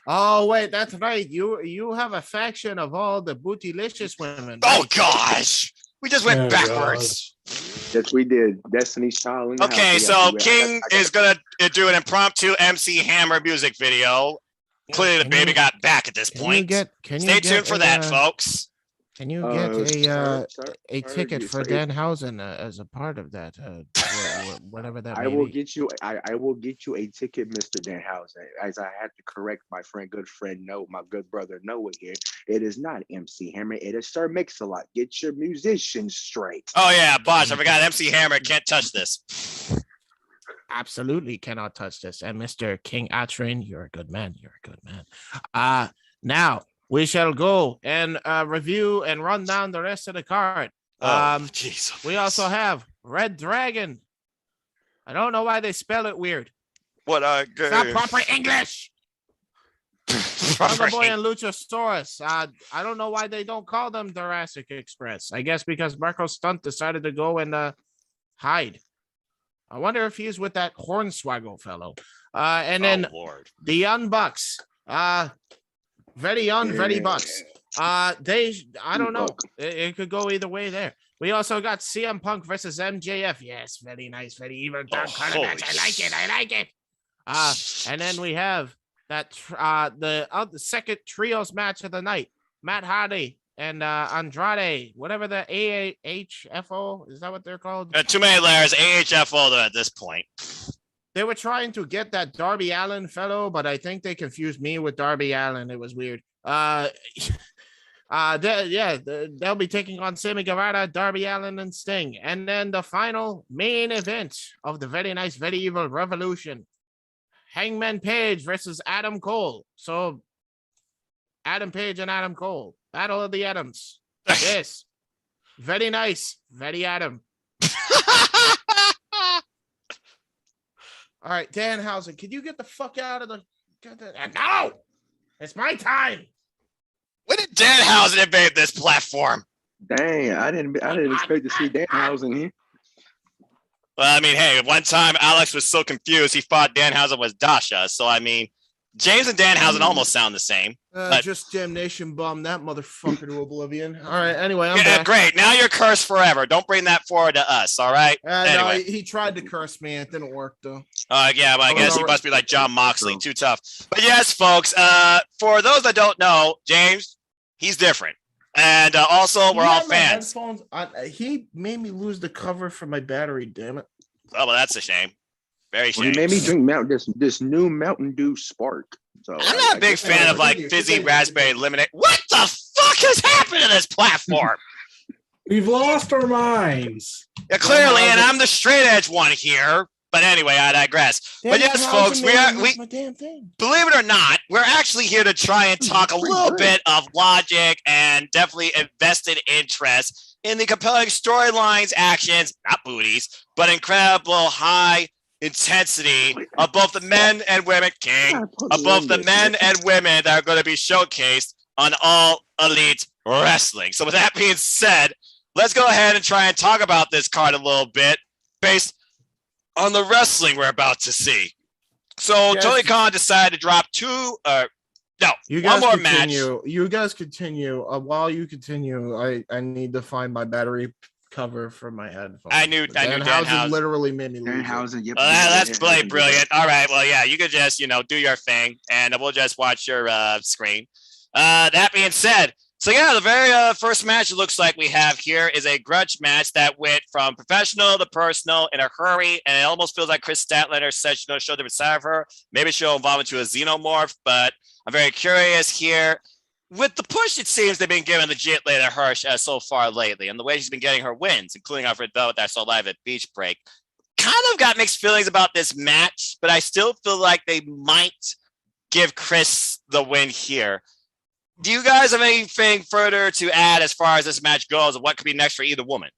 Oh wait, that's right. You have a faction of all the bootylicious women. Oh gosh, we just went backwards. Yes, we did. Destiny's Child. Okay, so King is gonna do an impromptu MC Hammer music video. Clearly, the baby got back at this point. Stay tuned for that, folks. Can you get a ticket for Danhausen as a part of that? Whatever that. I will get you. I will get you a ticket, Mr. Danhausen. As I had to correct my good friend Noah, my good brother Noah here. It is not MC Hammer. It is Sir Mix-a-Lot. Get your musicians straight. Oh yeah, Bosh, I forgot MC Hammer can't touch this. Absolutely cannot touch this. And Mr. King Atrin, you're a good man. You're a good man. Now we shall go and review and run down the rest of the card. We also have Red Dragon. I don't know why they spell it weird. What it's not proper English. Jungle Boy and Luchasaurus. I don't know why they don't call them Jurassic Express. I guess because Marco Stunt decided to go and hide. I wonder if he's with that Hornswoggle fellow. And then the Young Bucks. Very young, very Bucks. I don't know. It could go either way there. We also got CM Punk versus MJF. Yes, very nice, very evil dark kind of match. I like it. And then we have that the second trios match of the night. Matt Hardy and Andrade, whatever the AHFO, is that what they're called? Too many layers. AHFO at this point. They were trying to get that Darby Allin fellow, but I think they confused me with Darby Allin. It was weird. They'll be taking on Sammy Guevara, Darby Allin, and Sting. And then the final main event of the very nice, very evil Revolution. Hangman Page versus Adam Cole. So Adam Page and Adam Cole. Battle of the Adams. Yes. Very nice. Very Adam. All right, Danhausen, can you get the fuck out of the... No! It's my time! When did Danhausen invade this platform? Dang, I didn't expect to see Danhausen here. Well, I mean, hey, one time Alex was so confused he thought Danhausen was Dasha. So, I mean, James and Danhausen almost sound the same. Just Damnation Bomb that motherfucker to oblivion. All right, anyway, I'm yeah, back. Great. Now you're cursed forever. Don't bring that forward to us, all right? No, Anyway. he tried to curse me. It didn't work, though. Yeah, but I guess he must be like John Moxley. Too tough. But yes, folks, for those that don't know, James, he's different. And also, we're all fans. He made me lose the cover for my battery, damn it. Oh, well, that's a shame. Very shame. He made me drink this new Mountain Dew Spark. So I'm not a big fan of like fizzy raspberry lemonade. What the fuck has happened to this platform? We've lost our minds. Yeah, clearly, and I'm the straight edge one here. But anyway, I digress. But yes, folks, we believe it or not, we're actually here to try and talk a little bit of logic and definitely invested interest in the compelling storylines, actions, not booties, but incredible high intensity of both the men and women, of both the men and women that are going to be showcased on All Elite Wrestling. So with that being said, let's go ahead and try and talk about this card a little bit based on the wrestling we're about to see. So Tony Khan decided to drop one more match. You guys continue. While you continue, I need to find my battery cover for my headphones. I knew Danhausen literally made me lose. Danhausen, yep. That's brilliant. All right. Well, yeah, you could just, do your thing and we'll just watch your screen. That being said, so yeah, the very first match it looks like we have here is a grudge match that went from professional to personal in a hurry, and it almost feels like Chris Statlander said she's going to show the side of her. Maybe she'll evolve into a xenomorph, but I'm very curious here. With the push, it seems they've been giving legit Layla Hirsch so far lately, and the way she's been getting her wins, including off Red Velvet that I saw live at Beach Break. Kind of got mixed feelings about this match, but I still feel like they might give Chris the win here. Do you guys have anything further to add as far as this match goes, and what could be next for either woman?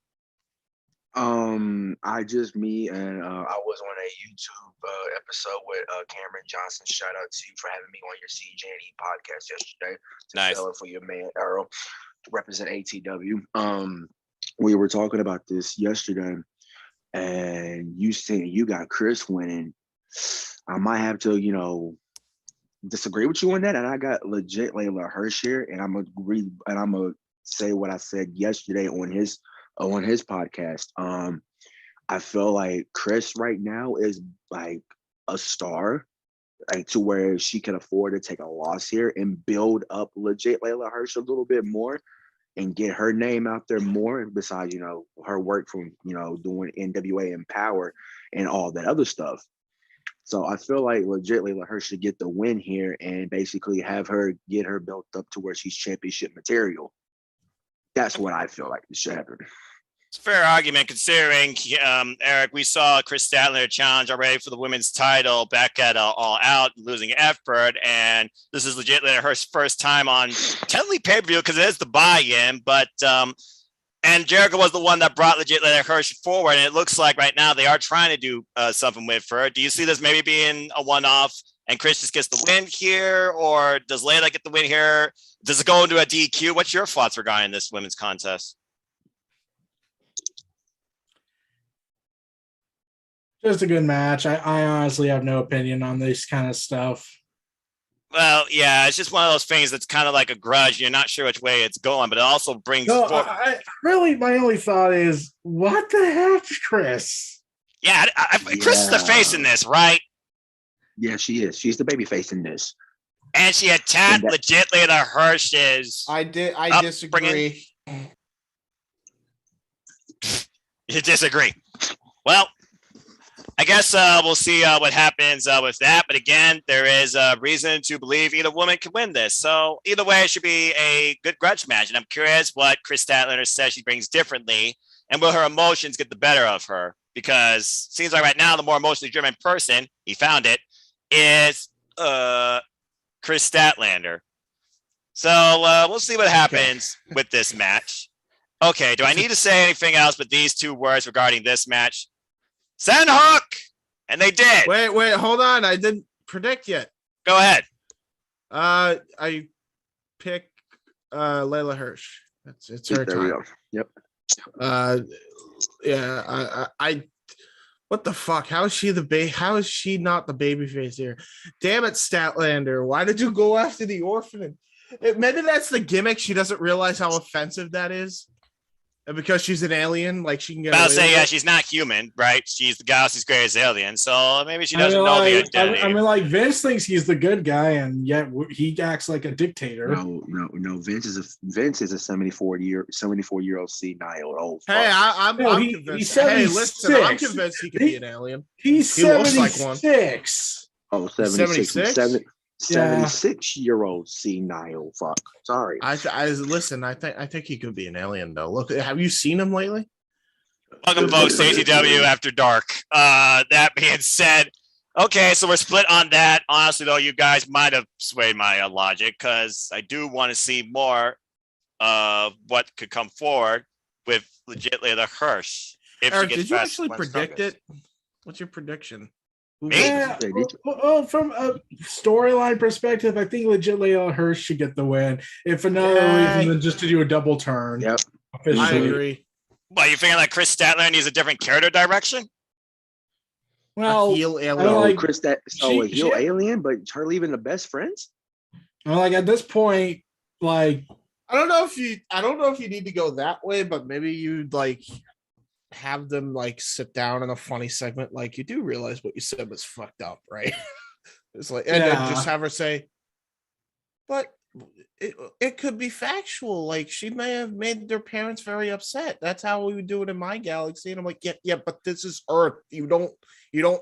I was on a YouTube episode with Cameron Johnson. Shout out to you for having me on your CJ&E podcast yesterday to sell it for your man Earl to represent ATW. We were talking about this yesterday, and you saying you got Chris winning. I might have to, disagree with you on that, and I got legit Layla Hirsch here, and I'm gonna say what I said yesterday on his podcast. I feel like Chris right now is like a star, like to where she can afford to take a loss here and build up legit Layla Hirsch a little bit more and get her name out there more. Besides, her work from doing NWA Empower and all that other stuff. So I feel like legit Layla Hirsch should get the win here and basically have her get her built up to where she's championship material. That's what I feel like should happen. It's a fair argument considering, Eric, we saw Chris Statlander challenge already for the women's title back at All Out, losing effort, and this is legitimately her first time on technically pay-per-view because it is the buy-in, but and Jericho was the one that brought legitimately Hirsch forward, and it looks like right now they are trying to do something with her. Do you see this maybe being a one-off and Chris just gets the win here, or does Layla get the win here? Does it go into a DQ? What's your thoughts regarding this women's contest? Just a good match. I honestly have no opinion on this kind of stuff. Well, yeah, it's just one of those things that's kind of like a grudge. You're not sure which way it's going, but it also brings. No, really, my only thought is, what the heck, Chris? Yeah, Chris is the face in this, right? Yeah, she is. She's the baby face in this. And she attacked legitly the Hirsch's. I disagree. You disagree. Well, I guess we'll see what happens with that. But again, there is a reason to believe either woman can win this. So either way, it should be a good grudge match. And I'm curious what Chris Statlander says she brings differently. And will her emotions get the better of her? Because it seems like right now, the more emotionally driven person, he found it, is Chris Statlander. So we'll see what happens with this match. Okay, do I need to say anything else but these two words regarding this match? Send Hook! And they did. Wait, hold on. I didn't predict yet. Go ahead. I pick Layla Hirsch. It's her time. Yep. Yeah, I what the fuck? How is she how is she not the baby face here? Damn it, Statlander. Why did you go after the orphan? Maybe that's the gimmick. She doesn't realize how offensive that is. And because she's an alien, like she can get. I'll say, yeah, she's not human, right? She's the galaxy's greatest alien, so maybe she doesn't know the identity. I mean, like Vince thinks he's the good guy, and yet he acts like a dictator. No. Vince is a 74-year-old senile old. Hey, I'm convinced. Hey, listen, I'm convinced he could be an alien. He's 76. Oh, 76. 76-year-old senile fuck. Sorry. Listen. I think he could be an alien though. Look, have you seen him lately? Welcome, folks, to ATW After Dark. That being said, okay, so we're split on that. Honestly, though, you guys might have swayed my logic because I do want to see more of what could come forward with legitly the Hirsch. Eric, did you actually predict it? What's your prediction? Yeah, well, from a storyline perspective, I think legit Layla Hirsch should get the win. If another reason than just to do a double turn. Yep. I agree. Well, you thinking like Chris Statlander needs a different character direction? Well, a heel alien. Like, Chris a heel alien, but her leaving the best friends? Well, like at this point, like I don't know if you need to go that way, but maybe you'd like have them like sit down in a funny segment, like you do realize what you said was fucked up, right? It's like, and then just have her say, but it could be factual, like she may have made their parents very upset. That's how we would do it in my galaxy. And I'm like, yeah, but this is Earth. You don't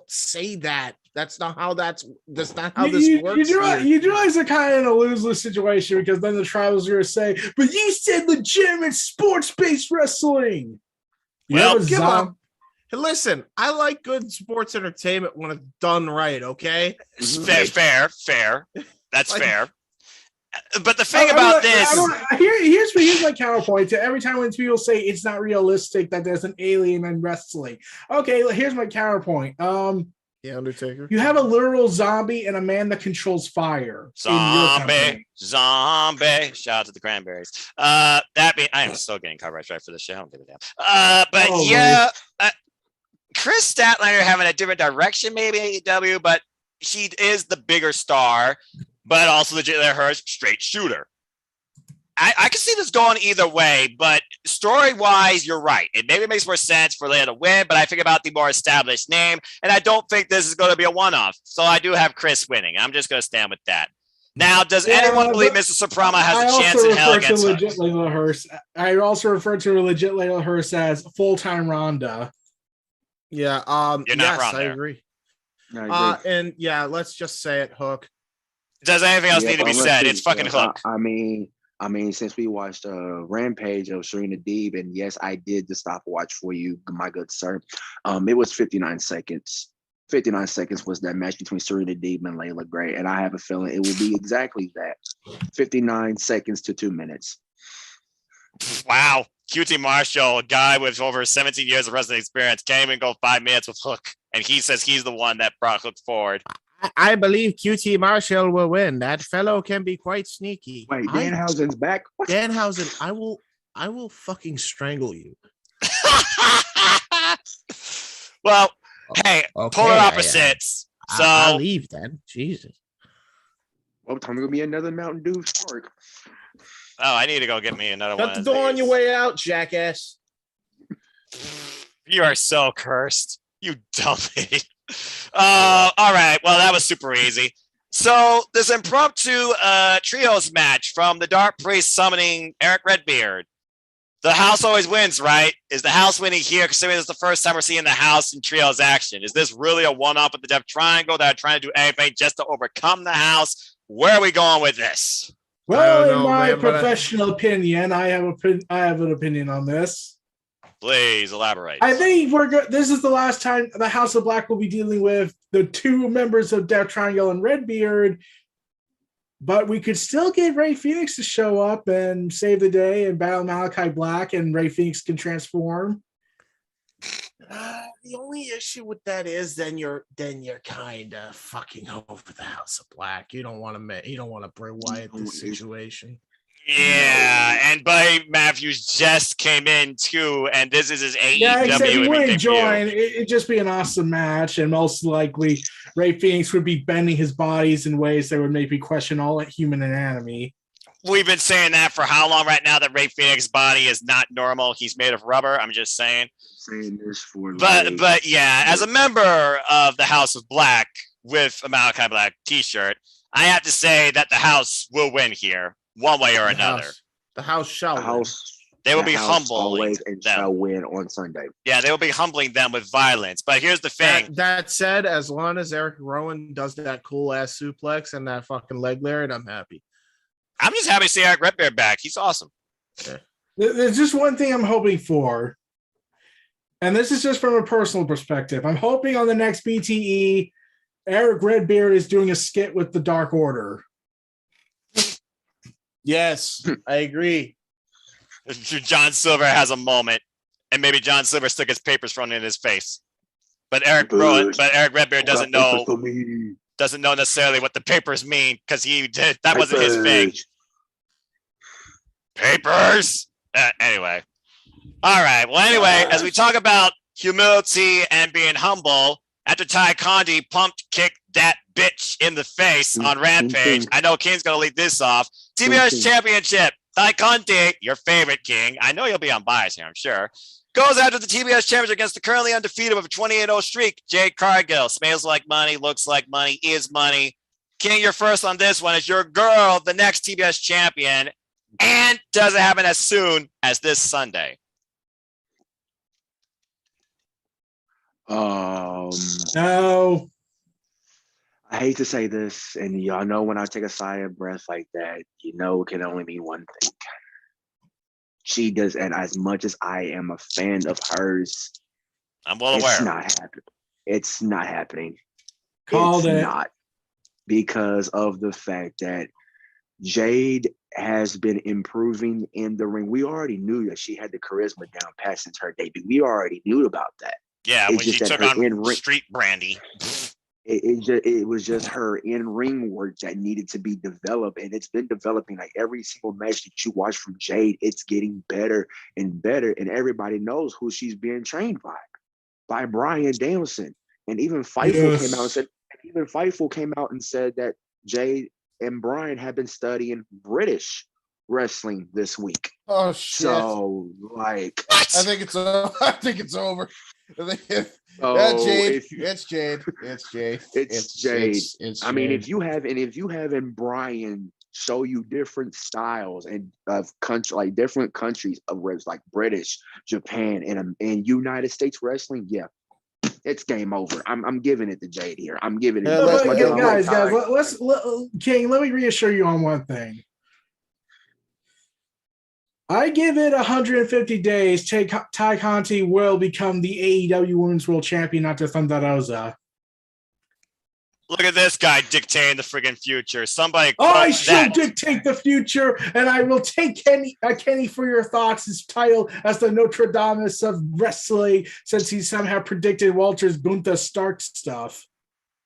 say that. That's not how that's not how this works. You realize they're kind of in a lose-lose situation because then the tribals are going to say, but you said legitimate sports-based wrestling. Well, listen, I like good sports entertainment when it's done right, okay? Fair. That's fair. But the thing about this... Here's my counterpoint to every time when people say it's not realistic that there's an alien in wrestling. Okay, here's my counterpoint. The Undertaker. You have a literal zombie and a man that controls fire. Zombie. Shout out to the Cranberries. I am still getting copyright strike for this shit. I don't give a damn. Chris Statlander having a different direction, maybe AEW, but she is the bigger star, but also legitimately her straight shooter. I can see this going either way, but story-wise, you're right. It maybe makes more sense for Leia to win, but I think about the more established name, and I don't think this is going to be a one-off. So I do have Chris winning. I'm just going to stand with that. Now, does anyone believe Mr. Suprema has a chance in hell against Hirsch? I also refer to legit Layla Hirsch as full-time Ronda. Yeah, you're not wrong there. I agree. And yeah, let's just say it, Hook. Does anything else Yeah, need to be unless said? it- It's fucking Hook. I mean, since we watched Rampage of Serena Deeb, and yes, I did the stopwatch for you, my good sir. It was 59 seconds. 59 seconds was that match between Serena Deeb and Layla Gray, and I have a feeling it will be exactly that. 59 seconds to 2 minutes. Wow. QT Marshall, a guy with over 17 years of wrestling experience, can't even go 5 minutes with Hook, and he says he's the one that brought Hook forward. I believe QT Marshall will win. That fellow can be quite sneaky. Wait, Danhausen's back? What? Danhausen, I will fucking strangle you. Well, hey, polar opposites. So I'll leave then. Jesus. Well, time to be another Mountain Dew shark. Oh, I need to go get me another one. Shut the door on your way out, jackass. You are so cursed. You dummy. All right. Well, that was super easy. So this impromptu trios match from the Dark Priest summoning Eric Redbeard. The house always wins, right? Is the house winning here? Considering this is the first time we're seeing the house in trios action. Is this really a one-up with the Death Triangle that are trying to do anything just to overcome the house? Where are we going with this? Well, in my professional opinion, I have an opinion on this. Please elaborate. I think this is the last time the House of Black will be dealing with the two members of Death Triangle and Redbeard. But we could still get Ray Phoenix to show up and save the day and battle Malachi Black, and Ray Phoenix can transform. The only issue with that is then you're kind of fucking over the House of Black. You don't want to Bray Wyatt this situation. Yeah, and Buddy Matthews just came in too, and this is his AEW. Yeah, except he wouldn't join. It'd just be an awesome match, and most likely Ray Phoenix would be bending his bodies in ways that would make me question all human anatomy. We've been saying that for how long right now that Ray Phoenix's body is not normal. He's made of rubber. I'm just saying. Saying this for but yeah, as a member of the House of Black with a Malachi Black t-shirt, I have to say that the house will win here, one way or another. The house shall win. They will be humble. Always and shall win on Sunday. Yeah, they will be humbling them with violence. But here's the thing. That said, as long as Eric Rowan does that cool ass suplex and that fucking leg lariat, I'm happy. I'm just happy to see Eric Redbeard back. He's awesome. Yeah. There's just one thing I'm hoping for, and this is just from a personal perspective. I'm hoping on the next BTE, Eric Redbeard is doing a skit with the Dark Order. Yes, I agree. John Silver has a moment, and maybe John Silver stuck his papers thrown in his face. But Eric Redbeard doesn't know necessarily what the papers mean because that wasn't his thing. Papers. Anyway. All right. Well, anyway, as we talk about humility and being humble, after Ty Conti kicked that bitch in the face on Rampage, I know King's going to lead this off. TBS Championship. Ty Conti, your favorite King. I know you'll be unbiased here, I'm sure. Goes after the TBS Championship against the currently undefeated with a 28-0 streak, Jade Cargill. Smells like money, looks like money, is money. King, you're first on this one. Is your girl the next TBS champion? And does it happen as soon as this Sunday? No. I hate to say this, and y'all know when I take a sigh of breath like that, it can only mean one thing. She does, and as much as I am a fan of hers, I'm well aware. It's not happening. It's not happening. Called it. Not because of the fact that Jade has been improving in the ring. We already knew that she had the charisma down pat since her debut. We already knew about that. Yeah, when she took on Street Brandy. It was just her in-ring work that needed to be developed, and it's been developing. Like every single match that you watch from Jade, it's getting better and better, and everybody knows who she's being trained by Bryan Danielson. And even Fightful came out and said that Jade and Bryan have been studying British wrestling this week. Oh shit! So like, I think it's over. Jade. It's Jade. It's Jade. I mean, if you have Bryan show you different styles and of country, like different countries of like British, Japan, and United States wrestling, yeah, it's game over. I'm giving it to Jade here. I'm giving it. Yeah, as much as I'm guys, tired. King, let me reassure you on one thing. I give it 150 days. Ty Conti will become the AEW Women's World Champion, not the Thunder Rosa. Look at this guy dictating the friggin' future. Somebody I quote shall that. dictate the future, and I will take Kenny for your thoughts. His title as the Notre Dame of wrestling, since he somehow predicted Walter's Gunther Stark stuff.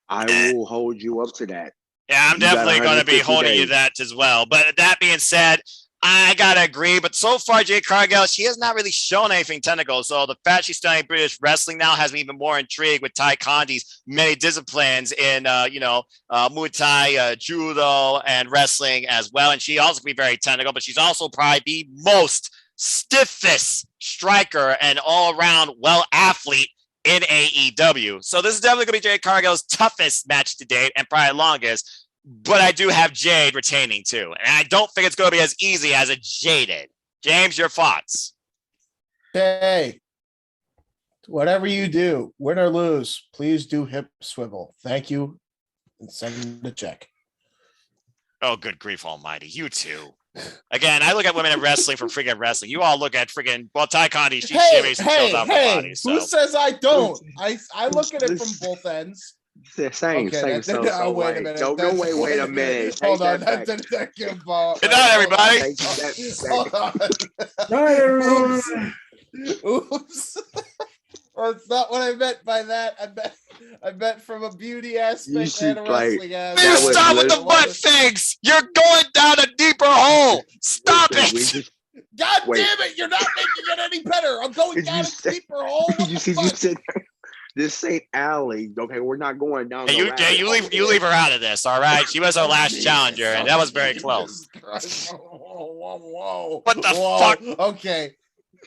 I will hold you up to that. Yeah, I'm definitely going to be 150 holding you days. that as well. But that being said, I gotta agree. But so far, Jade Cargill, she has not really shown anything technical. So the fact she's studying British wrestling now has me even more intrigued with Ty Conti's many disciplines in, Muay Thai, judo, and wrestling as well. And she also can be very technical, but she's also probably the most stiffest striker and all-around well athlete in AEW. So this is definitely gonna be Jade Cargill's toughest match to date and probably longest. But I do have Jade retaining too. And I don't think it's going to be as easy as a Jaded. James, your thoughts? Hey, whatever you do, win or lose, please do hip swivel. Thank you. And send the check. Oh, good grief almighty. You too. Again, I look at women in wrestling for freaking wrestling. You all look at freaking, well, Ty Conti, she shimmies and chills out the body. So. Who says I don't? I look at it from both ends. Same. Wait a minute. Wait a minute. Hold on. Good night, everybody. Hold on. Oops. Well, it's not what I meant by that. I meant from a beauty aspect and a wrestling aspect. You stop with the butt things. You're going down a deeper hole. Stop it. God damn it! You're not making it any better. I'm going down a deeper hole. You said this ain't Allie. Okay, we're not going down. Hey, you leave her out of this, all right? She was our last challenger, and that was very close. Whoa. What the fuck? Okay.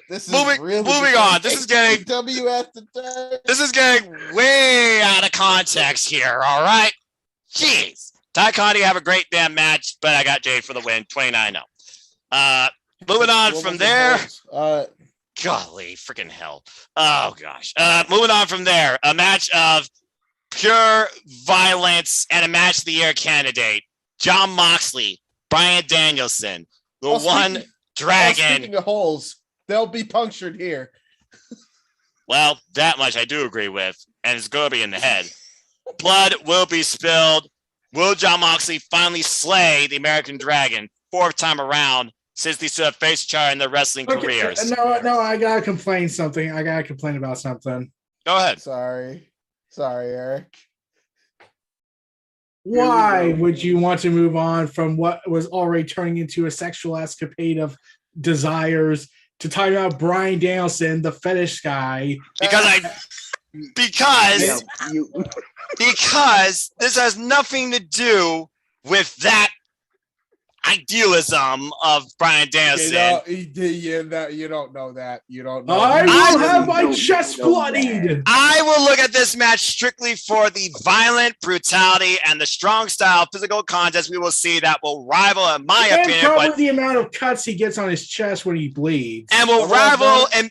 This is moving on. This is getting way out of context here, all right? Jeez. Ty Conti have a great damn match, but I got Jade for the win, 29-0. Moving on from there. Golly, freaking hell. Oh, gosh. Moving on from there. A match of pure violence and a match of the year candidate. Jon Moxley, Bryan Danielson, the dragon. Speaking of holes, they'll be punctured here. Well, that much I do agree with. And it's going to be in the head. Blood will be spilled. Will Jon Moxley finally slay the American Dragon 4th time around since they stood face each other in their wrestling careers? No, I gotta complain about something. Go ahead. Sorry, Eric. Why would you want to move on from what was already turning into a sexual escapade of desires to talk about Bryan Danielson, the fetish guy? Because this has nothing to do with that idealism of Bryan Danielson. You don't know that. You don't know. I will have my chest bloodied. I will look at this match strictly for the violent brutality and the strong style physical contest we will see that will rival, in my opinion, probably the amount of cuts he gets on his chest when he bleeds, and will rival, in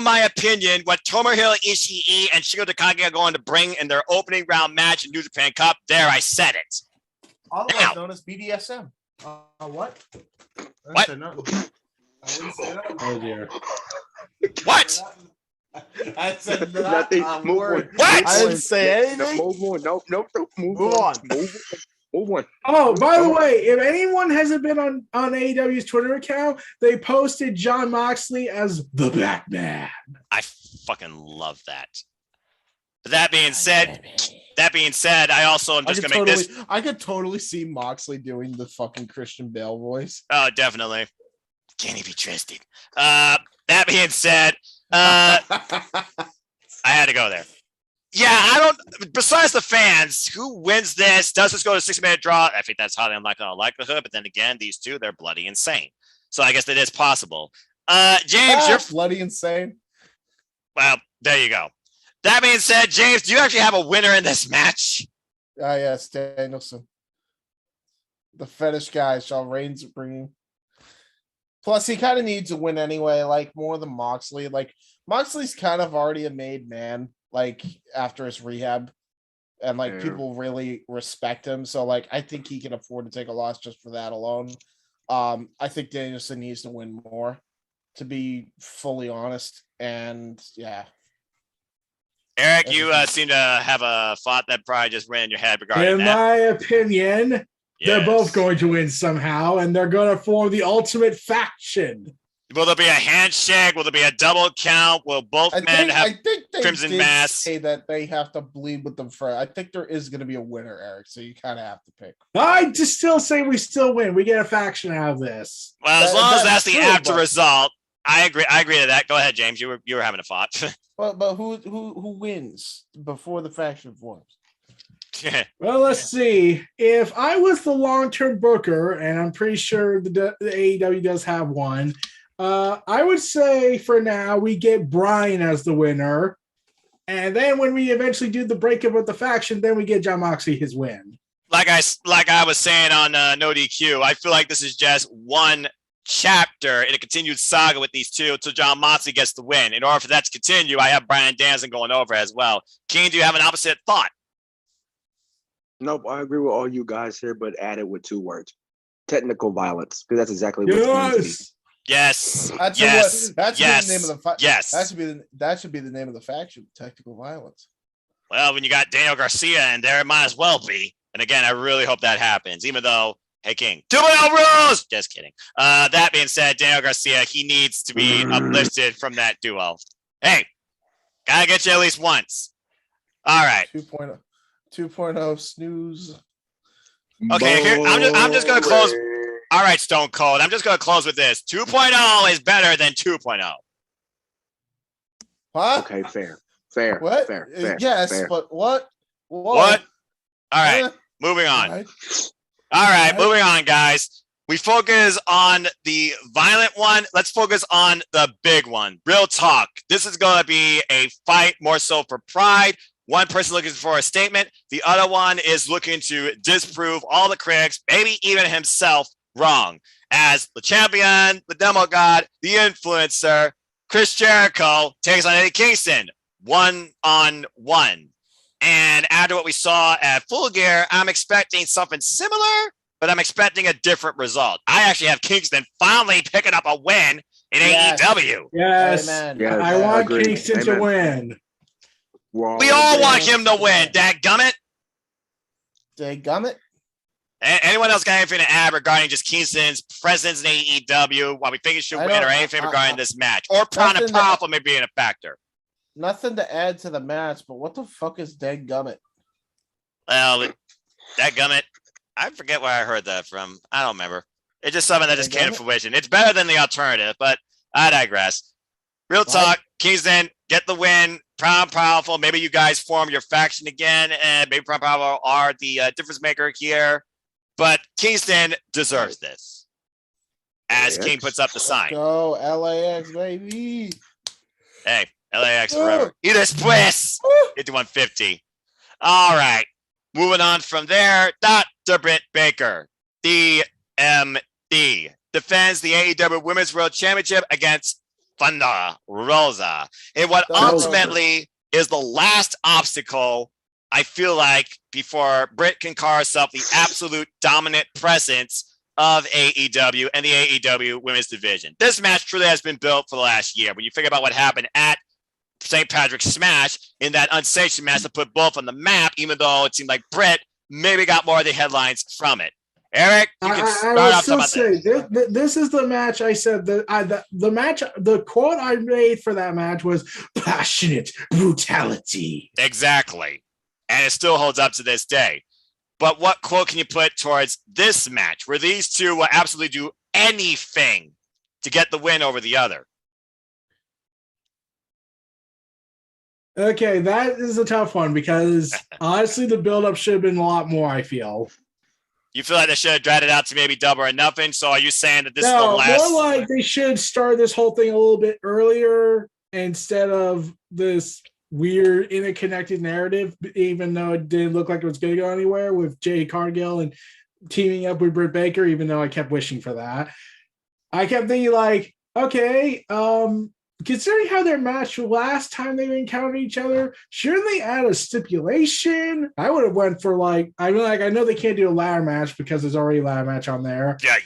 my opinion, what Tomohiro Ishii and Shingo Takagi are going to bring in their opening round match in New Japan Cup. There, I said it. Otherwise known as BDSM. What? What? I didn't say that. Oh dear. What? I said nothing. Move on. What? I didn't say anything. Move on. No. Move on. Move on. Oh, by the way, if anyone hasn't been on AEW's Twitter account, they posted Jon Moxley as the Black Man. I fucking love that. But that being said, I also am just going to make this. I could totally see Moxley doing the fucking Christian Bale voice. Oh, definitely. Can he be trusted? That being said, I had to go there. Yeah, I don't. Besides the fans, who wins this? Does this go to 6-minute draw? I think that's highly unlikely on likelihood. But then again, these two, they're bloody insane. So I guess that is possible. James, you're bloody insane. Well, there you go. That being said, James, do you actually have a winner in this match? Yes, Danielson. The fetish guy shall reign supreme. Plus, he kind of needs a win anyway, like more than Moxley. Like, Moxley's kind of already a made man. like after his rehab, and like Yeah. people really respect him. So like I think he can afford to take a loss just for that alone. I think Danielson needs to win more, to be fully honest. And yeah. Eric, you seem to have a thought that probably just ran in your head regarding In that. my opinion, they're Yes. both going to win somehow, and they're going to form the ultimate faction. Will there be a handshake? Will there be a double count? Will both men have I think they Crimson did Mass? say that they have to bleed with them first. I think there is going to be a winner, Eric. So you kind of have to pick. I just still say we still win. We get a faction out of this. Well, as long as that's the true, after but- result, I agree. I agree to that. Go ahead, James. You were having a thought. But who wins before the faction forms? Well, let's see. If I was the long-term booker, and I'm pretty sure the AEW does have one, I would say for now we get Brian as the winner, and then when we eventually do the breakup of the faction, then we get John Moxley his win. Like I was saying on NoDQ, I feel like this is just one chapter in a continued saga with these two until John Moxley gets the win. In order for that to continue, I have Brian Danzig going over as well. King, do you have an opposite thought? Nope, I agree with all you guys here, but add it with 2 words: technical violence, because that's exactly what it needs to be. Yes. That's Yes. That's Yes. the name of the Yes. that should be the name of the faction. Technical violence. Well, when you got Daniel Garcia in there, it might as well be. And again, I really hope that happens, even though, hey, King, 2.0 rules! Just kidding. That being said, Daniel Garcia, he needs to be uplifted from that duo. Hey, gotta get you at least once. All right. 2.0 snooze. Okay, here, I'm just going to close. All right, Stone Cold. I'm just going to close with this. 2.0 is better than 2.0. What? Okay, fair. What? Fair. Yes, fair. but what? What? All right, Eh. moving on. Right. All right, moving on, guys. We focus on the violent one. Let's focus on the big one. Real talk. This is going to be a fight more so for pride. One person looking for a statement. The other one is looking to disprove all the critics, maybe even himself, wrong. As the champion, the demo god, the influencer, Chris Jericho takes on Eddie Kingston 1-on-1. And after what we saw at Full Gear, I'm expecting something similar, but I'm expecting a different result. I actually have Kingston finally picking up a win in AEW. Yes. Amen. Yes, I want agreed. Kingston to Amen. win. We all want him to win. Dadgummit. Dadgummit. Anyone else got anything to add regarding just Kingston's presence in AEW, why we think he should win, or anything regarding this match? Or Prana Powerful may be in a factor. Nothing to add to the match, but what the fuck is Dadgummit? Well, Dadgummit, I forget where I heard that from. I don't remember. It's just something that just came to fruition. It's better than the alternative, but I digress. Real talk, Kingston, get the win. Proud Powerful. Maybe you guys form your faction again, and maybe Proud Powerful are the difference maker here. But Kingston deserves this. As King puts up the sign. Go LAX, baby. Hey, LAX forever. Y después, 5150. All right. Moving on from there, Dr. Britt Baker, DMD, defends the AEW Women's World Championship against Thunder Rosa in what ultimately is the last obstacle, I feel like, before Britt can call herself the absolute dominant presence of AEW and the AEW Women's Division. This match truly has been built for the last year. When you think about what happened at St. Patrick's Smash in that unsanctioned match that put both on the map, even though it seemed like Britt maybe got more of the headlines from it. Eric, you can start off talking about this. This is the match I said that the match, the quote I made for that match was passionate brutality. Exactly. And it still holds up to this day. But what quote can you put towards this match where these two will absolutely do anything to get the win over the other? Okay, that is a tough one because honestly, the build-up should have been a lot more, I feel. You feel like they should have dragged it out to maybe double or nothing? So are you saying that this is the last? More like they should start this whole thing a little bit earlier instead of this weird interconnected narrative, even though it didn't look like it was going to go anywhere with Jay Cargill and teaming up with Britt Baker, even though I kept wishing for that. I kept thinking like, okay, considering how their match last time they encountered each other, shouldn't they add a stipulation? I would have went for like I know they can't do a ladder match because there's already a ladder match on there. Yeah.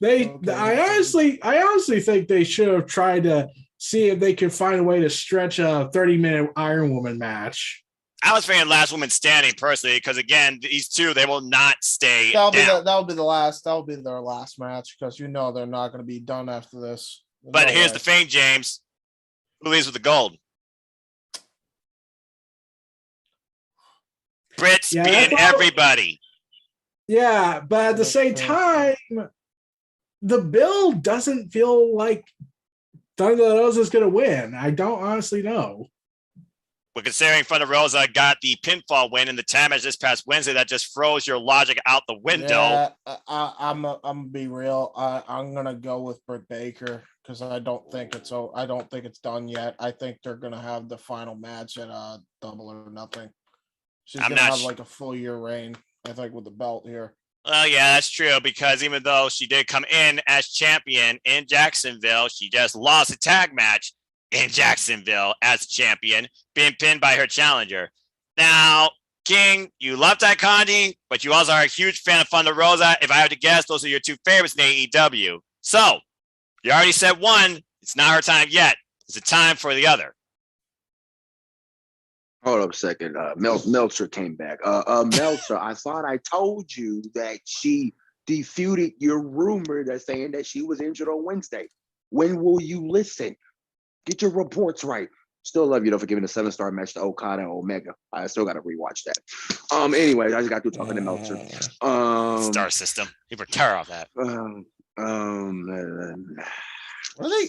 They can't. I honestly think they should have tried to see if they could find a way to stretch a 30-minute Iron Woman match. I was thinking last woman standing personally, because again, these two, they will not stay That'll down. be the last. That'll be their last match because they're not going to be done after this. But here's the thing, James. Who leaves with the gold? Brits beating everybody. Yeah, but at the same time, the build doesn't feel like Thunder Rosa is going to win. I don't honestly know. But considering Thunder Rosa got the pinfall win in the tag match this past Wednesday, that just throws your logic out the window. Yeah, I'm gonna be real. I'm gonna go with Britt Baker because I don't think it's done yet. I think they're gonna have the final match at Double or Nothing. She's gonna have like a full year reign, I think, with the belt here. Well, yeah, that's true, because even though she did come in as champion in Jacksonville, she just lost a tag match in Jacksonville as champion, being pinned by her challenger. Now, King, you love Taekwondo, but you also are a huge fan of Thunder Rosa. If I had to guess, those are your two favorites in AEW. So, you already said one. It's not her time yet. It's a time for the other. Hold up a second. Meltzer came back. Meltzer, I thought I told you that she defuted your rumor that's saying that she was injured on Wednesday. When will you listen? Get your reports right. Still love you though for giving a 7-star match to Okada and Omega. I still got to rewatch that. Anyways, I just got through talking to Meltzer. Star system. You were terror off that.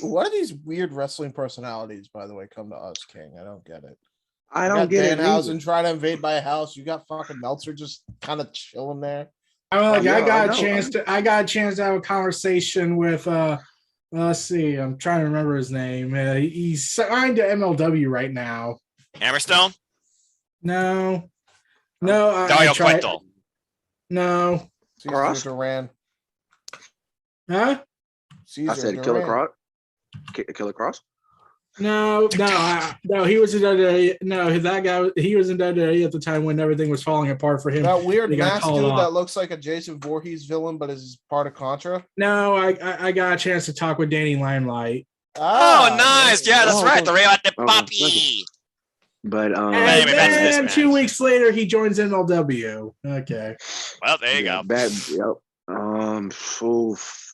What are these weird wrestling personalities, by the way, come to us, King? I don't get it. I don't get it. Danhausen trying to invade my house. You got fucking Meltzer just kind of chilling there. I got a chance to have a conversation with let's see, I'm trying to remember his name. He's signed to MLW right now. Hammerstone? No. Dario Cueto. No. Caesar Duran. Huh? Caesar I said Duran. Killer Cross. No. He was in WWE. No, that guy. He was in WWE at the time when everything was falling apart for him. That weird mask dude off. that looks like a Jason Voorhees villain, but is part of Contra. No, I got a chance to talk with Danny Limelight. Oh, nice. Yeah, that's right. The Ray at the Poppy. But and then 2 weeks later, he joins MLW. Okay. Well, there you go.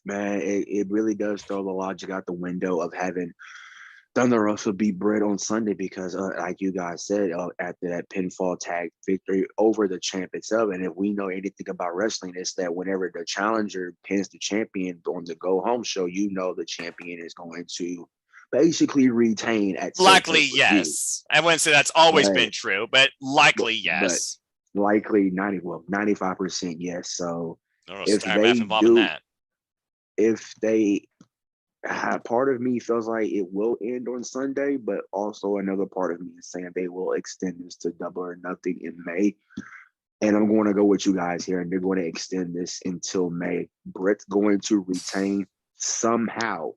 Man, it really does throw the logic out the window of having Thunder Rosa beat Britt on Sunday because, like you guys said, after that pinfall tag victory over the champ itself, and if we know anything about wrestling, it's that whenever the challenger pins the champion on the go home show, you know the champion is going to basically retain at likely yes. I wouldn't say that's always been true, but likely yes. But likely 95% yes. So if they part of me feels like it will end on Sunday, but also another part of me is saying they will extend this to Double or Nothing in May. And I'm going to go with you guys here, and they're going to extend this until May. Britt's going to retain somehow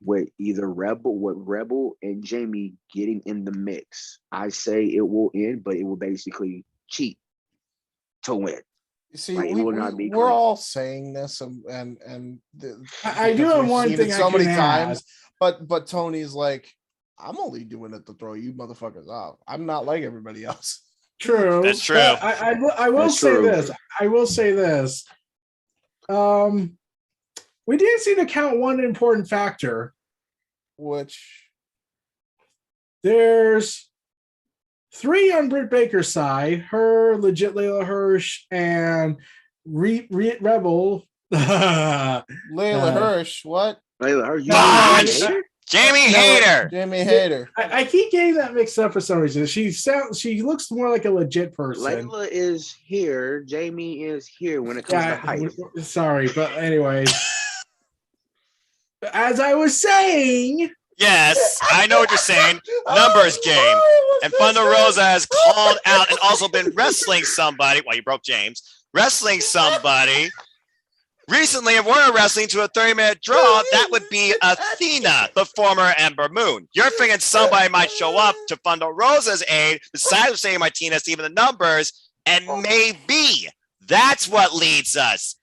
with Rebel and Jamie getting in the mix. I say it will end, but it will basically cheat to win. You see, we're all saying this, I do have one thing so many times, but Tony's like, I'm only doing it to throw you motherfuckers out. I'm not like everybody else. True, that's true. I will say this. I will say this. We didn't seem to count one important factor, which there's 3 on Britt Baker's side, her, legit Layla Hirsch, and Rebel. Layla Hirsch, what? Layla Hirsch. Jamie Hayter. Jamie Hayter. I keep getting that mixed up for some reason. She looks more like a legit person. Layla is here. Jamie is here when it comes to height. Sorry, but anyways. As I was saying. Yes, I know what you're saying. Numbers game. And Thunder Rosa has called out and also been wrestling somebody. Well, you broke James. Wrestling somebody Recently in Warrior Wrestling to a 30-minute draw, that would be Athena, the former Ember Moon. You're thinking somebody might show up to Thunder Rosa's aid, besides saying Martinez, even the numbers, and maybe that's what leads us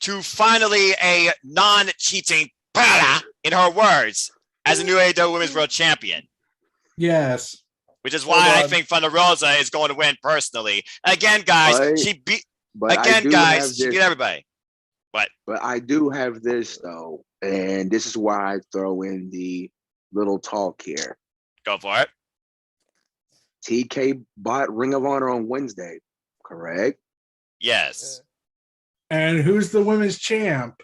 to finally a non-cheating Prada, in her words, as a new AEW Women's World Champion. Yes. Which is why I think Thunder Rosa is going to win personally. Again, guys, she beat everybody. But I do have this though, and this is why I throw in the little talk here. Go for it. TK bought Ring of Honor on Wednesday, correct? Yes. And who's the women's champ?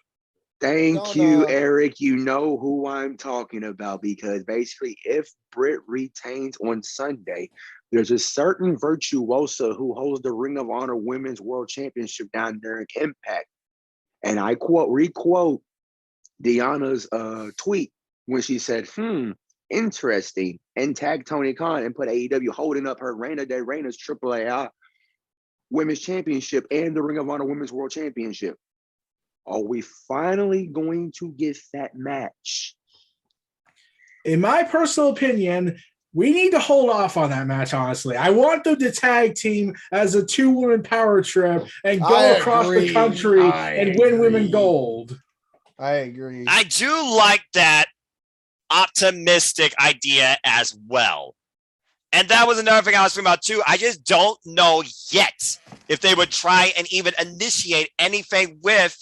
Thank you, Eric. You know who I'm talking about, because basically if Britt retains on Sunday, there's a certain virtuosa who holds the Ring of Honor Women's World Championship down there in Impact. And I requote Deanna's tweet when she said, interesting, and tagged Tony Khan and put AEW holding up her Reina de Reinas AAA Women's Championship and the Ring of Honor Women's World Championship. Are we finally going to get that match? In my personal opinion, we need to hold off on that match, honestly. I want them to tag team as a 2-woman power trip and go across the country and win women gold. I agree. I do like that optimistic idea as well. And that was another thing I was thinking about too. I just don't know yet if they would try and even initiate anything with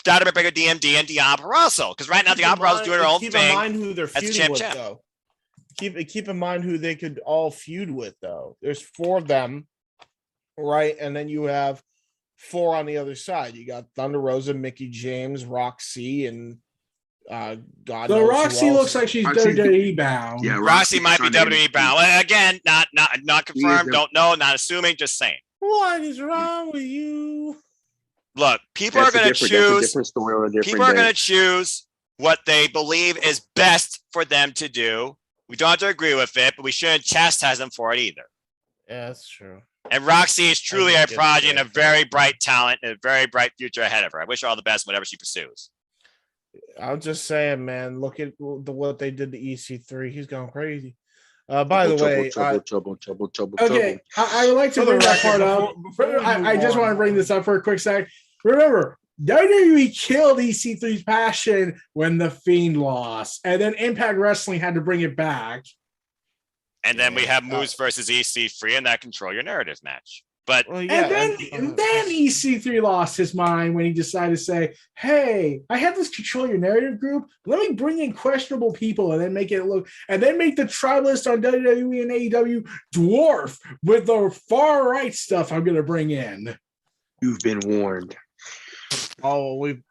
Dr. Baker DMD and Deanna Purrazzo. Because right now Deanna Purrazzo is doing her own thing. Keep in mind who they're feuding with, champ. though. Keep in mind who they could all feud with, though. There's 4 of them, right? And then you have 4 on the other side. You got Thunder Rosa, Mickey James, Roxy, and God. So Roxy looks like she's WWE bound. Yeah, Roxy might be WWE bound. Again, not confirmed. Don't know. Not assuming. Just saying. What is wrong with you? Look, people are going to choose. People are going to choose what they believe is best for them to do. We don't have to agree with it, but we shouldn't chastise them for it either. Yeah, that's true. And Roxy is truly a prodigy and a very bright talent and a very bright future ahead of her. I wish her all the best whatever she pursues. I'm just saying, man, look at what they did to EC3. He's going crazy. By the way, okay, I would like to bring that part up. I just want to bring this up for a quick sec. Remember, WWE killed EC3's passion when The Fiend lost, and then Impact Wrestling had to bring it back. And then we have Moose versus EC3 and that Control Your Narrative match. But and then EC3 lost his mind when he decided to say, "Hey, I have this Control Your Narrative group. Let me bring in questionable people and then make it look, and then make the tribalist on WWE and AEW dwarf with the far right stuff I'm going to bring in." You've been warned. Oh, we've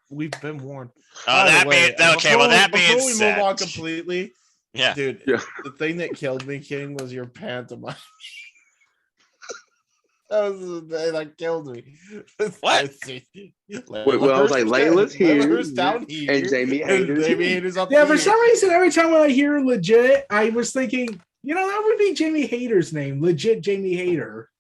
been warned. Oh, that being okay. Well, that being before we said, move on completely, yeah, dude. Yeah. The thing that killed me, King, was your pantomime. That was the day that killed me. What? Well, I was like, Layla's here, Layla's down here, and Jamie Hayter's up Yeah, here. for some reason, every time when I hear legit, I was thinking, that would be Jamie Hayter's name, legit Jamie Hayter.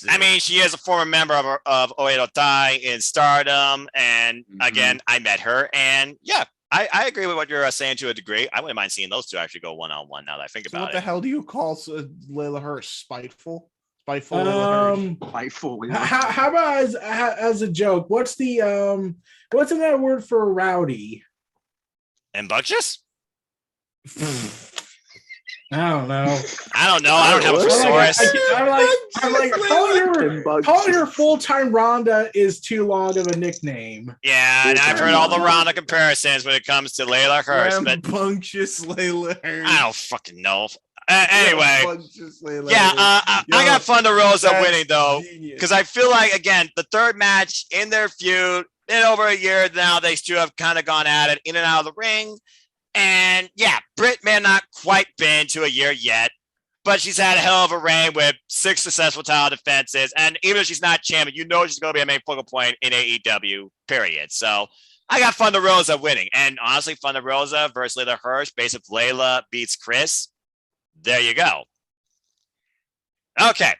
I mean, she is a former member of Oedo Tai in Stardom, and again, I met her, and yeah, I agree with what you're saying to a degree. I wouldn't mind seeing those two actually go one-on-one now that I think about it. What the hell do you call Layla Hirsch? Spiteful? Spiteful. How about as a joke? What's another word for rowdy? Rambunctious? I don't know. I don't have a thesaurus. I'm like calling her full-time Rhonda is too long of a nickname. Yeah, and I've heard all the Rhonda comparisons when it comes to Layla Hirsch. Rambunctious Layla Hirsch. I don't fucking know. Anyway, I got Thunder Rosa winning though, because I feel like, again, the third match in their feud, in over a year now, they two have kind of gone at it in and out of the ring. And yeah, Britt may not quite been to a year yet, but she's had a hell of a reign with 6 successful title defenses. And even if she's not champion, she's going to be a main focal point in AEW, period. So I got Thunder Rosa winning. And honestly, Thunder Rosa versus Layla Hirsch, basically Layla beats Chris. There you go. Okay.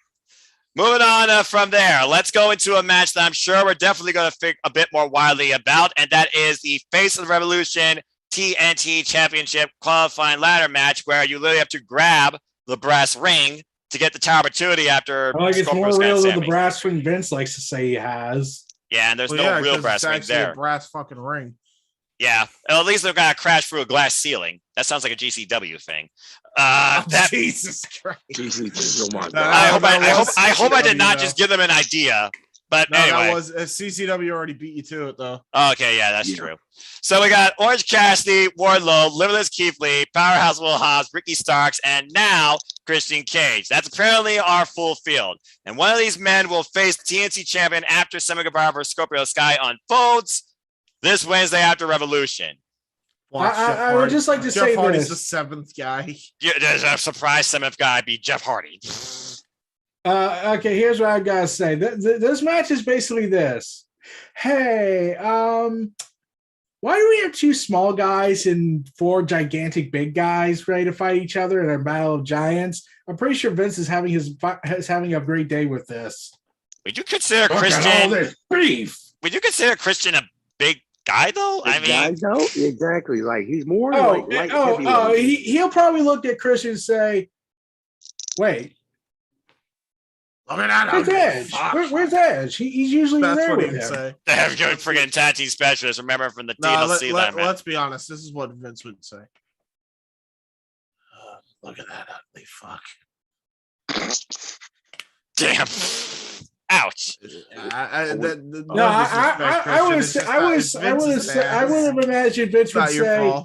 Moving on from there, let's go into a match that I'm sure we're definitely going to think a bit more widely about, and that is the Face of the Revolution TNT Championship qualifying ladder match, where you literally have to grab the brass ring to get the tower opportunity after. I like it's Scorpio's more got real than the Sammy. brass ring Vince likes to say he has. Yeah, and there's Well, no yeah, real 'cause brass it's ring actually there. a brass fucking ring. Yeah, well, at least they're gonna crash through a glass ceiling. That sounds like a GCW thing. Jesus Christ! Jesus, oh my God. I hope I did not just give them an idea. But No, anyway, that was CCW already beat you to it though. okay, yeah, that's true. So we got Orange Cassidy, Wardlow, Limitless Keith Lee, Powerhouse Will Hobbs, Ricky Starks, and now Christian Cage. That's apparently our full field. And one of these men will face TNT champion after Sammy Guevara versus Scorpio Sky unfolds this Wednesday after Revolution. I would just like to Jeff say Hardy's this. the seventh guy. Yeah, there's a surprise seventh guy be Jeff Hardy. Okay, here's what I gotta say. This match is basically this. Hey, why do we have two small guys and four gigantic big guys ready to fight each other in a battle of giants? I'm pretty sure Vince is having a great day with this. Would you consider Look at all Christian this beef? Would you consider Christian a big guy though? I mean, Guys, no, exactly. Like he's more like he'll probably look at Christian and say, "Wait, look at where's that! Edge? Where's Edge? He's usually That's there what with he would him." say. they have good friggin' tag team specialist. Remember from the No, TLC line match. let's be honest. This is what Vince would say. Look at that ugly fuck. No, Damn. Ouch. I would have imagined Vince would say.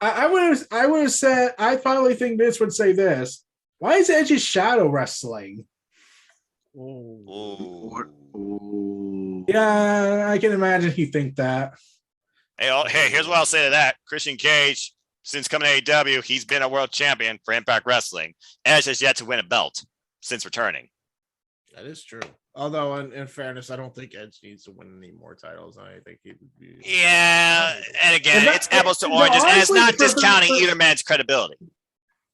I would have said. I finally think Vince would say this. Why is Edge's shadow wrestling? Yeah, I can imagine he think that. Hey, here's what I'll say to that. Christian Cage, since coming to AEW, he's been a world champion for Impact Wrestling. Edge has yet to win a belt since returning. That is true. Although, in fairness, I don't think Edge needs to win any more titles. I think he would be. Yeah, and again, it's apples to oranges, and it's not discounting either man's credibility.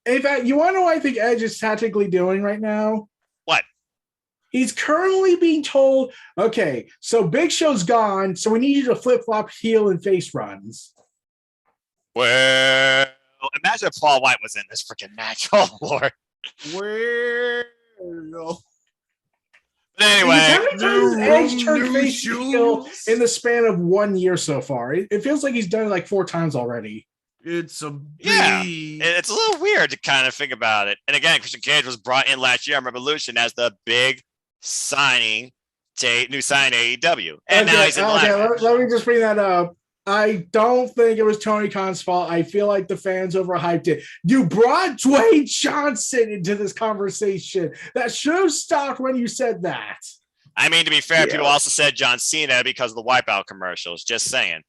In fact, you want to know what I think Edge is tactically doing right now? What? He's currently being told, okay, so Big Show's gone, so we need you to flip-flop heel and face runs. Well, imagine if Paul White was in this freaking match. Oh, Lord. Where? But anyway, how many times has Edge turned face heel in the span of 1 year so far? It feels like he's done it like 4 times already. It's a it's a little weird to kind of think about it. And again, Christian Cage was brought in last year on Revolution as the big signing, new signing to AEW, and now he's in let me just bring that up. I don't think it was Tony Khan's fault. I feel like the fans overhyped it. You brought Dwayne Johnson into this conversation. That should have stopped when you said that. I mean, to be fair, people also said John Cena because of the Wipeout commercials. Just saying.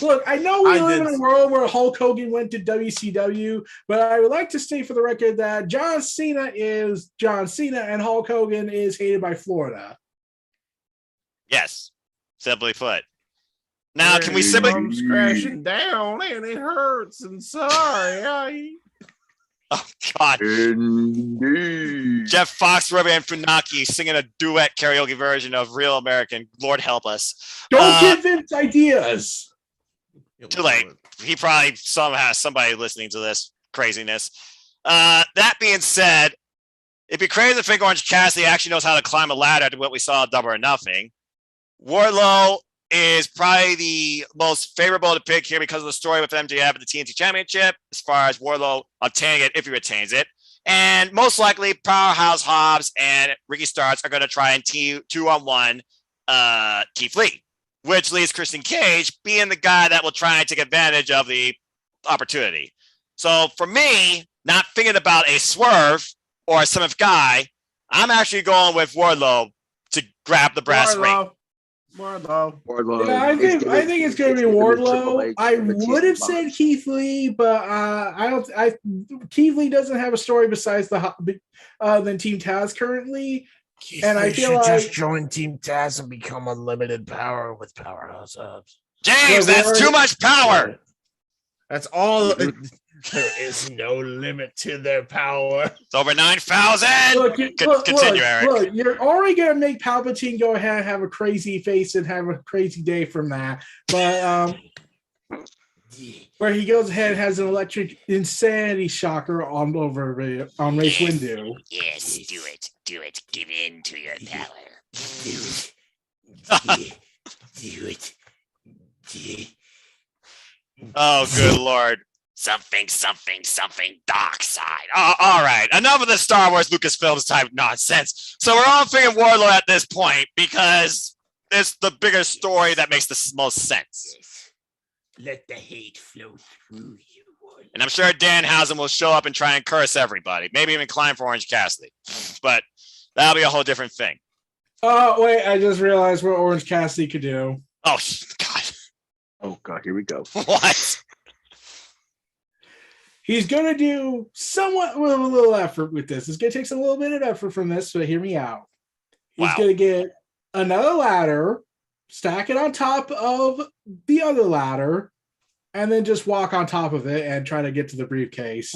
Look, I know we live in a world where Hulk Hogan went to WCW, but I would like to state for the record that John Cena is John Cena and Hulk Hogan is hated by Florida. Yes, simply put. Now, can we simply crashing down and it hurts and sorry. Oh God! Jeff Foxworthy and Funaki singing a duet karaoke version of "Real American." Lord help us! Don't give Vince ideas. Too late. He probably somehow has somebody listening to this craziness. That being said, it'd be crazy to think Orange Cassidy actually knows how to climb a ladder to what we saw at Double or Nothing. Wardlow is probably the most favorable to pick here because of the story with MJF at the TNT Championship, as far as Wardlow obtaining it, if he retains it. And most likely, Powerhouse Hobbs and Ricky Starks are going to try and 2-on-1 Keith Lee, which leaves Christian Cage being the guy that will try and take advantage of the opportunity. So for me, not thinking about a swerve or a seventh guy, I'm actually going with Wardlow to grab the brass ring. Wardlow. Yeah, I think it's going to be Wardlow. I would have said Keith Lee, but Keith Lee doesn't have a story besides than Team Taz currently. Keith and Lee I feel should like just join Team Taz and become unlimited power with Powerhouse Hobbs. James, that's too much power. That's all. There is no limit to their power. It's over 9,000. Continue, Eric. Look, you're already gonna make Palpatine go ahead and have a crazy face and have a crazy day from that. But where he goes ahead and has an electric insanity shocker on Mace Windu. Yes, do it. Do it. Give in to your power. Do it. Oh, good Lord. Something dark side. Oh, all right. Enough of the Star Wars Lucasfilms type nonsense. So we're all thinking Warlord at this point because it's the bigger story that makes the most sense. Let the hate flow through you. And I'm sure Danhausen will show up and try and curse everybody. Maybe even climb for Orange Cassidy. But that'll be a whole different thing. Oh, wait, I just realized what Orange Cassidy could do. Oh, God. Oh, God, here we go. What? He's going to do somewhat with a little effort with this. It's going to take a little bit of effort from this, but hear me out. He's going to get another ladder, stack it on top of the other ladder, and then just walk on top of it and try to get to the briefcase.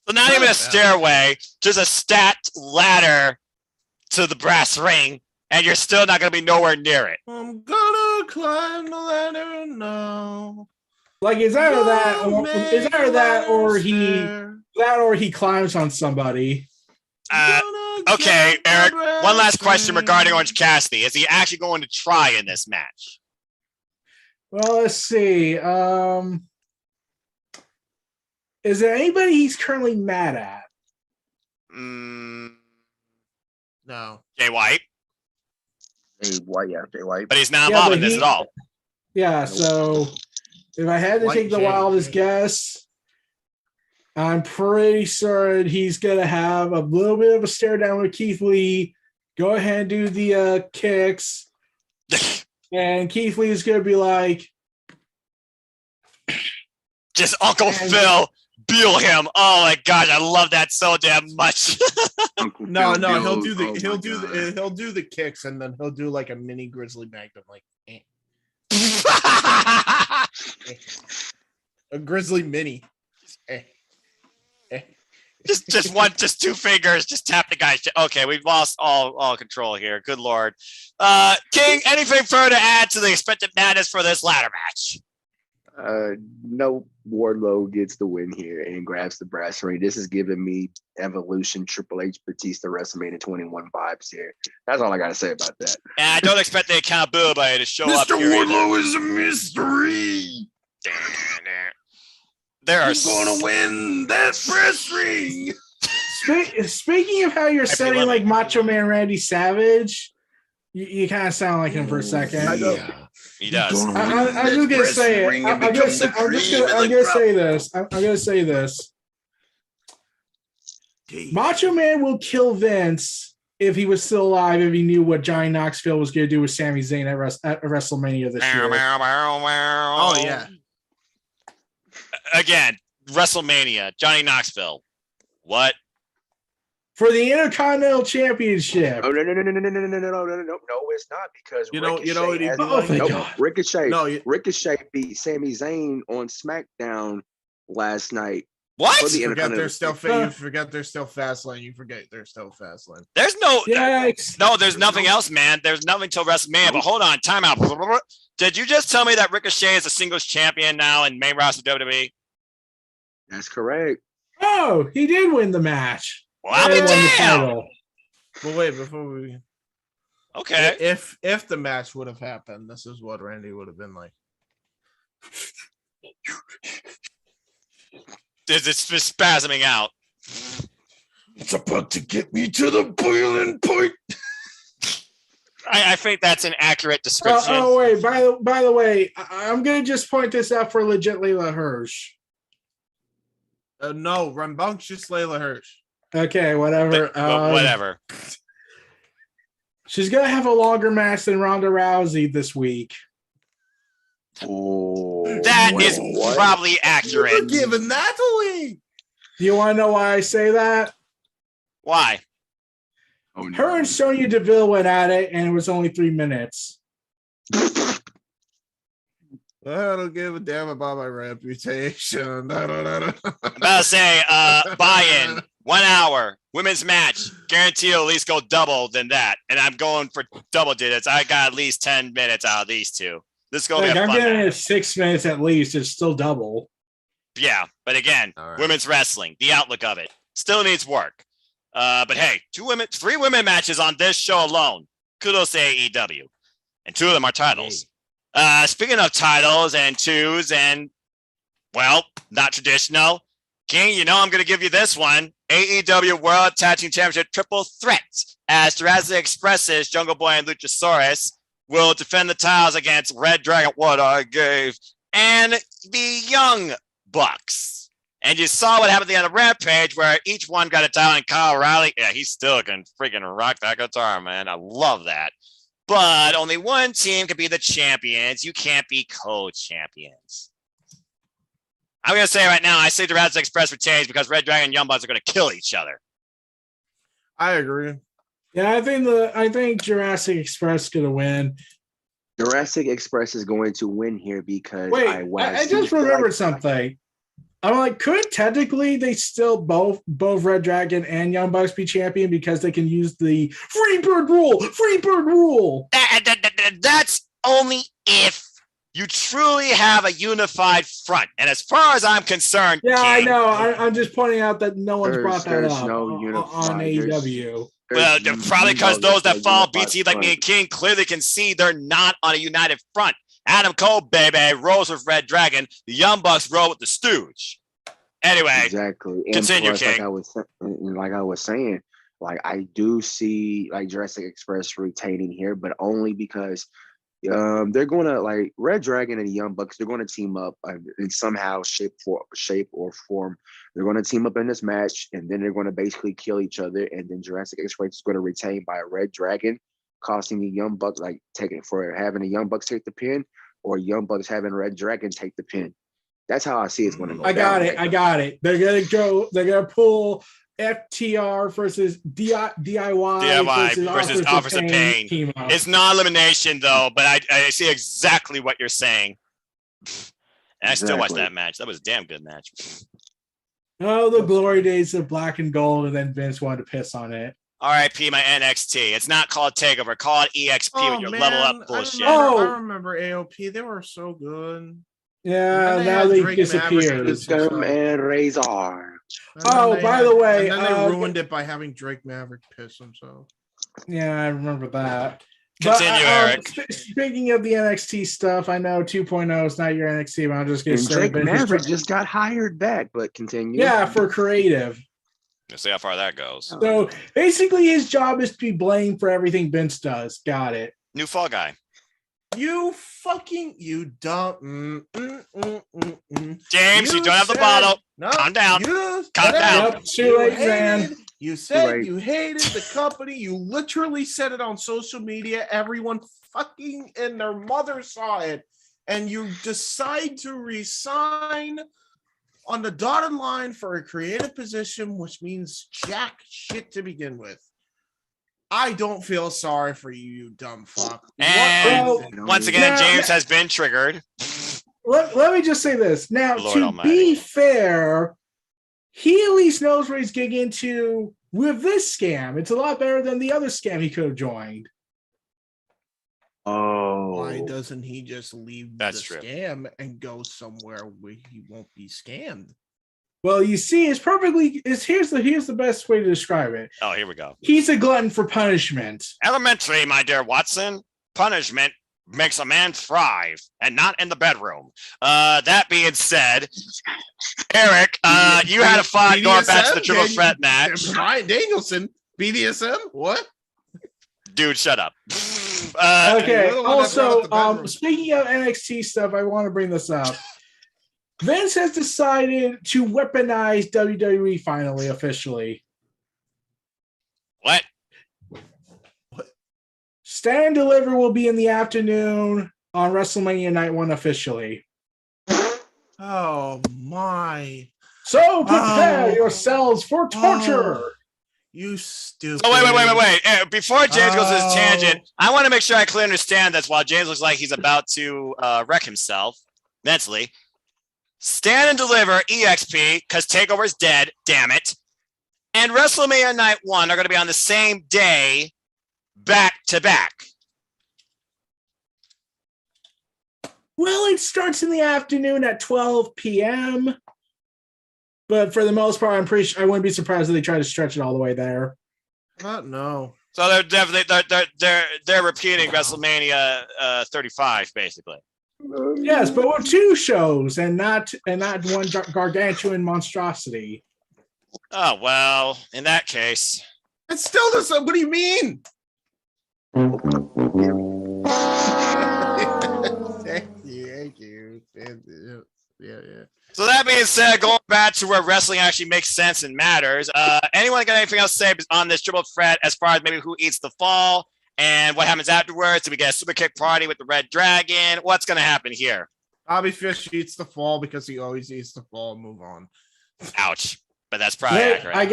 So not even a stairway, just a stacked ladder to the brass ring, and you're still not going to be nowhere near it. I'm gonna climb the ladder now. Like it's either that or he climbs on somebody. Okay, Eric, one last question regarding Orange Cassidy. Is he actually going to try in this match? Well, let's see. Is there anybody he's currently mad at? No. Jay White. Jay White. But he's not involved in this at all. Yeah, so if I had to take the wildest guess, I'm pretty certain he's going to have a little bit of a stare down with Keith Lee, go ahead and do the kicks, and Keith Lee is going to be like... Just Uncle Phil, Bill him. Oh my gosh, I love that so damn much. No, he'll do the kicks, and then he'll do like a mini Grizzly Magnum, like a Grizzly Mini. Just two fingers, just tap the guy. Okay, we've lost all control here. Good Lord. King, anything further to add to the expected madness for this ladder match? No, Wardlow gets the win here and grabs the brass ring. This is giving me Evolution, Triple H, Batista, WrestleMania 21 vibes here. That's all I got to say about that. And I don't expect the accountability to show up. Mr. Wardlow is a mystery. Who's going to win that brass ring? Speaking of how you're setting like Macho Man Randy Savage, you kind of sound like him for a second. He does. I'm just gonna say it. I'm gonna say this. Macho Man will kill Vince if he was still alive, if he knew what Johnny Knoxville was gonna do with Sami Zayn at WrestleMania this year. Oh yeah. Again, WrestleMania, Johnny Knoxville. What? For the Intercontinental Championship. Oh no, it's not because Ricochet beat Sami Zayn on SmackDown last night. What? You forget there's still Fastlane. You forget there's still Fastlane. There's there's nothing else, man. There's nothing till WrestleMania. But hold on, time out. Did you just tell me that Ricochet is a singles champion now in main roster WWE? That's correct. Oh, he did win the match. Well, I'll be damned. Well, wait, before we... Okay. If the match would have happened, this is what Randy would have been like. It's just spasming out. It's about to get me to the boiling point. I think that's an accurate description. Oh wait, by the way, I'm going to just point this out for legit Layla Hirsch. No, rambunctious Layla Hirsch. Okay, whatever. Whatever. She's gonna have a longer match than Ronda Rousey this week. Oh, that is probably accurate. You're giving that away. Do you want to know why I say that? Why? Her and Sonya Deville went at it, and it was only 3 minutes. I don't give a damn about my reputation. I'm about to say, buy-in, 1 hour, women's match. Guarantee you'll at least go double than that. And I'm going for double digits. I got at least 10 minutes out of these two. This is going to be a I'm fun getting match. it 6 minutes at least. It's still double. Yeah, but again, women's wrestling, the outlook of it still needs work. But hey, 3 women matches on this show alone. Kudos to AEW. And 2 of them are titles. Speaking of titles and 2s and, well, not traditional. King, you know I'm going to give you this one. AEW World Tag Team Championship Triple Threat as Jurassic Express's Jungle Boy and Luchasaurus will defend the titles against Red Dragon, what I gave, and the Young Bucks. And you saw what happened at the end of Rampage where each one got a title, and Kyle O'Reilly, yeah, he still can freaking rock that guitar, man. I love that. But only one team can be the champions. You can't be co-champions. I'm going to say right now, I say Jurassic Express retains because Red Dragon and Young Bucks are going to kill each other. I agree. Yeah, I think Jurassic Express gonna win. Jurassic Express is going to win here because Wait, I I just remembered something. I'm like, could technically they still both Red Dragon and Young Bucks be champion because they can use the free bird rule? Free bird rule. That's only if you truly have a unified front. And as far as I'm concerned, Yeah, King, I know. I'm just pointing out that no one's brought that there's up no on unified. AEW. well, probably because those that follow unified BT like me front. and King clearly can see they're not on a united front. Adam Cole, baby, rolls with Red Dragon. The Young Bucks roll with the Stooge. Anyway, Exactly. And continue, plus, King. like I was saying, like I do see like Jurassic Express retaining here, but only because they're going to like Red Dragon and the Young Bucks. They're going to team up in somehow shape or form. They're going to team up in this match, and then they're going to basically kill each other. And then Jurassic Express is going to retain by a Red Dragon, costing the Young Bucks like taking for having the Young Bucks take the pin, or Young Bucks having Red Dragon take the pin. That's how I see it's going to go. I got it. They're gonna pull FTR versus DIY versus Offers of Pain. team up. It's non-elimination though, but I see exactly what you're saying. And I still watched Exactly. that match. That was a damn good match. Oh, the glory days of black and gold, and then Vince wanted to piss on it. RIP my NXT. It's not called TakeOver. Call it EXP with your level up bullshit. Oh. I remember AOP. They were so good. Yeah, And then now had they Drake disappeared. Maverick Scum and Razor. And Oh, then they by had- the way, and then they ruined it by having Drake Maverick piss himself. Yeah, I remember that. Continue, Eric. Speaking of the NXT stuff, I know 2.0 is not your NXT, but I'm just going to And say, Drake but he's Maverick try- just got hired back, but continue. yeah, for creative. Let's see how far that goes. So basically, his job is to be blamed for everything Vince does. Got it. New Fall Guy. You dumb. James, you don't have the bottle. No, Calm down. You Calm down. Yep, too late, man. You said late. you hated the company. You literally said it on social media. Everyone fucking and their mother saw it. And you decide to resign on the dotted line for a creative position, which means jack shit to begin with. I don't feel sorry for you, you dumb fuck. And once again, James has been triggered. Let me just say this. Now, Lord to Almighty. be fair, he at least knows where he's getting into with this scam. It's a lot better than the other scam he could have joined. Oh, Why doesn't he just leave That's the true. scam and go somewhere where he won't be scammed? Well, you see, here's the best way to describe it. Oh, here we go. He's a glutton for punishment. Elementary, my dear Watson. Punishment makes a man thrive, and not in the bedroom. That being said, Eric, you had a fight going back to the triple threat match. Brian Danielson, BDSM? What? Dude, shut up. Okay. you're the one that brought up the Also, bedroom. speaking of NXT stuff, I want to bring this up. Vince has decided to weaponize WWE finally, officially. What? Stand and Deliver will be in the afternoon on WrestleMania Night 1 officially. Oh my. So prepare yourselves for torture. You stupid. Oh, wait. Before James goes to his tangent, I want to make sure I clearly understand this while James looks like he's about to wreck himself. mentally. Stand and Deliver EXP, because TakeOver is dead, damn it. And WrestleMania Night 1 are going to be on the same day, back to back. Well, it starts in the afternoon at 12 p.m. But for the most part, I wouldn't be surprised if they try to stretch it all the way there. No. So they're definitely they're repeating WrestleMania 35 basically. Yes, but with 2 shows and not one gargantuan monstrosity. Oh well, in that case, it still doesn't. What do you mean? Thank you. Yeah. So that being said, going back to where wrestling actually makes sense and matters, anyone got anything else to say on this triple threat as far as maybe who eats the fall and what happens afterwards? Do we get a super kick party with the Red Dragon? What's going to happen here? Bobby Fish eats the fall because he always eats the fall. Move on. Ouch. But that's probably Wait, accurate. I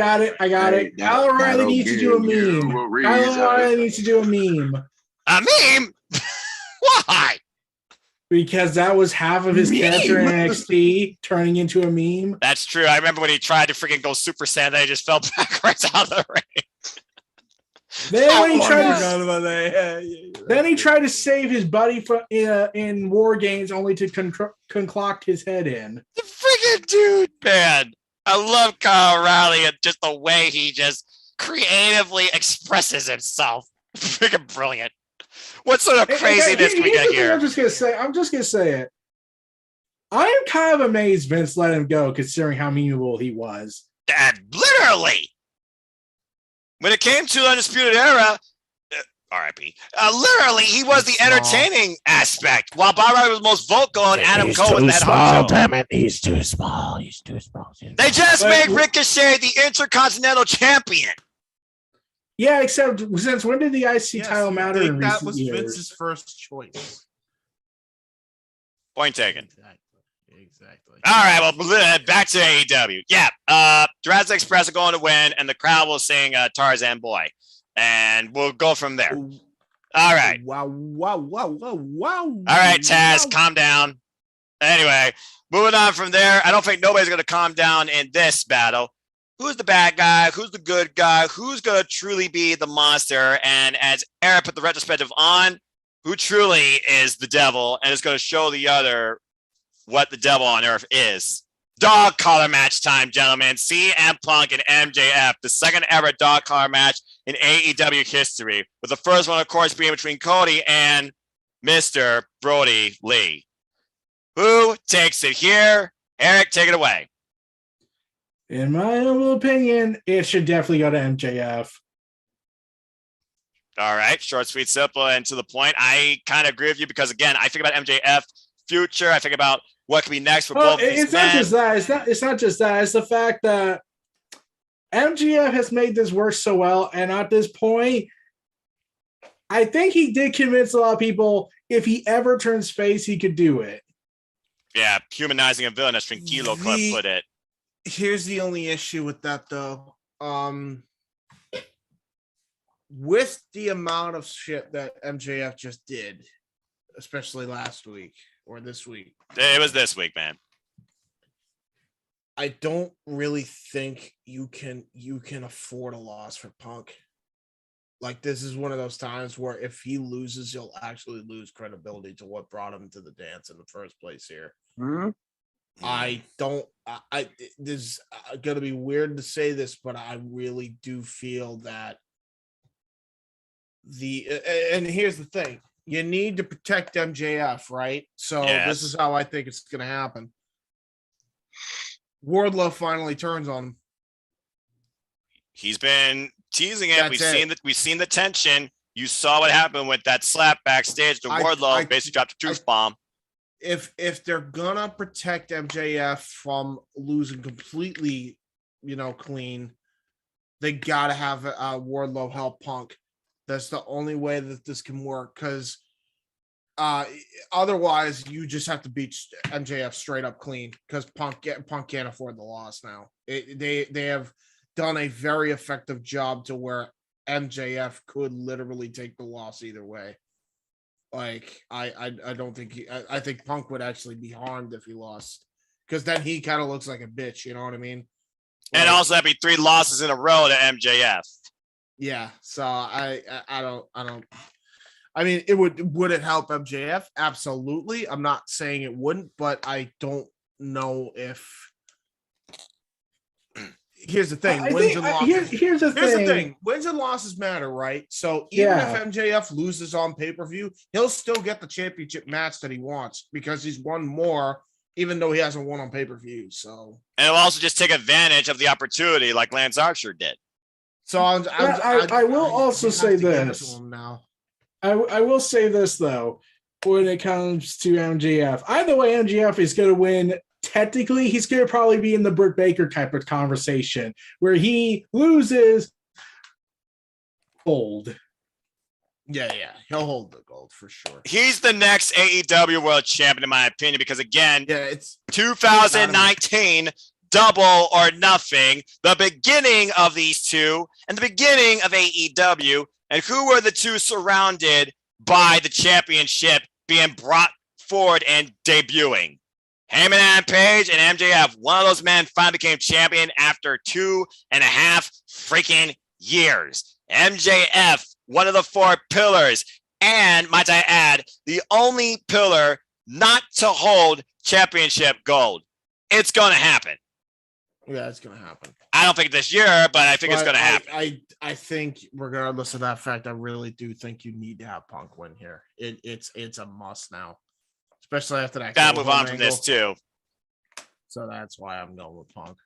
got it. Kyle O'Reilly needs to do a meme. Kyle O'Reilly needs to do a meme. A meme? Why? Because that was half of his character in NXT turning into a meme. That's true. I remember when he tried to freaking go Super Saiyan, then he just fell backwards out of the ring. Then when he tried to save his buddy from in War Games, only to concoct his head in. The freaking dude, man. I love Kyle O'Reilly and just the way he just creatively expresses himself. Freaking brilliant. What sort of craziness can we get here? I'm just gonna say it. I am kind of amazed Vince let him go, considering how memeable he was. And literally, when it came to Undisputed Era, RIP, literally, he was the entertaining aspect, while Bob Riley was most vocal and Adam Cole was the head honcho. Damn it, he's too small. They just made Ricochet the Intercontinental Champion. Yeah, except since when did the IC title matter in that recent was years? Vince's first choice. Point taken. Exactly. All right, well, back to AEW. Yeah, Jurassic Express are going to win, and the crowd will sing Tarzan Boy. And we'll go from there. All right. Wow. All right, Taz, calm down. Anyway, moving on from there. I don't think nobody's going to calm down in this battle. Who's the bad guy? Who's the good guy? Who's going to truly be the monster? And as Eric put the retrospective on, who truly is the devil and is going to show the other what the devil on earth is. Dog collar match time, gentlemen. CM Punk and MJF, the second ever dog collar match in AEW history, with the first one, of course, being between Cody and Mr. Brody Lee. Who takes it here? Eric, take it away. In my humble opinion, it should definitely go to MJF. All right, short, sweet, simple, and to the point. I kind of agree with you because, again, I think about MJF future. I think about what could be next for both these it's men. not just that. It's not just that. It's the fact that MJF has made this work so well, and at this point, I think he did convince a lot of people if he ever turns face, he could do it. Yeah, humanizing a villain, as Tranquilo Club put it. Here's the only issue with that, though. With the amount of shit that MJF just did, especially last week or this week. It was this week, man. I don't really think you can afford a loss for Punk. Like, this is one of those times where if he loses, he'll actually lose credibility to what brought him to the dance in the first place here. Mm-hmm. I this is going to be weird to say this, but I really do feel that and here's the thing. You need to protect MJF, right? So This is how I think it's going to happen. Wardlow finally turns on him. He's been teasing it. We've seen the tension. You saw what happened with that slap backstage to Wardlow. Basically dropped a truth bomb. If they're gonna protect MJF from losing completely, clean, they gotta have Wardlow help Punk. That's the only way that this can work, because otherwise you just have to beat MJF straight up clean, because Punk can't afford the loss now. They have done a very effective job to where MJF could literally take the loss either way. Like I don't think I think Punk would actually be harmed if he lost, because then he kind of looks like a bitch. You know what I mean? And also that'd be 3 losses in a row to MJF. Yeah. So I don't. I mean, would it help MJF? Absolutely. I'm not saying it wouldn't, but I don't know if. Here's the thing. Here's the thing. Wins and losses matter, right? So even if MJF loses on pay-per-view, he'll still get the championship match that he wants because he's won more, even though he hasn't won on pay-per-view. So, and he'll also just take advantage of the opportunity like Lance Archer did. So I will also say this. I will say this though, when it comes to MJF, either way, MJF is going to win. Technically, he's going to probably be in the Britt Baker type of conversation where he loses gold. Yeah, he'll hold the gold for sure. He's the next AEW World Champion, in my opinion, because again, it's 2019, double or nothing, the beginning of these two and the beginning of AEW. And who were the two surrounded by the championship being brought forward and debuting? Heyman and Page and MJF. One of those men finally became champion after 2.5 freaking years. MJF, one of the 4 pillars, and might I add, the only pillar not to hold championship gold. It's going to happen. Yeah, it's going to happen. I don't think this year, but I think it's going to happen. I think regardless of that fact, I really do think you need to have Punk win here. It's a must now. Especially after that. Gotta move on from this too. So that's why I'm going with Punk.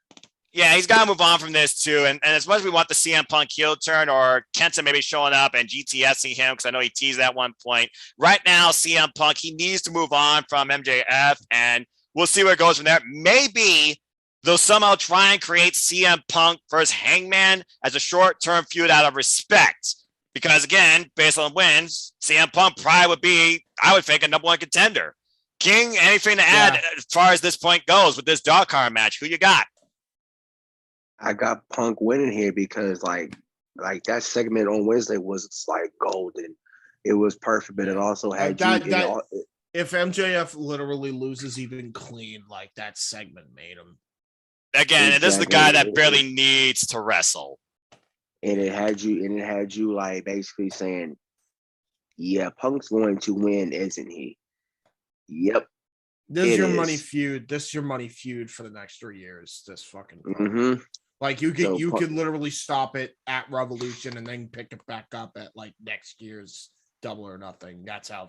Yeah, he's gotta move on from this too. And as much as we want the CM Punk heel turn or Kenta maybe showing up and GTSing him, because I know he teased at one point. Right now, CM Punk, he needs to move on from MJF, and we'll see where it goes from there. Maybe they'll somehow try and create CM Punk versus Hangman as a short-term feud out of respect. Because again, based on wins, CM Punk probably would be, I would think, a number 1 contender. King, anything to add as far as this point goes with this dog car match? Who you got? I got Punk winning here because like that segment on Wednesday was like golden. It was perfect, but it also had if MJF literally loses even clean, like that segment made him. Again, and this is the guy that barely needs to wrestle. And it had you like basically saying, yeah, Punk's going to win, isn't he? Yep. This is your money feud. This is your money feud for the next 3 years. This fucking like you could literally stop it at Revolution and then pick it back up at like next year's Double or Nothing. That's how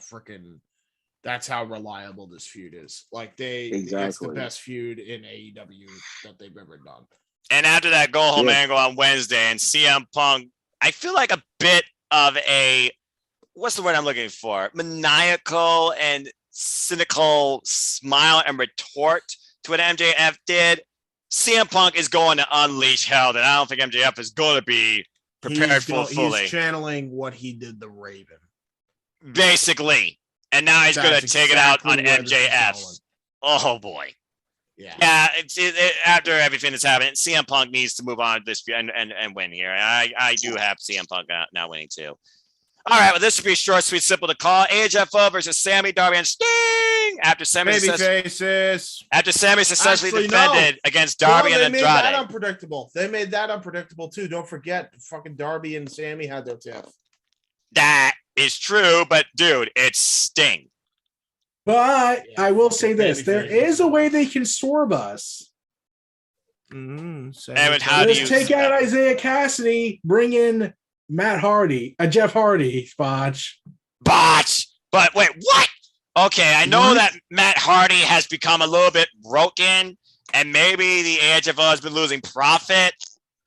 reliable this feud is. Like it's the best feud in AEW that they've ever done. And after that go home angle on Wednesday and CM Punk, I feel like a bit of a, what's the word I'm looking for? Maniacal and cynical smile and retort to what MJF did. CM Punk is going to unleash hell, and I don't think MJF is going to be prepared fully. He's channeling what he did to Raven. Basically. And now he's going to take it out on MJF. Oh, boy. Yeah. After everything that's happened, CM Punk needs to move on this and win here. I do have CM Punk now winning too. All right, well, this should be short, sweet, simple to call. AHFO versus Sammy, Darby, and Sting. After Sammy successfully defended against Darby and Andrade. They made that unpredictable too. Don't forget, fucking Darby and Sammy had their tiff. That is true, but dude, it's Sting. But I will say this: there is a way they can swerve us. Let's take out Isaiah Cassidy, bring in Matt Hardy, Jeff Hardy, botch. But wait, what? Okay, I know that Matt Hardy has become a little bit broken, and maybe the AHFO has been losing profit.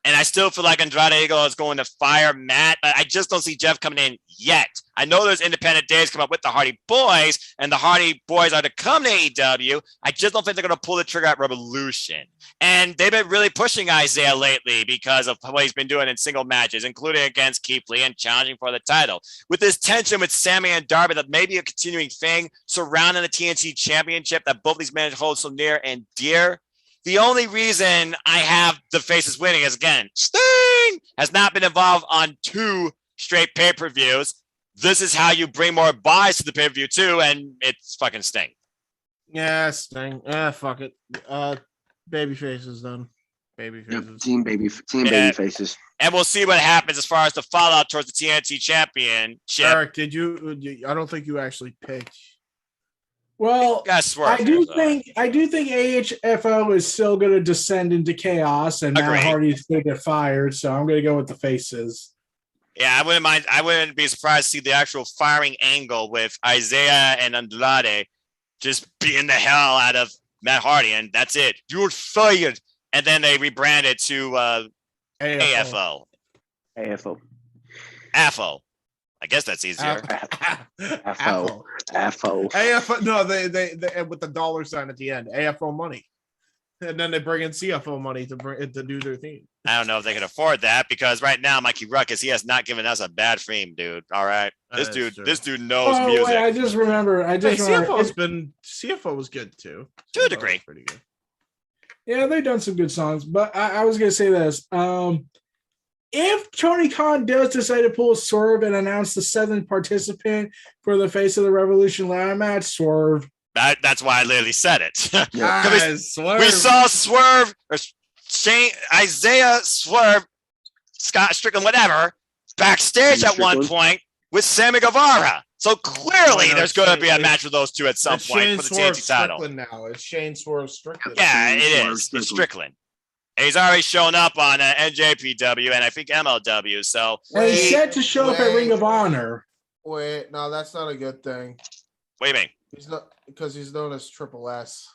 And I still feel like Andrade Eagle is going to fire Matt. I just don't see Jeff coming in yet. I know there's independent days come up with the Hardy Boys, and the Hardy Boys are to come to AEW. I just don't think they're going to pull the trigger at Revolution. And they've been really pushing Isaiah lately because of what he's been doing in single matches, including against Keith Lee and challenging for the title. With this tension with Sammy and Darby, that may be a continuing thing surrounding the TNT Championship that both these men hold so near and dear. The only reason I have the faces winning is, again, Sting has not been involved on 2 straight pay-per-views. this is how you bring more buys to the pay-per-view too, and it's fucking Sting. Yeah, Sting. Fuck it. Baby faces then. Baby faces. Yep, team baby faces. And we'll see what happens as far as the fallout towards the TNT Championship. Eric, did you? I don't think you actually picked. Well, I do think AHFO is still going to descend into chaos, and Matt Hardy's going to get fired. So I'm going to go with the faces. Yeah, I wouldn't mind. I wouldn't be surprised to see the actual firing angle with Isaiah and Andrade just beating the hell out of Matt Hardy, and that's it. You're fired. And then they rebranded to AFO. AFO. I guess that's easier. AFO. AFO. No, they with the dollar sign at the end. AFO money. And then they bring in CFO money to do their thing. I don't know if they can afford that because right now, Mikey Ruckus, he has not given us a bad theme, dude. All right, this dude knows music. Wait, I just remember. CFO was good too. To a degree, pretty good. Yeah, they've done some good songs, but I was gonna say this. If Tony Khan does decide to pull a Swerve and announce the 7th participant for the Face of the Revolution ladder match, Swerve. That's why I literally said it. Swerve. We saw Swerve or Isaiah Swerve, Scott Strickland, whatever, backstage at one point with Sammy Guevara. So clearly, there's going to be a match with those two at some point for the TNT title. Now it's Shane Swerve Strickland. Yeah, it is. It's Strickland. And he's already shown up on NJPW and I think MLW. So he's set to show up at Ring of Honor. Wait, no, that's not a good thing. What do you mean? He's not because he's known as Triple S.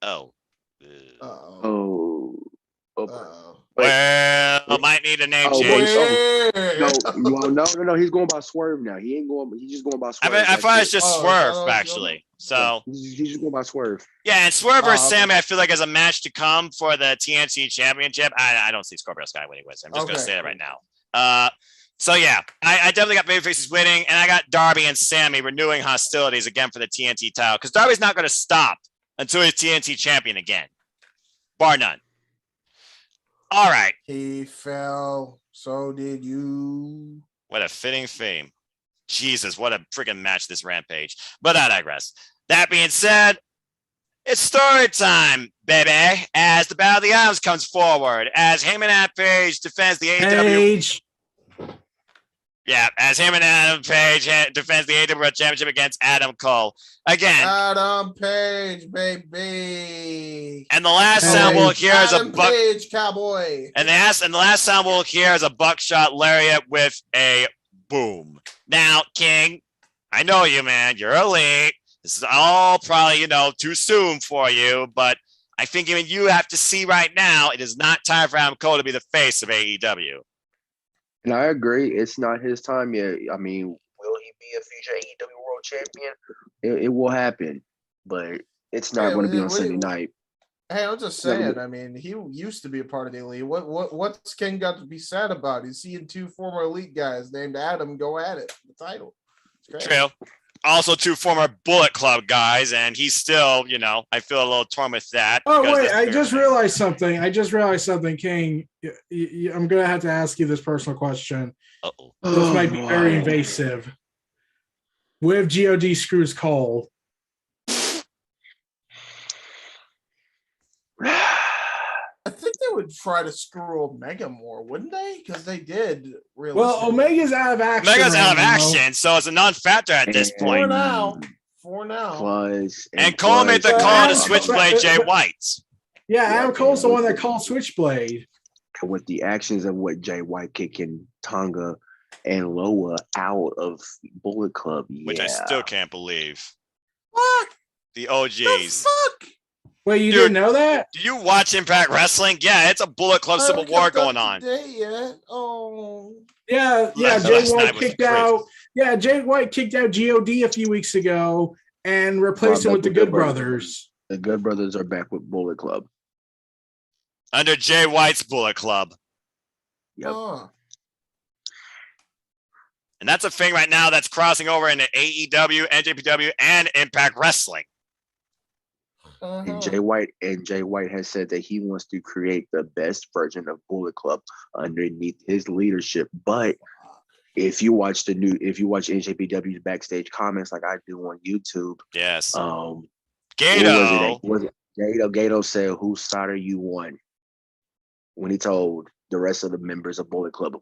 Oh. Well, might need a name change. No. He's going by Swerve now. He ain't going. He's just going by Swerve. I thought it's just Swerve actually. So he's just going by Swerve. Yeah, and Swerve versus Sammy, I feel like as a match to come for the TNT Championship. I don't see Scorpio Sky winning with. I'm just gonna say that right now. So yeah, I definitely got Babyfaces winning, and I got Darby and Sammy renewing hostilities again for the TNT title because Darby's not going to stop until he's TNT champion again, bar none. All right. He fell. So did you. What a fitting theme. Jesus, what a freaking match this Rampage. But I digress. That being said, it's story time, baby. As the Battle of the Islands comes forward, as Heyman and Page defends the AEW. Yeah, as him and Adam Page defends the AEW World Championship against Adam Cole. Again. Adam Page, baby. And the last sound we'll hear is a buck. Page, cowboy. And the last sound we'll hear is a buckshot lariat with a boom. Now, King, I know you, man. You're elite. This is all probably, too soon for you. But I think even you have to see right now, it is not time for Adam Cole to be the face of AEW. And I agree, it's not his time yet. I mean, will he be a future AEW World Champion? It will happen, but it's not going to be on Sunday night. Hey, I'm just saying. I mean, he used to be a part of the elite. What's King got to be sad about? He's seeing 2 former elite guys named Adam go at it for the title. It's great. True. Also 2 former Bullet Club guys, and he's still, I feel a little torn with that. Oh, wait, I just realized something. King. I'm going to have to ask you this personal question. Uh-oh. This might be very invasive. With GOD screws Cole. I think they would try to screw Omega more, wouldn't they? Because they did. Well, Omega's out of action. Omega's out of action, so it's a non-factor at this point. For now. And Cole made the call to Switchblade Jay White. Yeah, Adam Cole's the one that called Switchblade. With the actions of what Jay White kicking Tonga and Loa out of Bullet Club, which I still can't believe. Fuck. The OGs. The fuck? Wait, you didn't know that? Do you watch Impact Wrestling? Yeah, it's a Bullet Club Civil War going on. Yeah, Jay White kicked out. Yeah, Jay White kicked out God a few weeks ago and replaced him with the Good Brothers. The Good Brothers are back with Bullet Club. Under Jay White's Bullet Club. Yep. And that's a thing right now that's crossing over into AEW, NJPW, and Impact Wrestling. And Jay White has said that he wants to create the best version of Bullet Club underneath his leadership, but if you watch NJPW's backstage comments like I do on YouTube, yes, Gato. Gato said, "Whose side are you on?" When he told the rest of the members of Bullet Club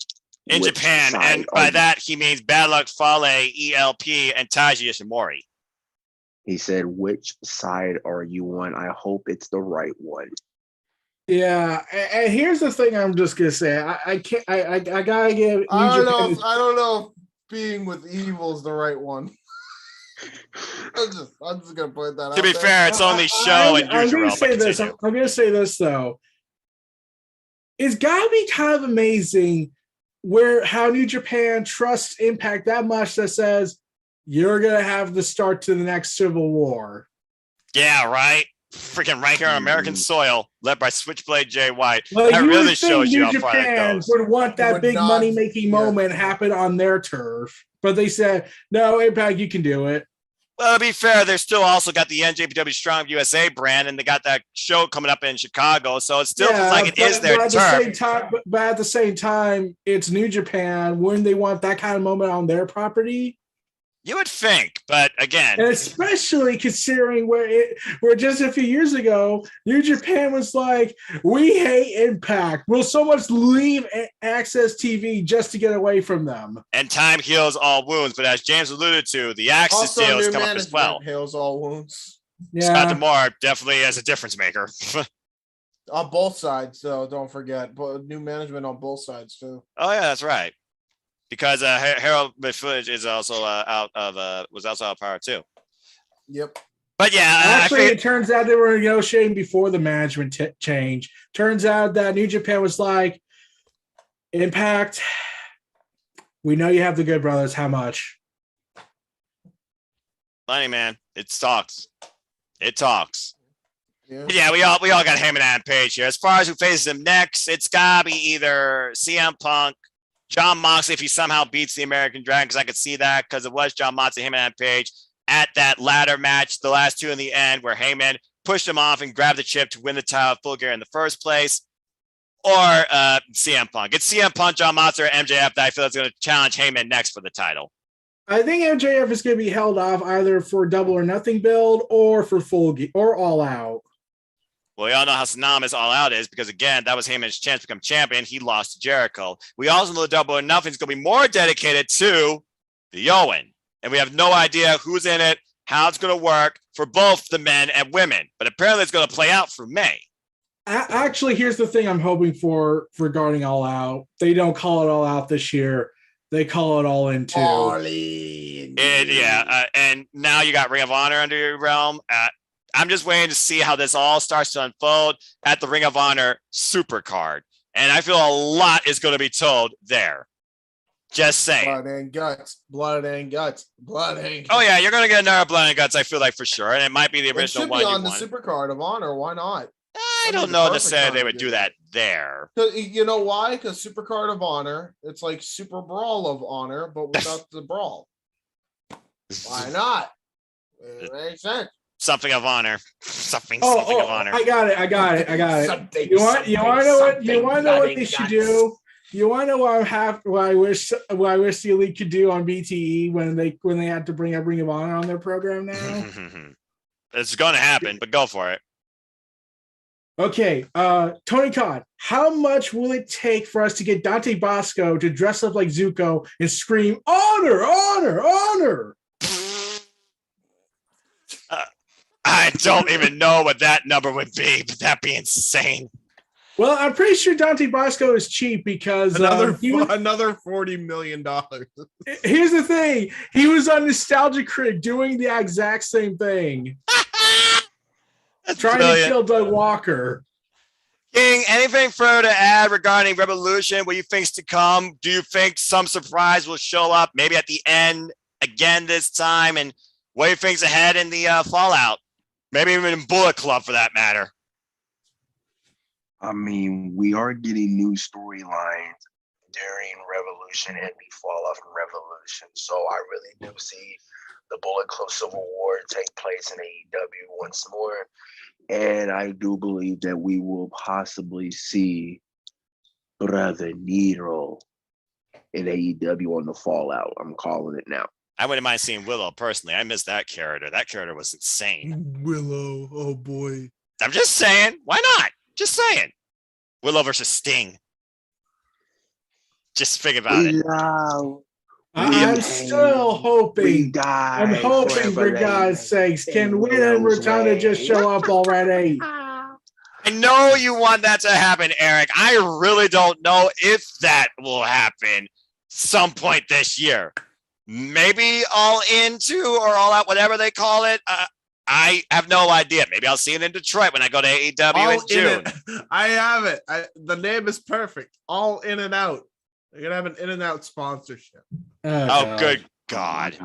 in Japan, and by that he means Bad Luck Fale, ELP, and Taiji Ishimori. He said, "Which side are you on? I hope it's the right one." Yeah, and here's the thing. I'm just gonna say, I can't. I gotta give. I don't know if being with evil is the right one. I'm just gonna put that out. To be fair, it's only show and I'm usual. gonna say this. I'm gonna say this though. It's gotta be kind of amazing how New Japan trusts Impact that much that says you're gonna have the start to the next Civil War. Yeah, right. Freaking right here on American soil, led by Switchblade Jay White. Well, that you really would shows think you New how far that Japan goes. would want that big money-making moment happen on their turf, but they said, "No, Impact, you can do it." Well, to be fair, they still also got the NJPW Strong USA brand, and they got that show coming up in Chicago, so it still feels like it is their turf. But at the same time, it's New Japan. Wouldn't they want that kind of moment on their property? You would think, but again, and especially considering where just a few years ago, New Japan was like, "We hate Impact. We'll so much leave Access TV just to get away from them." And time heals all wounds, but as James alluded to, the Access deal has come up as well. Heals all wounds. Yeah, Scott D'Amore definitely is a difference maker. On both sides, though. Don't forget, but new management on both sides too. Oh yeah, that's right. Because Harold Midfootage is also was also out of power too. Yep. But yeah, actually, it turns out they were negotiating before the management change. Turns out that New Japan was like, "Impact, we know you have the Good Brothers. How much?" Money, man. It talks. It talks. Yeah. But yeah, we all got Heyman and Page here. As far as who faces him next, it's gotta be either CM Punk, John Moxley, if he somehow beats the American Dragon, because I could see that, because it was John Moxley, him and Page at that ladder match, the last two in the end, where Heyman pushed him off and grabbed the chip to win the title of Full Gear in the first place, or CM Punk. It's CM Punk, John Moxley, or MJF that I feel is going to challenge Heyman next for the title. I think MJF is going to be held off either for Double or Nothing build or for Full Gear or All Out. Well, we all know how synonymous All Out is because, again, that was Heyman's chance to become champion. He lost to Jericho. We also know the Double or Nothing is going to be more dedicated to the Owen. And we have no idea who's in it, how it's going to work for both the men and women. But apparently it's going to play out through May. Actually, here's the thing I'm hoping for regarding All Out. They don't call it All Out this year. They call it All In too. And now you got Ring of Honor under your realm. I'm just waiting to see how this all starts to unfold at the Ring of Honor Supercard. And I feel a lot is going to be told there. Just saying. Blood and guts. Blood and guts. Blood and guts. Oh, yeah. You're going to get another Blood and Guts, I feel like, for sure. And it might be the original one. It should be on the Supercard of Honor. Why not? I don't know necessarily they would do that there. You know why? Because Supercard of Honor, it's like Super Brawl of Honor, but without the brawl. Why not? It makes sense. Something of honor. Something of honor. I got it. You want to know what they should do? You want to know what I wish the Elite could do on BTE when they had to bring up Ring of Honor on their program now? It's going to happen, but go for it. Okay, Tony Khan, how much will it take for us to get Dante Bosco to dress up like Zuko and scream "Honor, honor, honor"? I don't even know what that number would be, but that'd be insane. Well, I'm pretty sure Dante Bosco is cheap because another $40 million. Here's the thing: he was on Nostalgia Critic doing the exact same thing, trying to kill Doug Walker. King, anything further to add regarding Revolution? What you think's to come? Do you think some surprise will show up, maybe at the end again this time? And what do you think's ahead in the Fallout? Maybe even in Bullet Club, for that matter. I mean, we are getting new storylines during Revolution and the fallout from Revolution. So I really do see the Bullet Club Civil War take place in AEW once more. And I do believe that we will possibly see Brother Nero in AEW on the Fallout. I'm calling it now. I wouldn't mind seeing Willow personally. I miss that character. That character was insane. Willow, oh boy. I'm just saying, why not? Just saying. Willow versus Sting. Just think about it. I'm still hoping. I'm hoping, for God's sakes, can Win and Rotunda just show up already? I know you want that to happen, Eric. I really don't know if that will happen some point this year. Maybe all into or all out, whatever they call it. I have no idea. Maybe I'll see it in Detroit when I go to AEW in June. I have it. The name is perfect. All In and Out. You're gonna have an In and Out sponsorship. Oh, good God.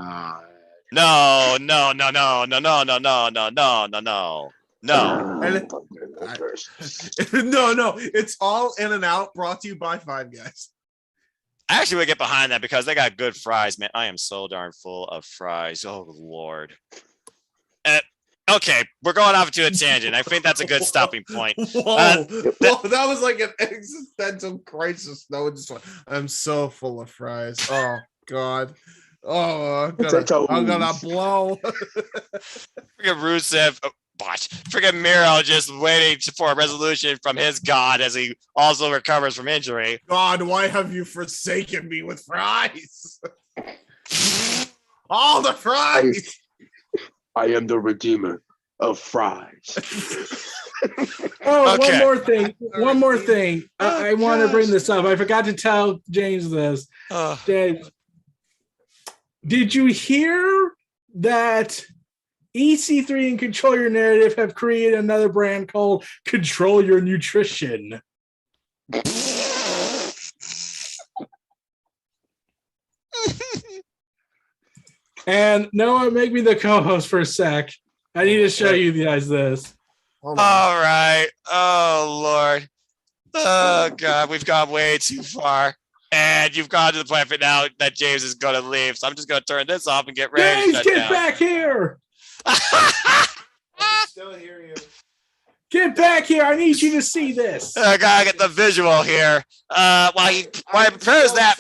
No. No. No. It's all In and Out, brought to you by Five Guys. I actually would get behind that because they got good fries, man. I am so darn full of fries. Oh, Lord. Okay, we're going off to a tangent. I think that's a good stopping point. Whoa, that was like an existential crisis. No, I'm so full of fries. Oh, God. Oh, I'm gonna blow. Freaking Rusev. Freaking Miro just waiting for a resolution from his god as he also recovers from injury. God, why have you forsaken me with fries? All the fries. I am the redeemer of fries. Oh, okay. One more thing. I want to bring this up. I forgot to tell James this. Did you hear that EC3 and Control Your Narrative have created another brand called Control Your Nutrition? And Noah, make me the co-host for a sec. I need to show you guys this. All right. Oh, Lord. Oh, God. We've gone way too far. And you've gone to the point for now that James is going to leave. So I'm just going to turn this off and get ready. James, get back here. I can still hear you. Get back here. I need you to see this. I got to get the visual here. While he prepares that,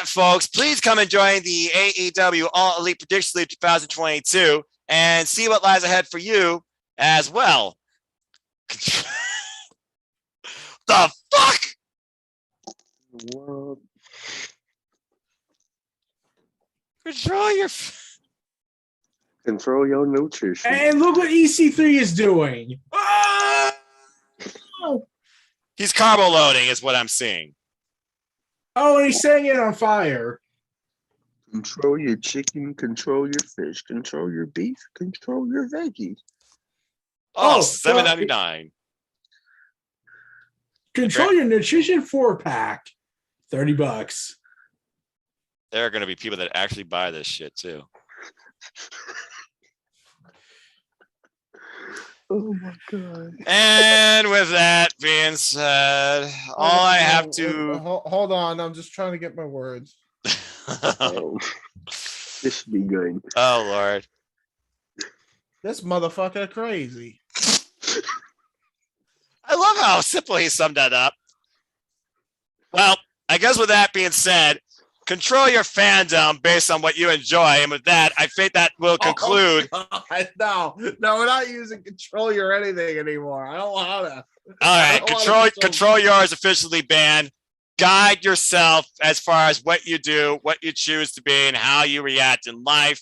folks, please come and join the AEW All Elite Prediction League 2022 and see what lies ahead for you as well. The fuck? Control your nutrition. And look what EC3 is doing. He's carbo loading is what I'm seeing. Oh, and he's setting it on fire. Control your chicken, control your fish, control your beef, control your veggies. Oh, $7.99. Control your nutrition 4-pack. $30. There are going to be people that actually buy this shit too. Oh my God. And with that being said, all I have to hold on. I'm just trying to get my words. This should be good. Oh, Lord. This motherfucker crazy. I love how simple he summed that up. Well, I guess with that being said, control your fandom based on what you enjoy. And with that, I think that will conclude. Oh, no, we're not using control your anything anymore. I don't want to. All right, control yours officially banned. Guide yourself as far as what you do, what you choose to be, and how you react in life.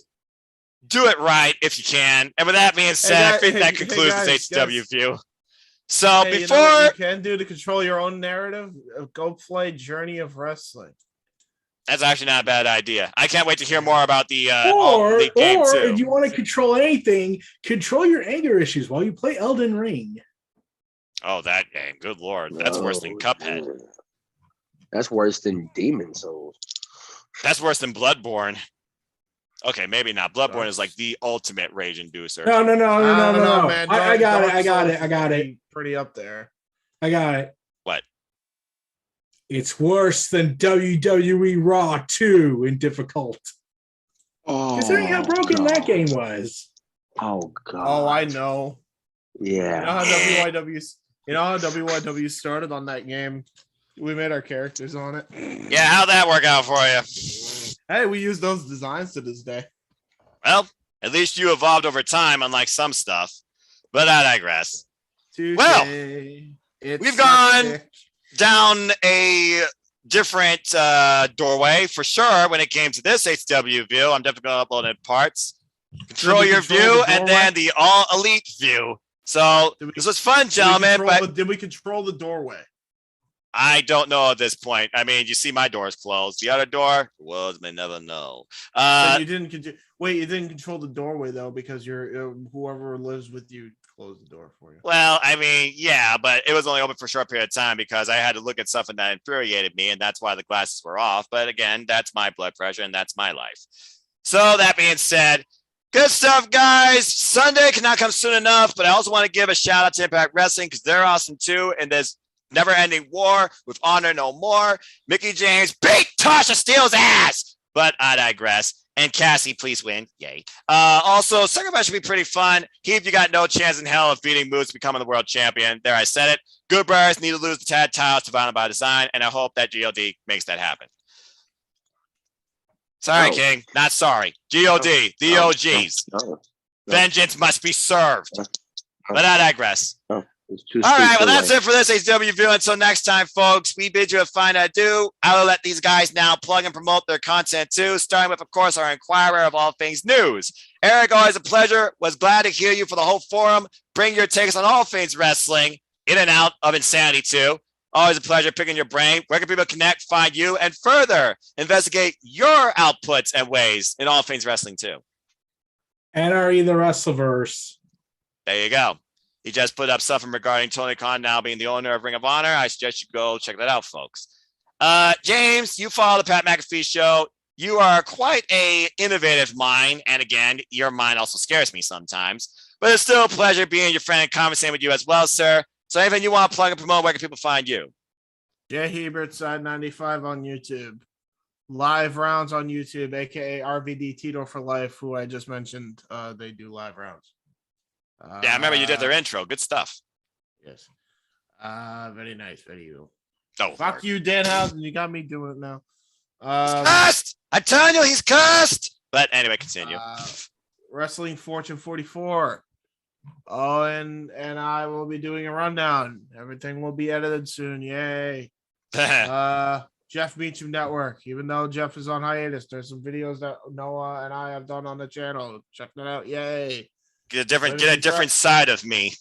Do it right if you can. And with that being said, I think that concludes this ATW View. So before you know what you can do to control your own narrative, go play Journey of Wrestling. That's actually not a bad idea. I can't wait to hear more about the or game too. If you want to control anything, control your anger issues while you play Elden Ring. Oh, that game. Good Lord. That's worse than Cuphead. That's worse than Demon Souls. That's worse than Bloodborne. Okay, maybe not. Bloodborne is like the ultimate rage inducer. No, man. I got it. Pretty up there. I got it. What? It's worse than WWE Raw 2 in difficult. Considering how broken that game was. Oh, God. Oh, I know. Yeah. You know how WYW started on that game? We made our characters on it. Yeah, how'd that work out for you? Hey, we use those designs to this day. Well, at least you evolved over time, unlike some stuff. But I digress. Well, we've gone down a different doorway for sure when it came to this ATW view. I'm definitely going to upload it in parts. Control your view and then the all elite view. So this was fun, gentlemen. But did we control the doorway? I don't know at this point. I mean, you see my door's closed. The other door was, may never know. So you didn't you didn't control the doorway though, because you're whoever lives with you closed the door for you. Well, I mean, yeah, but it was only open for a short period of time because I had to look at something that infuriated me, and that's why the glasses were off. But again, that's my blood pressure and that's my life. So that being said, good stuff, guys. Sunday cannot come soon enough, but I also want to give a shout out to Impact Wrestling because they're awesome too. And there's never-ending war with Honor No More. Mickey James beat Tasha Steele's ass, but I digress. And Cassie, please win. Yay. Also, Sacrifice should be pretty fun. Heath, you got no chance in hell of beating Moose, becoming the world champion. There, I said it. Good Brothers need to lose the tag titles to Violent by Design, and I hope that GOD makes that happen. Sorry, King. Not sorry. GOD, the OGs. Vengeance must be served. But I digress. All right, well, that's it for this ATW View. Until next time, folks, we bid you a fine adieu. I will let these guys now plug and promote their content, too, starting with, of course, our inquirer of all things news. Eric, always a pleasure. Was glad to hear you for the whole forum. Bring your takes on all things wrestling, in and out of insanity, too. Always a pleasure picking your brain. Where can people connect, find you, and further investigate your outputs and ways in all things wrestling, too? NRE the Wrestleverse. There you go. He just put up something regarding Tony Khan now being the owner of Ring of Honor. I suggest you go check that out, folks. James, you follow the Pat McAfee show. You are quite a innovative mind. And again, your mind also scares me sometimes. But it's still a pleasure being your friend and conversating with you as well, sir. So anything you want to plug and promote, where can people find you? Jay Hebert, Side 95 on YouTube. Live rounds on YouTube, a.k.a. RVD Tito for Life, who I just mentioned. They do live rounds. Yeah, I remember you did their intro. Good stuff. Yes. Very nice. Very cool. Oh, fuck you, Danhausen. You got me doing it now. Cursed! I'm telling you, he's cursed! But anyway, continue. Wrestling Fortune 44. Oh, and I will be doing a rundown. Everything will be edited soon. Yay. Jeff Meacham Network. Even though Jeff is on hiatus, there's some videos that Noah and I have done on the channel. Check that out. Yay. Get a different side of me.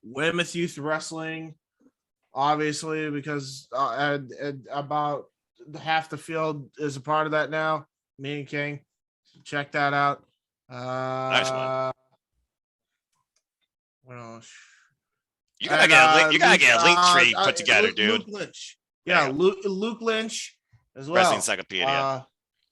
Weymouth Youth Wrestling, obviously, because about half the field is a part of that now. Me and King. Check that out. Nice one. What else? You gotta get a link tree put together, dude. Luke Lynch. Yeah, Luke Lynch as well.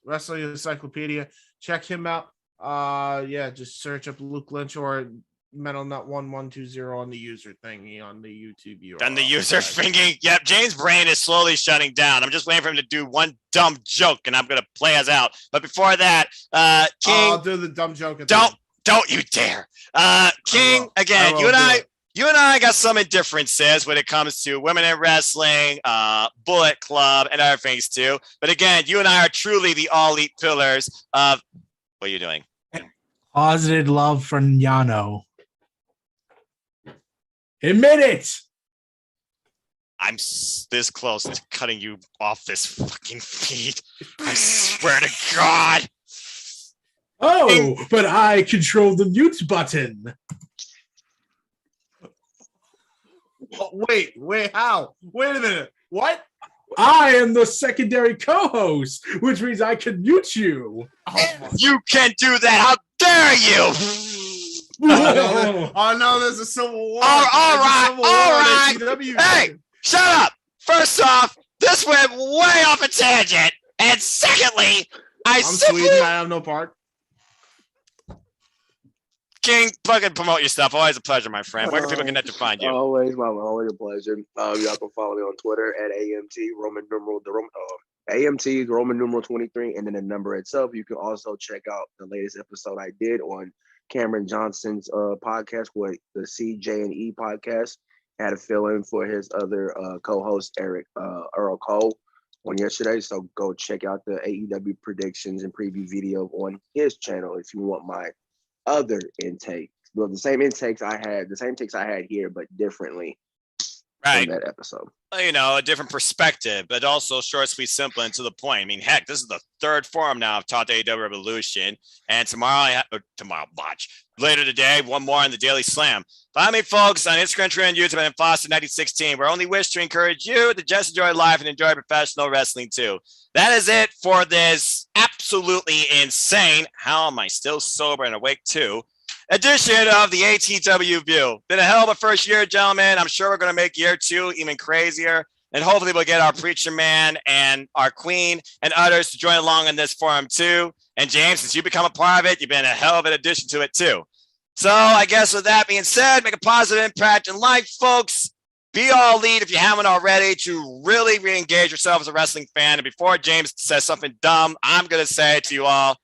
Wrestling Encyclopedia. Check him out. Yeah, just search up Luke Lynch or Metal Nut 1120 on the user thingy on the YouTube URL. And the user thingy. Yep, James' brain is slowly shutting down. I'm just waiting for him to do one dumb joke, and I'm gonna play us out. But before that, King, I'll do the dumb joke. Don't you dare, King. Again, you and I got some differences when it comes to women in wrestling, Bullet Club, and other things too. But again, you and I are truly the all elite pillars of. What are you doing? Positive love for Yano. Admit it. I'm this close to cutting you off this fucking feed. I swear to God. Oh, but I control the mute button. Wait, how? Wait a minute. What? I am the secondary co-host, which means I can mute you. You can do that. How dare you? Oh no, there's a civil war. All right. Hey, shut up. First off, this went way off a tangent. And secondly, I'm Sweden. I have no part. King, plug and promote your stuff. Always a pleasure, my friend. Where can people connect to find you? Always a pleasure. Y'all can follow me on Twitter at AMT Roman numeral AMT Roman numeral 23, and then the number itself. You can also check out the latest episode I did on Cameron Johnson's podcast with the CJ&E podcast. had a fill-in for his other co-host Eric Earl Cole on yesterday. So go check out the AEW predictions and preview video on his channel if you want my other intake. Well, the same takes I had here, but differently Right. from that episode. You know, a different perspective, but also short, sweet, simple, and to the point. I mean, heck, this is the third forum now I've taught AEW Revolution, and later today, one more on the Daily Slam. Follow me, folks, on Instagram, Twitter, and YouTube, and Foster 1916. We only wish to encourage you to just enjoy life and enjoy professional wrestling too. That is it for this absolutely insane, how am I still sober and awake too, edition of the ATW View. Been a hell of a first year, gentlemen. I'm sure we're going to make year 2 even crazier. And hopefully we'll get our preacher man and our queen and others to join along in this forum too. And James, since you become a part of it, you've been a hell of an addition to it too. So I guess with that being said, make a positive impact in life, folks. Be all lead if you haven't already to really re-engage yourself as a wrestling fan. And before James says something dumb, I'm going to say to you all,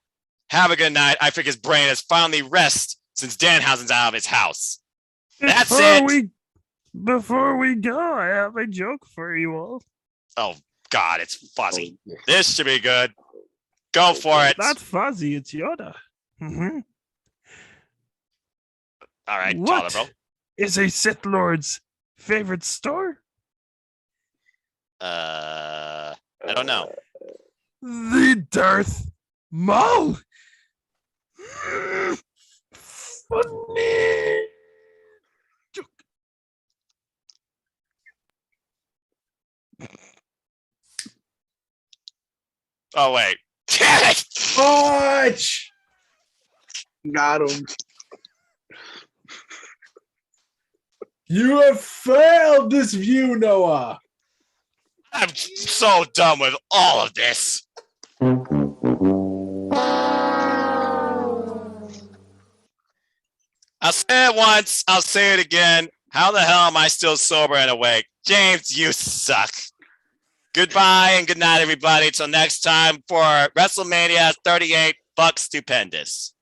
have a good night. I think his brain has finally rested since Danhausen's out of his house. That's it. Before we go, I have a joke for you all. Oh, God, it's fuzzy. This should be good. Go for it. Not fuzzy, it's Yoda. Mm-hmm. All right, what bro. Is a Sith Lord's favorite store? I don't know. The Darth Maul. Funny. Oh, wait. Damn it! Touch! Got him. You have failed this view, Noah. I'm so done with all of this. I'll say it once. I'll say it again. How the hell am I still sober and awake? James, you suck. Goodbye and good night, everybody. Till next time for WrestleMania 38, Buck Stupendous.